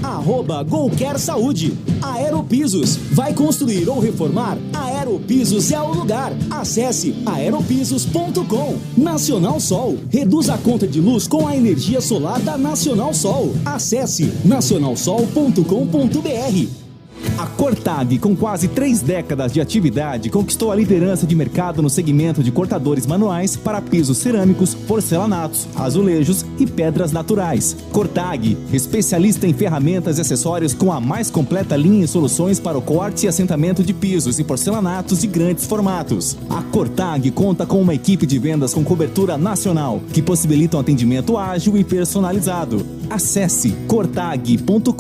@GoCare Saúde. Aeropisos, vai construir ou reformar? Aeropisos é o lugar. Acesse aeropisos.com. Nacional Sol, reduz a conta de luz com a energia solar da Nacional Sol. Acesse nacionalsol.com.br. A Cortag, com quase 3 décadas de atividade, conquistou a liderança de mercado no segmento de cortadores manuais para pisos cerâmicos, porcelanatos, azulejos e pedras naturais. Cortag, especialista em ferramentas e acessórios com a mais completa linha e soluções para o corte e assentamento de pisos e porcelanatos de grandes formatos. A Cortag conta com uma equipe de vendas com cobertura nacional, que possibilita um atendimento ágil e personalizado. Acesse cortag.com.br.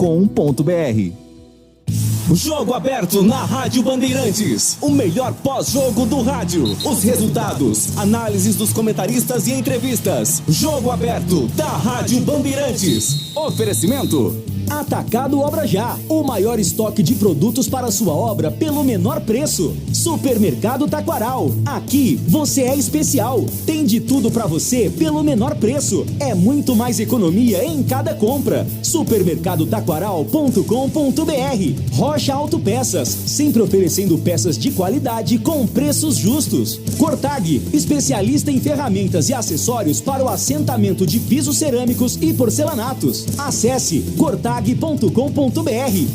Jogo aberto na Rádio Bandeirantes. O melhor pós-jogo do rádio. Os resultados, análises dos comentaristas e entrevistas. Jogo aberto da Rádio Bandeirantes. Oferecimento: Atacado Obra Já, o maior estoque de produtos para sua obra pelo menor preço. Supermercado Taquaral, aqui você é especial. Tem de tudo para você pelo menor preço. É muito mais economia em cada compra. Supermercadotaquaral.com.br. Rocha Autopeças, sempre oferecendo peças de qualidade com preços justos. Cortag, especialista em ferramentas e acessórios para o assentamento de pisos cerâmicos e porcelanatos. Acesse cortag.com.br.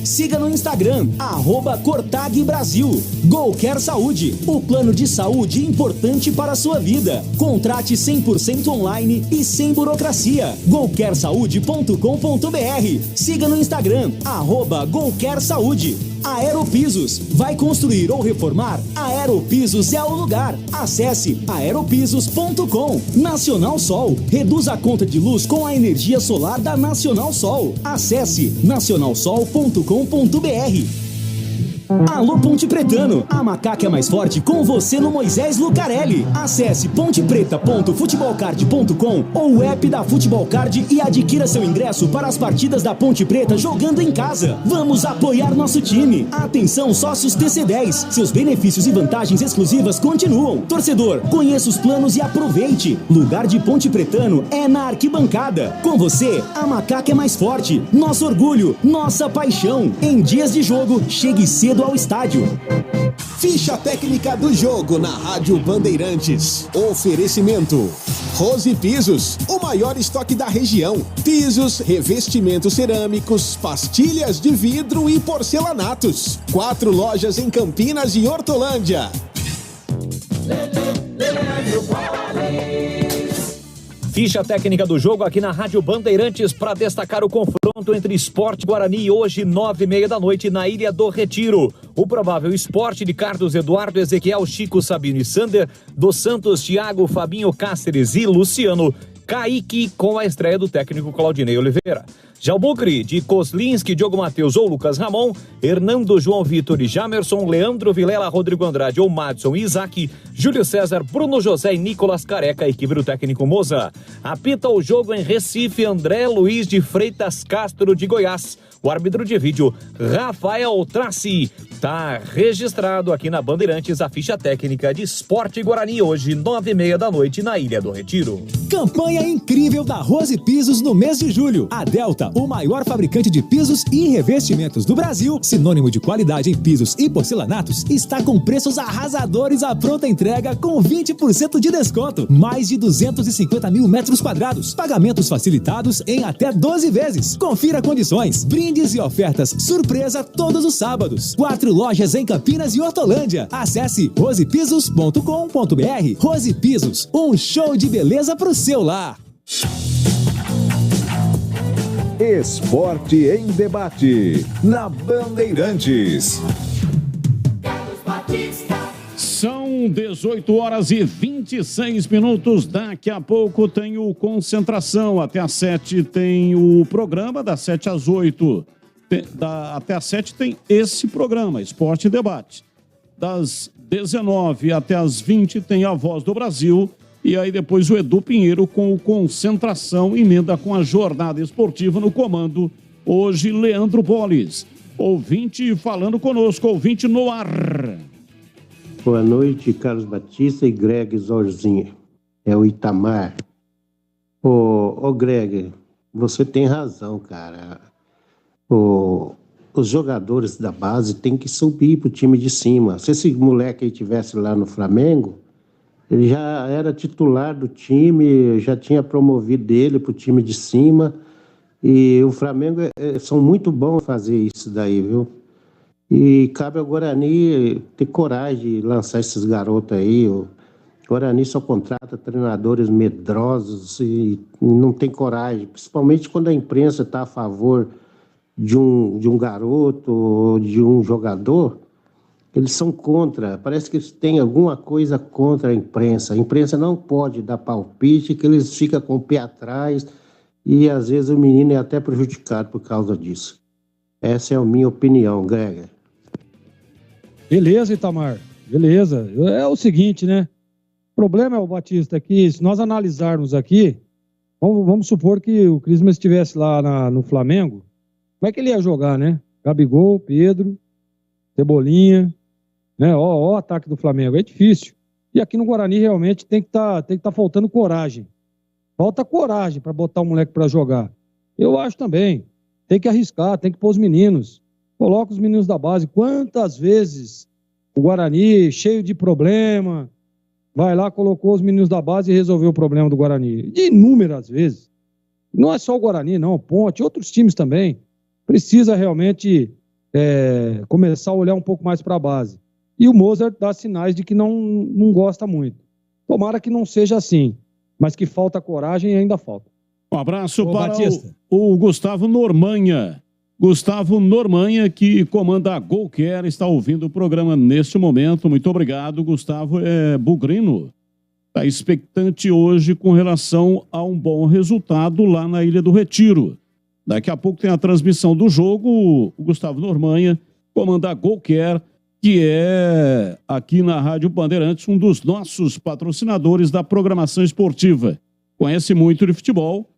Siga no Instagram, @Cortag Brasil. GoCare Saúde, o plano de saúde importante para a sua vida. Contrate 100% online e sem burocracia. GoCareSaude.com.br. Siga no Instagram, @GoCare Saúde. Aeropisos, vai construir ou reformar? Aeropisos é o lugar. Acesse aeropisos.com. Nacional Sol, reduz a conta de luz com a energia solar da Nacional Sol. Acesse nacionalsol.com.br. Alô Ponte Pretano, a macaca é mais forte com você no Moisés Lucarelli. Acesse pontepreta.futebolcard.com ou o app da Futebol Card e adquira seu ingresso para as partidas da Ponte Preta jogando em casa. Vamos apoiar nosso time. Atenção sócios TC10, seus benefícios e vantagens exclusivas continuam. Torcedor, conheça os planos e aproveite. Lugar de Ponte Pretano é na arquibancada. Com você, a macaca é mais forte. Nosso orgulho, nossa paixão. Em dias de jogo, chegue cedo ao estádio. Ficha técnica do jogo na Rádio Bandeirantes. Oferecimento: Rose Pisos, o maior estoque da região. Pisos, revestimentos cerâmicos, pastilhas de vidro e porcelanatos. 4 lojas em Campinas e Hortolândia. Ficha técnica do jogo aqui na Rádio Bandeirantes para destacar o confronto entre Sport e Guarani hoje, 9h30 da noite, na Ilha do Retiro. O provável Sport de Carlos Eduardo, Ezequiel, Chico, Sabino e Sander, dos Santos, Thiago, Fabinho, Cáceres e Luciano, Kaique, com a estreia do técnico Claudinei Oliveira. Já o Bugre, de Kozlinski, Diogo Matheus ou Lucas Ramon, Hernando, João Vitor e Jamerson, Leandro Vilela, Rodrigo Andrade ou Madson e Isaac, Júlio César, Bruno José e Nicolas Careca, equipe do técnico Moza. Apita o jogo em Recife, André Luiz de Freitas Castro, de Goiás. O árbitro de vídeo, Rafael Traci. Tá registrado aqui na Bandeirantes a ficha técnica de Esporte Guarani, hoje, 9h30 da noite, na Ilha do Retiro. Campanha incrível da Rose Pisos no mês de julho. A Delta, o maior fabricante de pisos e revestimentos do Brasil, sinônimo de qualidade em pisos e porcelanatos, está com preços arrasadores à pronta entrega com 20% de desconto. Mais de 250 mil metros quadrados. Pagamentos facilitados em até 12 vezes. Confira condições. Brindes e ofertas surpresa todos os sábados. 4 lojas em Campinas e Hortolândia. Acesse rosepisos.com.br. Rose Pisos, um show de beleza pro seu lar. Esporte em debate, na Bandeirantes. São 18 horas e 26 minutos. Daqui a pouco tem o Concentração. Até às 7 tem o programa, das 7 às 8. Até às 7 tem esse programa, Esporte em Debate. Das 19 até às 20 tem a Voz do Brasil. E aí depois o Edu Pinheiro com o Concentração, emenda com a jornada esportiva no comando. Hoje, Leandro Boles. Ouvinte falando conosco, ouvinte no ar. Boa noite, Carlos Batista e Greg Zorzinha. É o Itamar. Ô Greg, você tem razão, cara. Os jogadores da base têm que subir pro time de cima. Se esse moleque aí tivesse lá no Flamengo, ele já era titular do time, já tinha promovido ele pro time de cima. E o Flamengo são muito bons a fazer isso daí, viu? E cabe ao Guarani ter coragem de lançar esses garotos aí. O Guarani só contrata treinadores medrosos e não tem coragem, principalmente quando a imprensa está a favor de um garoto ou de um jogador. Eles são contra, parece que eles têm alguma coisa contra a imprensa. A imprensa não pode dar palpite, que eles ficam com o pé atrás e às vezes o menino é até prejudicado por causa disso. Essa é a minha opinião, Greg. Beleza, Itamar, beleza. É o seguinte, né? O problema, Batista, é que se nós analisarmos aqui, vamos supor que o Crisma estivesse lá no Flamengo, como é que ele ia jogar, né? Gabigol, Pedro, Cebolinha, né? Ó o ataque do Flamengo, é difícil. E aqui no Guarani realmente tem que tá faltando coragem. Falta coragem para botar o moleque para jogar. Eu acho também. Tem que arriscar, tem que pôr os meninos. Coloca os meninos da base. Quantas vezes o Guarani, cheio de problema, vai lá, colocou os meninos da base e resolveu o problema do Guarani. De inúmeras vezes. Não é só o Guarani, não. Ponte, outros times também. Precisa realmente começar a olhar um pouco mais para a base. E o Mozart dá sinais de que não gosta muito. Tomara que não seja assim. Mas que falta coragem, ainda falta. Um abraço para o Gustavo Normanha. Gustavo Normanha, que comanda a Golcare, está ouvindo o programa neste momento. Muito obrigado, Gustavo. Bugrino está expectante hoje com relação a um bom resultado lá na Ilha do Retiro. Daqui a pouco tem a transmissão do jogo. O Gustavo Normanha comanda a Golcare, que é aqui na Rádio Bandeirantes, um dos nossos patrocinadores da programação esportiva. Conhece muito de futebol.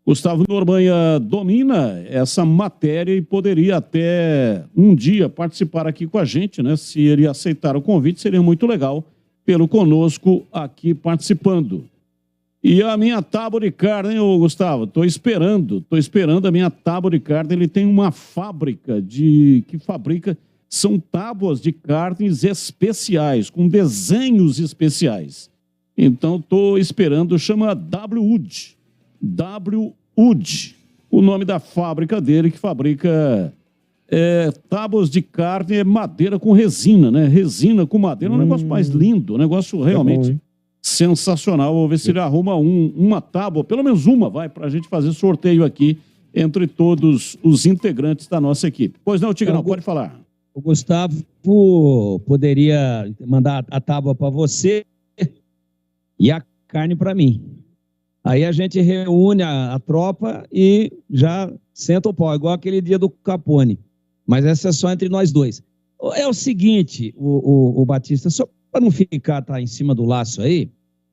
Gustavo Normanha domina essa matéria e poderia até um dia participar aqui com a gente, né? Se ele aceitar o convite, seria muito legal tê-lo conosco aqui participando. E a minha tábua de carne, hein, Gustavo? Estou esperando a minha tábua de carne. Ele tem uma fábrica que fabrica, são tábuas de carnes especiais, com desenhos especiais. Então, estou esperando, chama W-Wood. W-Wood, o nome da fábrica dele, que fabrica tábuas de carne, madeira com resina, né? Resina com madeira, é um negócio mais lindo, um negócio realmente sensacional. Vou ver se ele arruma uma tábua, pelo menos uma, pra gente fazer sorteio aqui entre todos os integrantes da nossa equipe. Pois não, Tigrão, pode falar. O Gustavo poderia mandar a tábua para você e a carne para mim. Aí a gente reúne a tropa e já senta o pau, igual aquele dia do Capone. Mas essa é só entre nós dois. É o seguinte, o Batista, só para não ficar em cima do laço aí,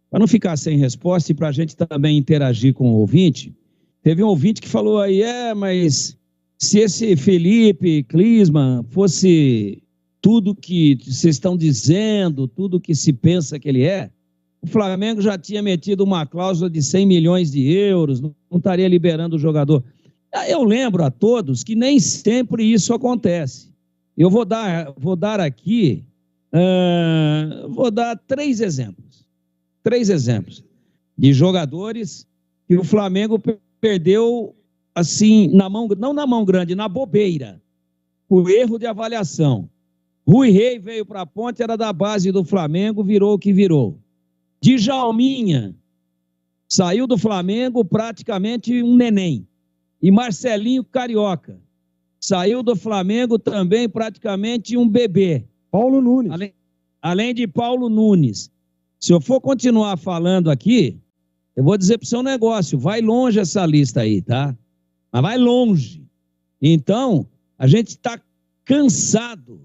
para não ficar sem resposta e para a gente também interagir com o ouvinte, teve um ouvinte que falou aí, mas se esse Felipe Klinsmann fosse tudo que vocês estão dizendo, tudo que se pensa que ele é, o Flamengo já tinha metido uma cláusula de 100 milhões de euros, não estaria liberando o jogador. Eu lembro a todos que nem sempre isso acontece. Eu vou dar aqui, vou dar 3 exemplos. 3 exemplos de jogadores que o Flamengo perdeu, assim, não na mão grande, na bobeira, por erro de avaliação. Rui Rei veio para a Ponte, era da base do Flamengo, virou o que virou. Djalminha saiu do Flamengo praticamente um neném. E Marcelinho Carioca saiu do Flamengo também praticamente um bebê. Paulo Nunes. Além de Paulo Nunes. Se eu for continuar falando aqui, eu vou dizer para o seu negócio, vai longe essa lista aí, tá? Mas vai longe. Então, a gente está cansado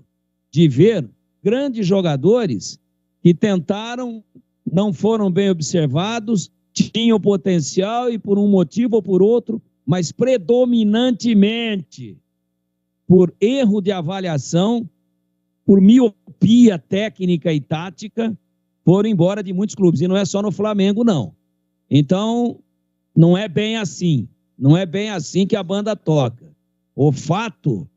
de ver grandes jogadores que tentaram, não foram bem observados, tinham potencial e por um motivo ou por outro, mas predominantemente por erro de avaliação, por miopia técnica e tática, foram embora de muitos clubes. E não é só no Flamengo, não. Então, não é bem assim. Não é bem assim que a banda toca. O fato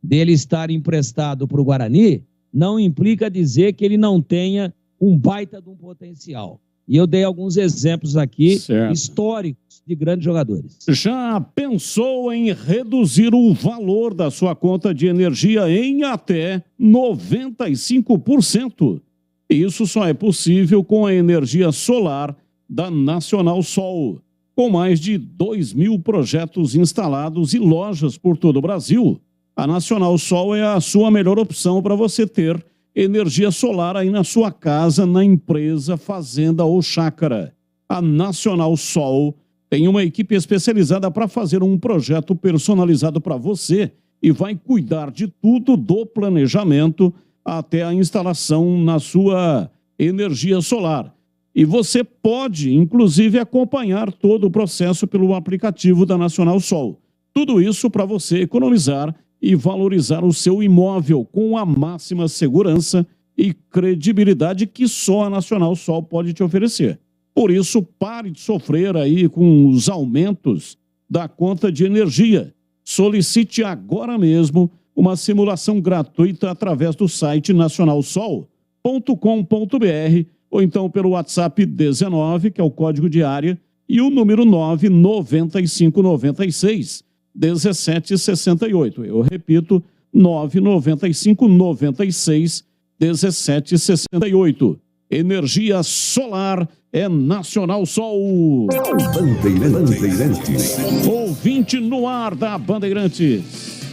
dele estar emprestado para o Guarani não implica dizer que ele não tenha um baita de um potencial. E eu dei alguns exemplos aqui, históricos, de grandes jogadores. Já pensou em reduzir o valor da sua conta de energia em até 95%? Isso só é possível com a energia solar da Nacional Sol. Com mais de 2.000 projetos instalados e lojas por todo o Brasil, a Nacional Sol é a sua melhor opção para você ter energia solar aí na sua casa, na empresa, fazenda ou chácara. A Nacional Sol tem uma equipe especializada para fazer um projeto personalizado para você e vai cuidar de tudo, do planejamento até a instalação na sua energia solar. E você pode, inclusive, acompanhar todo o processo pelo aplicativo da Nacional Sol. Tudo isso para você economizar e valorizar o seu imóvel com a máxima segurança e credibilidade que só a Nacional Sol pode te oferecer. Por isso, pare de sofrer aí com os aumentos da conta de energia. Solicite agora mesmo uma simulação gratuita através do site nacionalsol.com.br ou então pelo WhatsApp 19, que é o código de área, e o número 99596 1768. Eu repito, 99596 1768. Energia solar é Nacional Sol. Bandeirantes. Ouvinte no ar da Bandeirantes.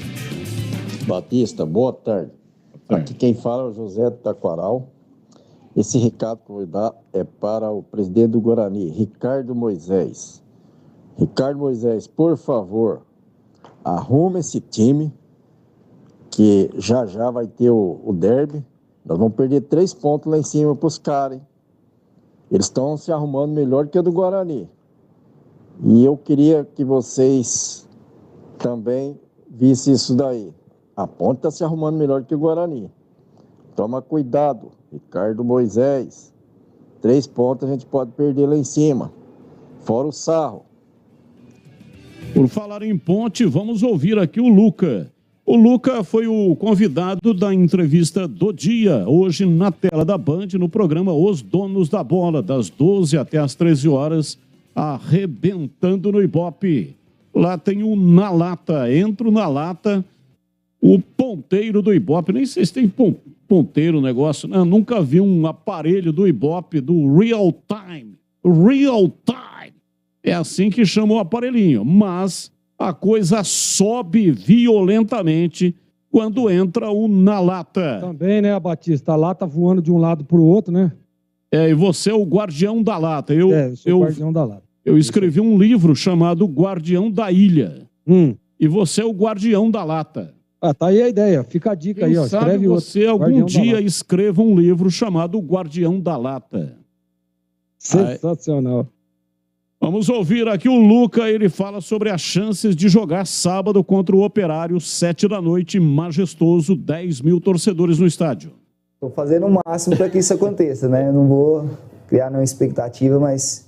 Batista, boa tarde. Aqui quem fala é o José do Taquaral. Esse recado que eu vou dar é para o presidente do Guarani, Ricardo Moisés. Ricardo Moisés, por favor, arruma esse time, que já vai ter o derby. Nós vamos perder 3 pontos lá em cima para os caras, hein? Eles estão se arrumando melhor que o do Guarani. E eu queria que vocês também vissem isso daí. A Ponte está se arrumando melhor que o Guarani. Toma cuidado, Ricardo Moisés. 3 pontos a gente pode perder lá em cima. Fora o sarro. Por falar em Ponte, vamos ouvir aqui o Luca. O Luca foi o convidado da entrevista do dia, hoje na tela da Band, no programa Os Donos da Bola, das 12 até as 13 horas, arrebentando no Ibope. Lá tem o Na Lata, entro na lata, o ponteiro do Ibope, nem sei se tem ponteiro o negócio, né? Nunca vi um aparelho do Ibope, do Real Time. Real Time. É assim que chama o aparelhinho, mas a coisa sobe violentamente quando entra o Na Lata. Também, né, Batista? A lata voando de um lado para o outro, né? É, e você é o guardião da lata. Eu sou o guardião da lata. Eu escrevi um livro chamado Guardião da Ilha. E você é o Guardião da Lata. Tá aí a ideia. Fica a dica Quem aí, ó. sabe Escreve você outro. algum Guardião da dia Lata. escreva um livro chamado Guardião da Lata. Sensacional. Vamos ouvir aqui o Luca, ele fala sobre as chances de jogar sábado contra o Operário, 7 da noite, majestoso, 10 mil torcedores no estádio. Estou fazendo o máximo para que isso aconteça, né? Não vou criar nenhuma expectativa, mas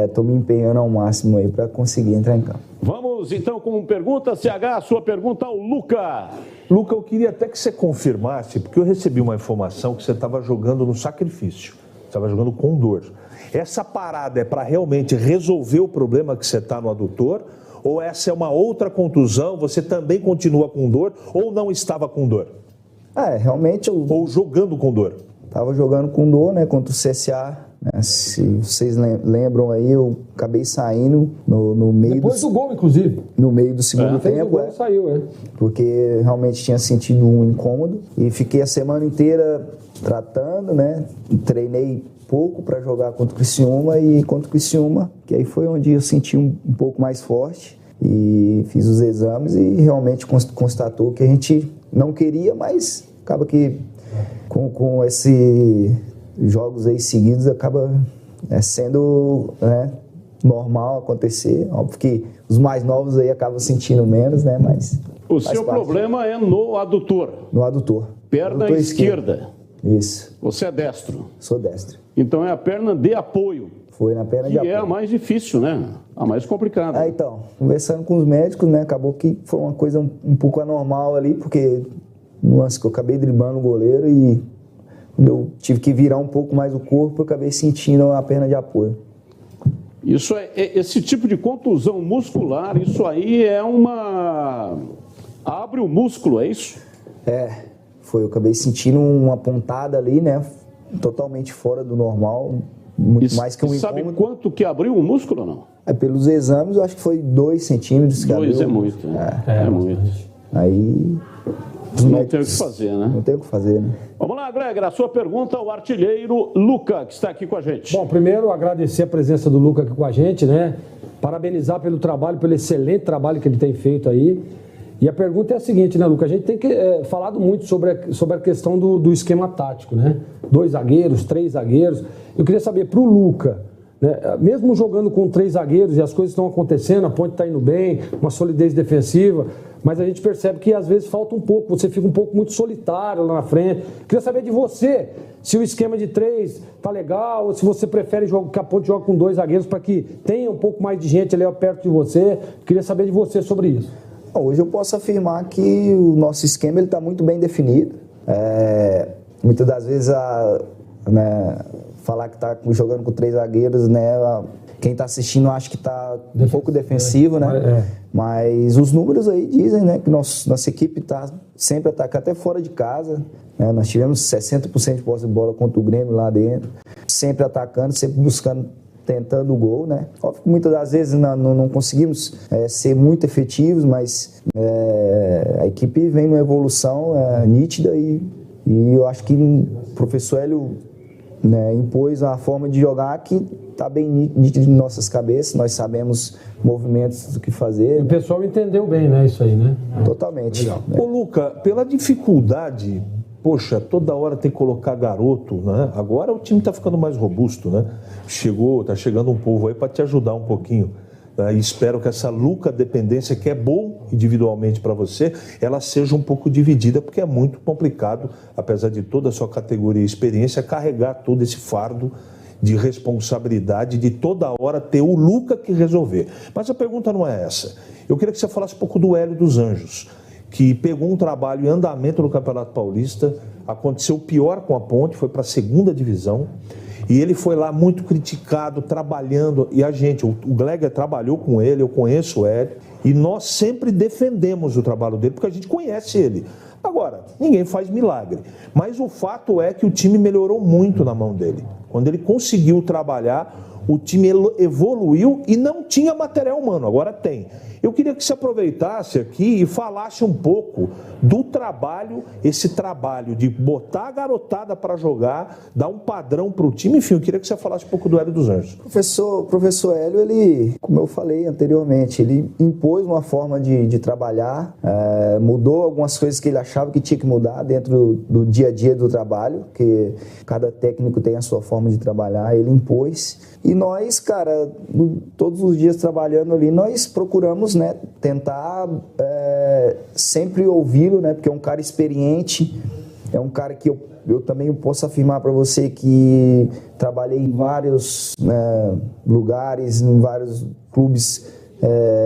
estou me empenhando ao máximo aí para conseguir entrar em campo. Vamos então com pergunta, CH, sua pergunta ao Luca. Luca, eu queria até que você confirmasse, porque eu recebi uma informação que você estava jogando no sacrifício, estava jogando com dor. Essa parada é para realmente resolver o problema que você está no adutor? Ou essa é uma outra contusão, você também continua com dor ou não estava com dor? Realmente eu... Ou jogando com dor? Estava jogando com dor, né, contra o CSA. Né, se vocês lembram aí, eu acabei saindo no meio... Depois do gol, inclusive. No meio do segundo tempo. Gol, saiu, Porque realmente tinha sentido um incômodo. E fiquei a semana inteira tratando, né? Treinei pouco para jogar contra o Criciúma e contra o Criciúma, que aí foi onde eu senti um pouco mais forte e fiz os exames e realmente constatou que a gente não queria, mas acaba que com esses jogos aí seguidos acaba sendo normal acontecer. Óbvio que os mais novos aí acabam sentindo menos, né? Mas o seu problema é no adutor. No adutor. Perna adutor esquerda. Isso. Você é destro. Sou destro. Então é a perna de apoio. Foi na perna de apoio. Que é a mais difícil, né? A mais complicada. Então, conversando com os médicos, né? Acabou que foi uma coisa um pouco anormal ali, porque no lance que eu acabei driblando o goleiro e quando eu tive que virar um pouco mais o corpo, eu acabei sentindo a perna de apoio. Isso esse tipo de contusão muscular, isso aí é uma... Abre o músculo, é isso? Eu acabei sentindo uma pontada ali, né? Totalmente fora do normal, muito mais que um incômodo. Sabe quanto que abriu o músculo ou não? Pelos exames, eu acho que foi 2 centímetros. 2 é muito, né? É muito. Aí... Não tem o que fazer, né? Não tem o que fazer, né? Vamos lá, Greger, a sua pergunta ao artilheiro Luca, que está aqui com a gente. Bom, primeiro agradecer a presença do Luca aqui com a gente, né? Parabenizar pelo trabalho, pelo excelente trabalho que ele tem feito aí. E a pergunta é a seguinte, né, Luca? A gente tem falado muito sobre a questão do esquema tático, né? 2 zagueiros, 3 zagueiros. Eu queria saber, para o Luca, né, mesmo jogando com 3 zagueiros e as coisas estão acontecendo, a ponte está indo bem, uma solidez defensiva, mas a gente percebe que às vezes falta um pouco, você fica um pouco muito solitário lá na frente. Queria saber de você, se o esquema de 3 tá legal, ou se você prefere que a ponte jogue com 2 zagueiros para que tenha um pouco mais de gente ali perto de você. Queria saber de você sobre isso. Hoje eu posso afirmar que o nosso esquema está muito bem definido. Muitas das vezes falar que está jogando com 3 zagueiros, né? Quem está assistindo acha que está um pouco defensivo, né? Mas os números aí dizem, né, que nossa equipe está sempre atacando, até fora de casa. Né? Nós tivemos 60% de posse de bola contra o Grêmio lá dentro, sempre atacando, sempre buscando, tentando o gol, né? Óbvio que muitas das vezes não conseguimos ser muito efetivos, mas a equipe vem numa evolução nítida e eu acho que o professor Hélio, né, impôs a forma de jogar que está bem nítido em nossas cabeças, nós sabemos movimentos do que fazer. O pessoal entendeu bem, né, isso aí, né? Totalmente. Legal. Ô, Luca, pela dificuldade, poxa, toda hora tem que colocar garoto, né? Agora o time está ficando mais robusto, né? Tá chegando um povo aí para te ajudar um pouquinho. Né? E espero que essa Luca dependência, que é bom individualmente para você, ela seja um pouco dividida, porque é muito complicado, apesar de toda a sua categoria e experiência, carregar todo esse fardo de responsabilidade de toda hora ter o Luca que resolver. Mas a pergunta não é essa. Eu queria que você falasse um pouco do Hélio dos Anjos, que pegou um trabalho em andamento no Campeonato Paulista, aconteceu o pior com a Ponte, foi para a 2ª divisão, e ele foi lá muito criticado, trabalhando, e o Gleger trabalhou com ele, eu conheço o Hélio, e nós sempre defendemos o trabalho dele, porque a gente conhece ele. Agora, ninguém faz milagre, mas o fato é que o time melhorou muito na mão dele. Quando ele conseguiu trabalhar, o time evoluiu e não tinha material humano, agora tem. Eu queria que você aproveitasse aqui e falasse um pouco do trabalho, esse trabalho de botar a garotada para jogar, dar um padrão para o time. Enfim, eu queria que você falasse um pouco do Hélio dos Anjos. Professor Hélio, ele, como eu falei anteriormente, ele impôs uma forma de trabalhar, mudou algumas coisas que ele achava que tinha que mudar dentro do dia a dia do trabalho, que cada técnico tem a sua forma de trabalhar, ele impôs. E nós, cara, todos os dias trabalhando ali, nós procuramos, né, tentar sempre ouvi-lo, né, porque é um cara experiente, é um cara que eu também posso afirmar para você que trabalhei em vários lugares, em vários clubes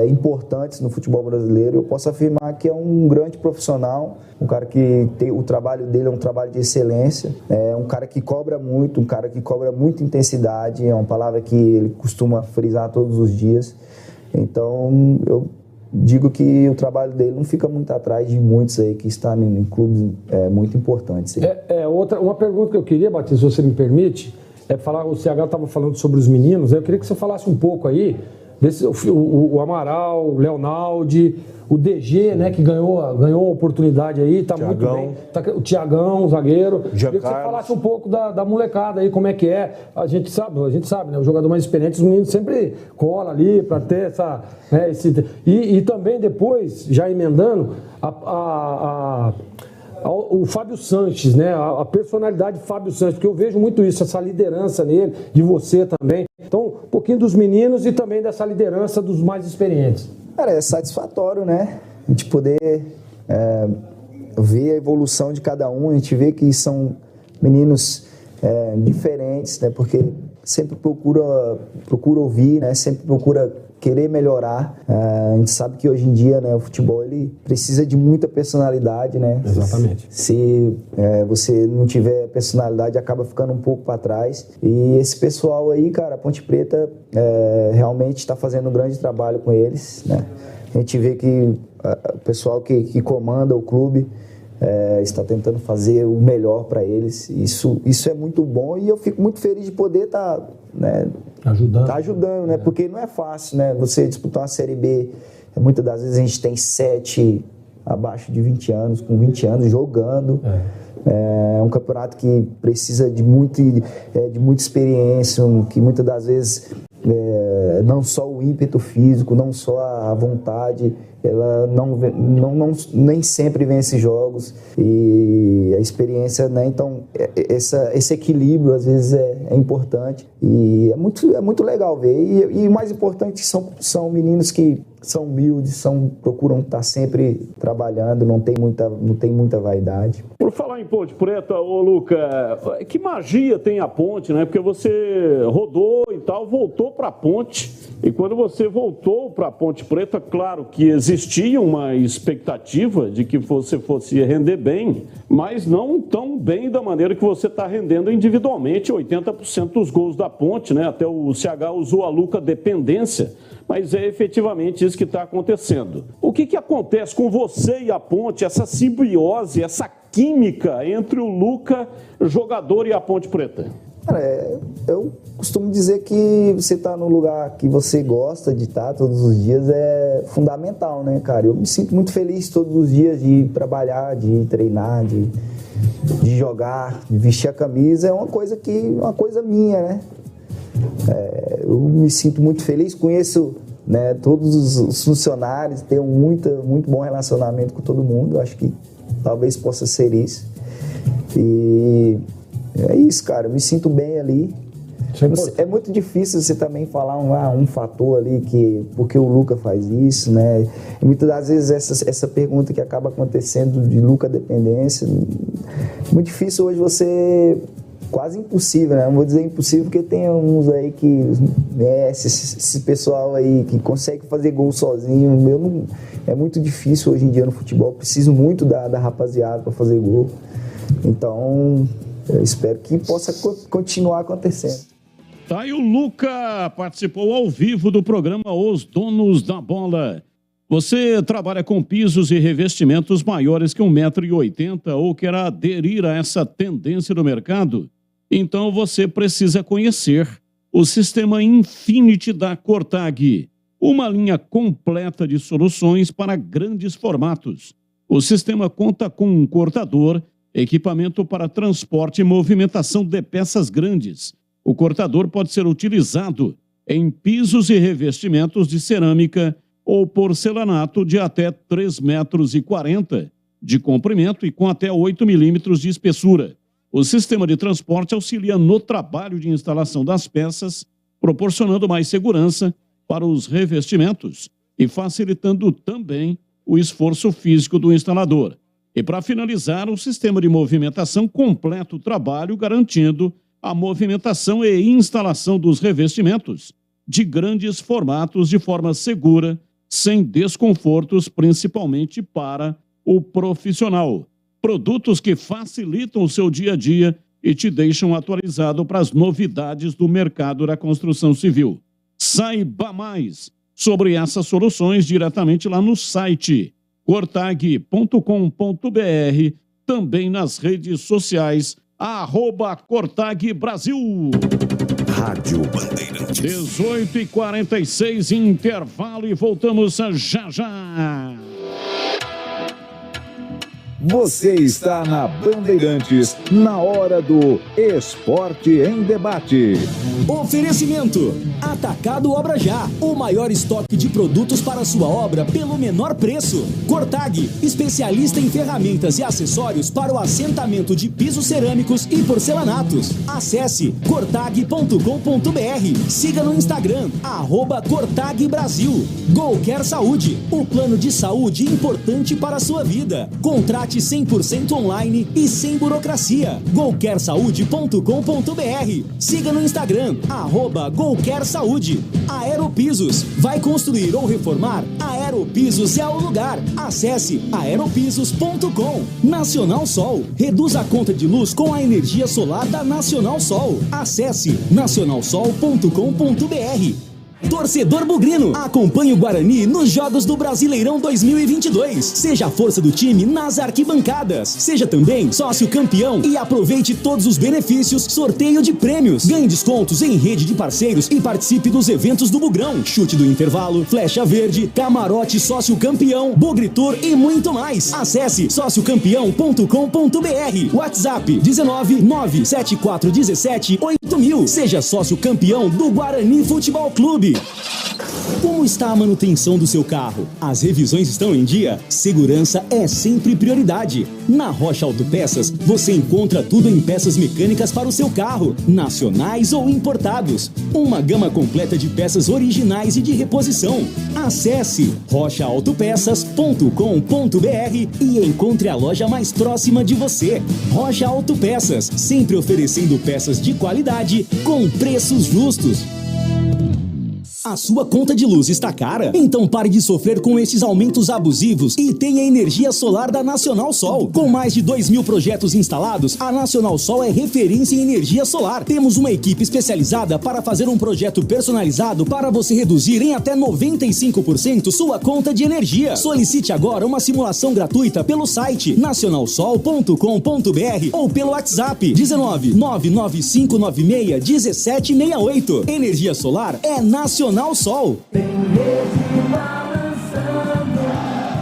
importantes no futebol brasileiro. Eu posso afirmar que é um grande profissional, um cara que o trabalho dele é um trabalho de excelência, é um cara que cobra muito, um cara que cobra muita intensidade, é uma palavra que ele costuma frisar todos os dias. Então, eu digo que o trabalho dele não fica muito atrás de muitos aí que estão em clubes muito importantes. Uma pergunta que eu queria, Batista, se você me permite, o CH estava falando sobre os meninos, eu queria que você falasse um pouco aí, o Amaral, o Leonaldi, o DG, né, que ganhou uma oportunidade aí, tá muito bem. O Thiagão, o zagueiro. Queria que você falasse um pouco da molecada aí, como é que é. A gente sabe, né, o jogador mais experiente, os meninos sempre cola ali para ter essa... Né, e também depois, já emendando, o Fábio Sanches, né? A personalidade de Fábio Sanches, porque eu vejo muito isso, essa liderança nele, de você também. Então, um pouquinho dos meninos e também dessa liderança dos mais experientes. Cara, é satisfatório, né? A gente poder ver a evolução de cada um, a gente vê que são meninos diferentes, né? Porque sempre procura ouvir, né? Sempre procura querer melhorar. A gente sabe que hoje em dia, né, o futebol ele precisa de muita personalidade, né? Exatamente. Se você não tiver personalidade, acaba ficando um pouco para trás. E esse pessoal aí, cara, a Ponte Preta realmente está fazendo um grande trabalho com eles, né? A gente vê que o pessoal que comanda o clube está tentando fazer o melhor para eles. Isso é muito bom e eu fico muito feliz de poder estar ajudando, né? Porque não é fácil, né? Você disputar uma Série B, muitas das vezes a gente tem 7 abaixo de 20 anos, com 20 anos jogando. É um campeonato que precisa de muita experiência, que muitas das vezes não só o ímpeto físico, não só a vontade, ela nem sempre vence jogos e a experiência, né? Então esse equilíbrio às vezes é importante e é muito legal ver e o mais importante são meninos que são humildes, procuram estar sempre trabalhando, não tem muita vaidade. Por falar em Ponte Preta, ô Luca, que magia tem a Ponte, né? Porque você rodou e tal, voltou para a Ponte, e quando você voltou para a Ponte Preta, claro que existia uma expectativa de que você fosse render bem, mas não tão bem da maneira que você está rendendo individualmente, 80% dos gols da Ponte, né? Até o CH usou a Luca dependência, mas é efetivamente isso que está acontecendo. O que acontece com você e a Ponte, essa simbiose, essa química entre o Luca, jogador, e a Ponte Preta? Cara, eu costumo dizer que você estar no lugar que você gosta de estar todos os dias é fundamental, né, cara? Eu me sinto muito feliz todos os dias de trabalhar, de treinar, de jogar, de vestir a camisa. É uma coisa minha, né? Eu me sinto muito feliz, conheço, né, todos os funcionários, tenho muito bom relacionamento com todo mundo, acho que talvez possa ser isso. E é isso, cara, eu me sinto bem ali. É muito difícil você também falar um fator ali porque o Luca faz isso, né? E muitas das vezes essa pergunta que acaba acontecendo de Luca dependência, muito difícil hoje você... Quase impossível, né? Não vou dizer impossível porque tem uns aí que esse pessoal aí que consegue fazer gol sozinho. É muito difícil hoje em dia no futebol. Preciso muito da rapaziada para fazer gol. Então, eu espero que possa continuar acontecendo. Tá, e o Luca participou ao vivo do programa Os Donos da Bola. Você trabalha com pisos e revestimentos maiores que 1,80 m ou quer aderir a essa tendência do mercado? Então você precisa conhecer o sistema Infinity da Cortag, uma linha completa de soluções para grandes formatos. O sistema conta com um cortador, equipamento para transporte e movimentação de peças grandes. O cortador pode ser utilizado em pisos e revestimentos de cerâmica ou porcelanato de até 3,40 metros de comprimento e com até 8 milímetros de espessura. O sistema de transporte auxilia no trabalho de instalação das peças, proporcionando mais segurança para os revestimentos e facilitando também o esforço físico do instalador. E para finalizar, o sistema de movimentação completa o trabalho, garantindo a movimentação e instalação dos revestimentos de grandes formatos de forma segura, sem desconfortos, principalmente para o profissional. Produtos que facilitam o seu dia a dia e te deixam atualizado para as novidades do mercado da construção civil. Saiba mais sobre essas soluções diretamente lá no site cortag.com.br, também nas redes sociais, @Cortag Brasil. Rádio Bandeirantes. 18h46, intervalo e voltamos já já. Você está na Bandeirantes, na hora do Esporte em Debate. Oferecimento: Atacado Obra Já, o maior estoque de produtos para sua obra pelo menor preço. Cortag, especialista em ferramentas e acessórios para o assentamento de pisos cerâmicos e porcelanatos. Acesse cortag.com.br. Siga no Instagram, @Cortag Brasil. Golquer Saúde, o plano de saúde importante para a sua vida. Contrate 100% online e sem burocracia. golquersaude.com.br. Siga no Instagram, @Golquer Saúde. Aeropisos, vai construir ou reformar? Aeropisos é o lugar. Acesse aeropisos.com. Nacional Sol, reduz a conta de luz com a energia solar da Nacional Sol. Acesse nacionalsol.com.br. Torcedor bugrino, acompanhe o Guarani nos Jogos do Brasileirão 2022. Seja a força do time nas arquibancadas. Seja também sócio campeão e aproveite todos os benefícios, sorteio de prêmios. Ganhe descontos em rede de parceiros e participe dos eventos do Bugrão. Chute do intervalo, flecha verde, camarote sócio campeão, Bugritur e muito mais. Acesse sociocampeão.com.br. WhatsApp 19974178000. Seja sócio campeão do Guarani Futebol Clube. Como está a manutenção do seu carro? As revisões estão em dia? Segurança é sempre prioridade. Na Rocha Autopeças, você encontra tudo em peças mecânicas para o seu carro, nacionais ou importados. Uma gama completa de peças originais e de reposição. Acesse rochaautopeças.com.br e encontre a loja mais próxima de você. Rocha Autopeças, sempre oferecendo peças de qualidade com preços justos. A sua conta de luz está cara? Então pare de sofrer com esses aumentos abusivos e tenha energia solar da Nacional Sol. Com mais de 2.000 projetos instalados, a Nacional Sol é referência em energia solar. Temos uma equipe especializada para fazer um projeto personalizado para você reduzir em até 95% sua conta de energia. Solicite agora uma simulação gratuita pelo site nacionalsol.com.br ou pelo WhatsApp 19995961768. Energia solar é Nacional Sol.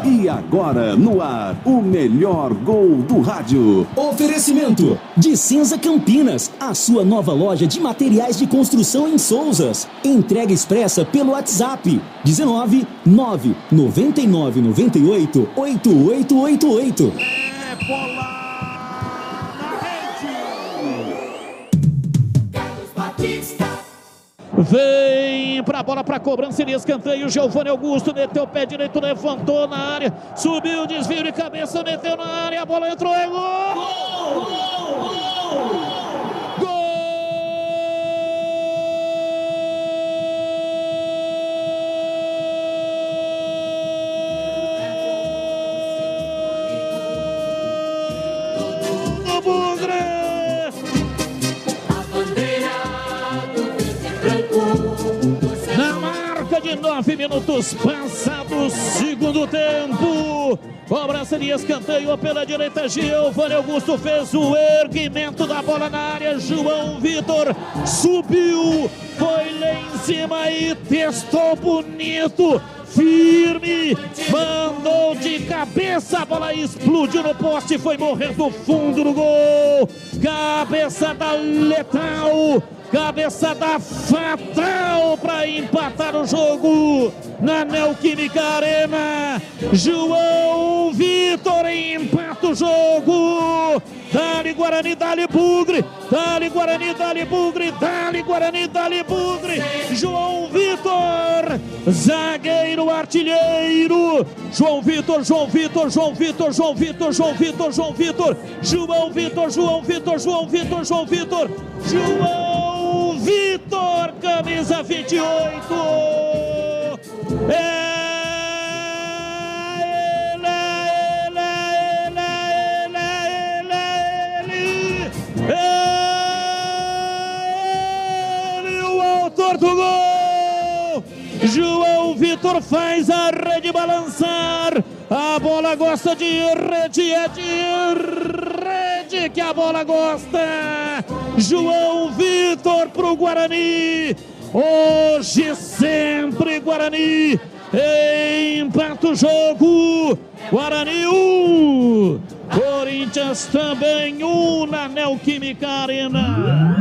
E agora, no ar, o melhor gol do rádio. Oferecimento de Cinza Campinas, a sua nova loja de materiais de construção em Souzas. Entrega expressa pelo WhatsApp 19999988888. É bola na rede. Vem pra bola, pra cobrança, ele escanteio, Giovanni Augusto meteu o pé direito, levantou na área, subiu, desvio de cabeça, meteu na área, a bola entrou, é gol! Gol! Cerca de 9 minutos passados, segundo tempo. Cobrança de escanteio pela direita, Giovanni Augusto fez o erguimento da bola na área. João Vitor subiu, foi lá em cima e testou bonito, firme, mandou de cabeça, a bola explodiu no poste, foi morrer do fundo do gol. Cabeçada letal, cabeçada fatal para empatar o jogo na Neoquímica Arena. João Vitor empata o jogo. Dali Guarani, dali Bugre, dali Guarani, dali Bugre, dali Guarani, dali Bugre. João Vitor, zagueiro artilheiro. João Vitor, João Vitor, João Vitor, João Vitor, João Vitor, João Vitor, João Vitor, João Vitor, João Vitor, João Vitor, João Vitor, camisa 28. Do gol, João Vitor faz a rede balançar, a bola gosta de rede, é de rede que a bola gosta. João Vitor pro Guarani, hoje sempre Guarani, empata o jogo, Guarani 1, Corinthians também 1 na Neoquímica Arena.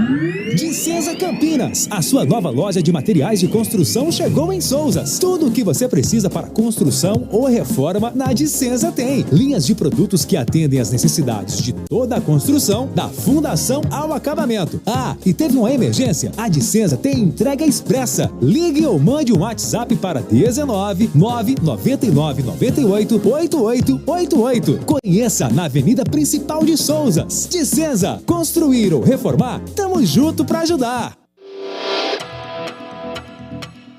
Dicenza Campinas, a sua nova loja de materiais de construção chegou em Souzas. Tudo o que você precisa para construção ou reforma na Dicenza tem. Linhas de produtos que atendem às necessidades de toda a construção, da fundação ao acabamento. Ah, e teve uma emergência? A Dicenza tem entrega expressa. Ligue ou mande um WhatsApp para 19 999 98 8888. Conheça na avenida principal de Souzas. Dicenza, construir ou reformar? Tamo junto para ajudar.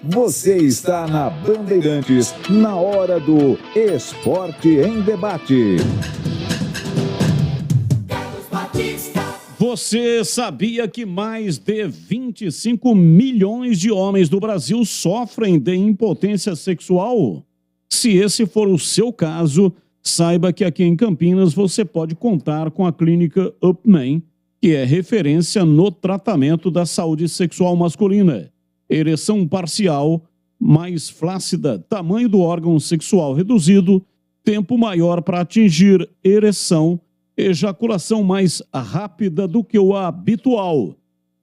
Você está na Bandeirantes, na hora do Esporte em Debate. Você sabia que mais de 25 milhões de homens do Brasil sofrem de impotência sexual? Se esse for o seu caso, saiba que aqui em Campinas você pode contar com a clínica Upman, que é referência no tratamento da saúde sexual masculina. Ereção parcial, mais flácida, tamanho do órgão sexual reduzido, tempo maior para atingir ereção, ejaculação mais rápida do que o habitual.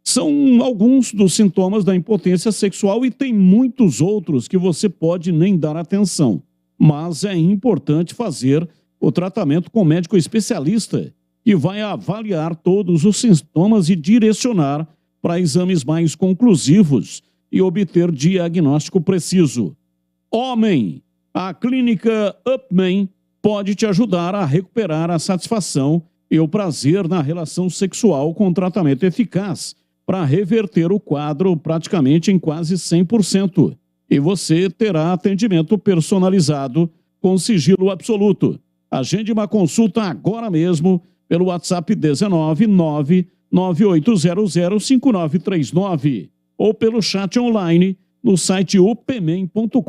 São alguns dos sintomas da impotência sexual e tem muitos outros que você pode nem dar atenção. Mas é importante fazer o tratamento com médico especialista, que vai avaliar todos os sintomas e direcionar para exames mais conclusivos e obter diagnóstico preciso. Homem, a clínica Upman pode te ajudar a recuperar a satisfação e o prazer na relação sexual com tratamento eficaz para reverter o quadro praticamente em quase 100%. E você terá atendimento personalizado com sigilo absoluto. Agende uma consulta agora mesmo pelo WhatsApp 19 998005939 ou pelo chat online no site upman.com.br.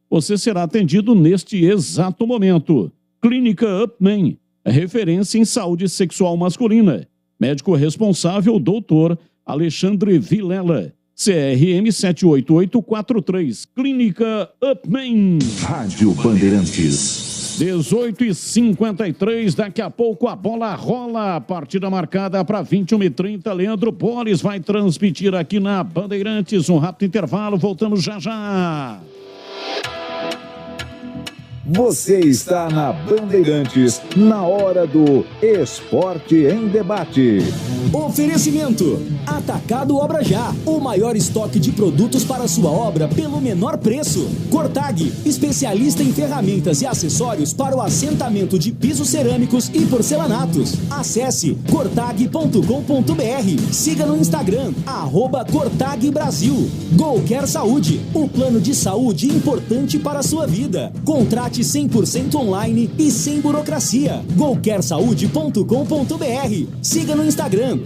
Você será atendido neste exato momento. Clínica Upman, referência em saúde sexual masculina. Médico responsável, doutor Alexandre Vilela. CRM 78843. Clínica Upman. Rádio Bandeirantes. 18h53, daqui a pouco a bola rola, partida marcada para 21h30, Leandro Polis vai transmitir aqui na Bandeirantes, um rápido intervalo, voltamos já já. Você está na Bandeirantes, na hora do Esporte em Debate. Oferecimento: Atacado Obra Já, o maior estoque de produtos para sua obra pelo menor preço. Cortag, especialista em ferramentas e acessórios para o assentamento de pisos cerâmicos e porcelanatos. Acesse cortag.com.br. Siga no Instagram, @Cortag Brasil. Golcare Saúde, o plano de saúde importante para a sua vida. Contrate debate 100% online e sem burocracia. golquersaude.com.br. Siga no Instagram,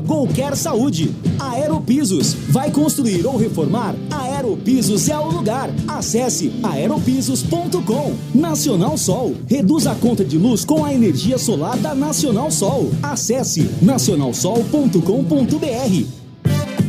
@golquersaúde. Aeropisos. Vai construir ou reformar? Aeropisos é o lugar. Acesse aeropisos.com. Nacional Sol. Reduz a conta de luz com a energia solar da Nacional Sol. Acesse nacionalsol.com.br.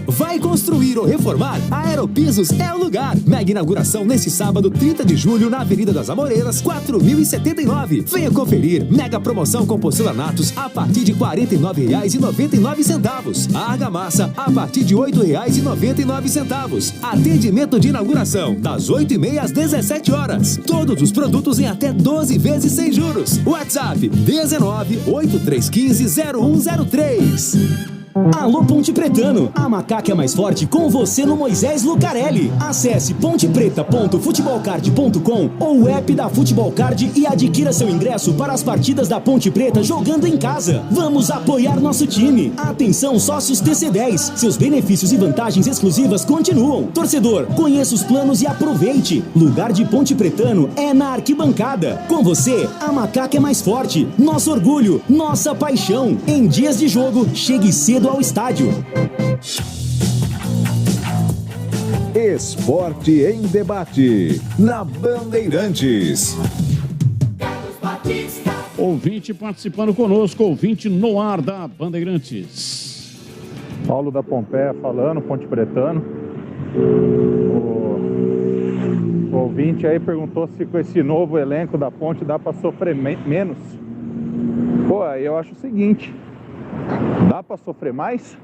Vai construir ou reformar? A Aeropisos é o lugar. Mega inauguração nesse sábado, 30 de julho, na Avenida das Amoreiras, 4079. Venha conferir. Mega promoção com porcelanatos a partir de R$ 49,99. A argamassa a partir de R$ 8,99. Atendimento de inauguração das 8h30 às 17 horas. Todos os produtos em até 12 vezes sem juros. WhatsApp 19-8315-0103. Alô Ponte Pretano, a macaca é mais forte com você no Moisés Lucarelli. Acesse pontepreta.futebolcard.com ou o app da Futebolcard e adquira seu ingresso para as partidas da Ponte Preta jogando em casa. Vamos apoiar nosso time. Atenção sócios TC10, seus benefícios e vantagens exclusivas continuam. Torcedor, conheça os planos e aproveite. Lugar de Ponte Pretano é na arquibancada. Com você, a macaca é mais forte. Nosso orgulho, nossa paixão. Em dias de jogo, chegue cedo ao estádio. Esporte em debate na Bandeirantes. Ouvinte participando conosco, ouvinte no ar da Bandeirantes. Paulo da Pompeia falando, Ponte Pretano. O ouvinte aí perguntou se com esse novo elenco da Ponte dá para sofrer menos. Pô, eu acho o seguinte, dá para sofrer mais?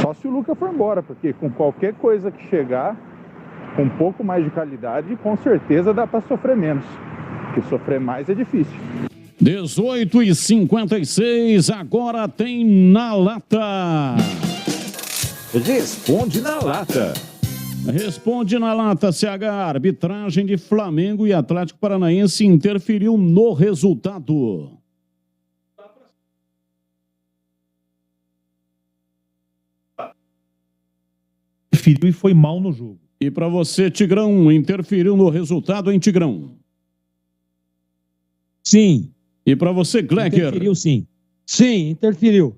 Só se o Luca for embora, porque com qualquer coisa que chegar, com um pouco mais de qualidade, com certeza dá para sofrer menos. Porque sofrer mais é difícil. 18h56, agora tem Na Lata. Responde na Lata. Responde na Lata, CH. Arbitragem de Flamengo e Atlético Paranaense interferiu no resultado. Interferiu e foi mal no jogo. E para você, Tigrão, interferiu no resultado, hein, Tigrão? Sim. E para você, Gleger? Interferiu, sim. Sim, interferiu.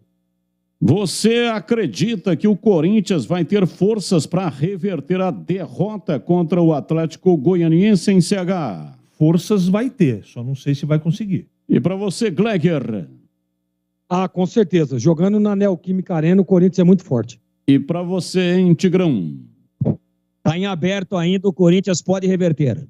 Você acredita que o Corinthians vai ter forças para reverter a derrota contra o Atlético Goianiense em CH? Forças vai ter, só não sei se vai conseguir. E para você, Gleger? Ah, com certeza. Jogando na Neoquímica Arena, o Corinthians é muito forte. E para você, hein, Tigrão? Está em aberto ainda, o Corinthians pode reverter.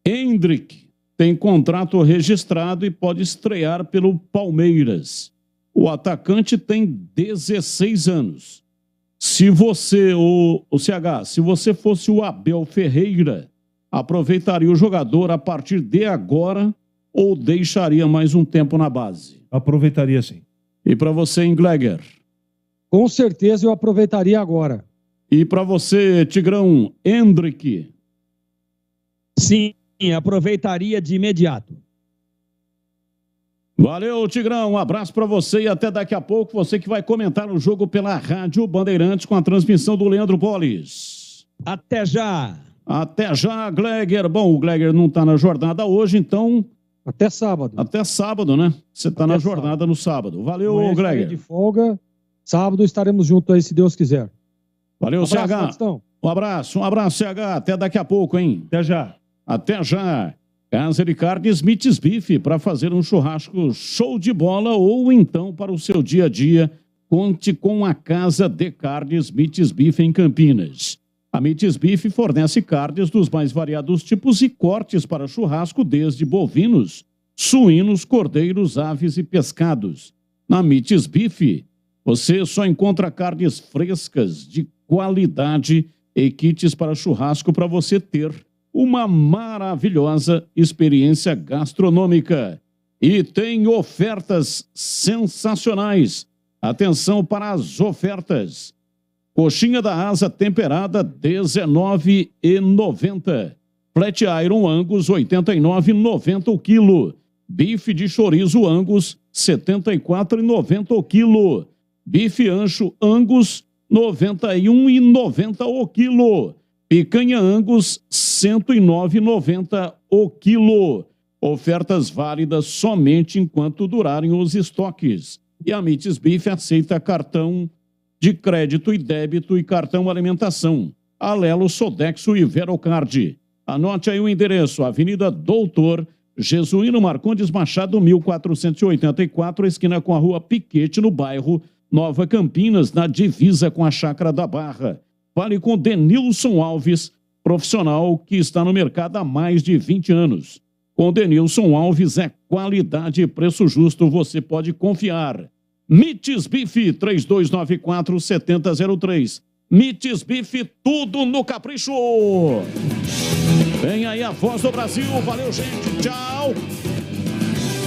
Hendrick tem contrato registrado e pode estrear pelo Palmeiras. O atacante tem 16 anos. Se você, o CH, se você fosse o Abel Ferreira, aproveitaria o jogador a partir de agora ou deixaria mais um tempo na base? Aproveitaria sim. E para você, hein, Gleger? Com certeza eu aproveitaria agora. E para você, Tigrão, Hendrick? Sim, aproveitaria de imediato. Valeu, Tigrão. Um abraço para você e até daqui a pouco. Você que vai comentar o jogo pela Rádio Bandeirantes com a transmissão do Leandro Polis. Até já. Até já, Gleger. Bom, o Gleger não está na jornada hoje, então... Até sábado. Até sábado, né? Você está na jornada no sábado. Valeu, Gleger. De folga. Sábado estaremos juntos aí, se Deus quiser. Valeu, CH. Um abraço, CH. Até daqui a pouco, hein? Até já. Até já. Casa de Carnes Mites Bife, para fazer um churrasco show de bola ou então para o seu dia a dia, conte com a Casa de Carnes Mites Bife em Campinas. A Mites Bife fornece carnes dos mais variados tipos e cortes para churrasco, desde bovinos, suínos, cordeiros, aves e pescados. Na Mites Bife, você só encontra carnes frescas, de qualidade e kits para churrasco para você ter uma maravilhosa experiência gastronômica. E tem ofertas sensacionais. Atenção para as ofertas. Coxinha da asa temperada, R$19,90. Flat Iron Angus, R$89,90 o quilo. Bife de chorizo Angus, R$74,90 o quilo. Bife ancho Angus, R$91,90 o quilo. Picanha Angus, R$ 109,90 o quilo. Ofertas válidas somente enquanto durarem os estoques. E a Mites Beef aceita cartão de crédito e débito e cartão alimentação. Alelo, Sodexo e Verocard. Anote aí o endereço, Avenida Doutor Jesuíno Marcondes Machado, 1484, esquina com a Rua Piquete, no bairro Nova Campinas, na divisa com a Chácara da Barra. Fale com Denilson Alves, profissional que está no mercado há mais de 20 anos. Com Denilson Alves é qualidade e preço justo, você pode confiar. Mites Beef, 3294-7003. Mites Beef, tudo no capricho. Vem aí a voz do Brasil. Valeu, gente. Tchau.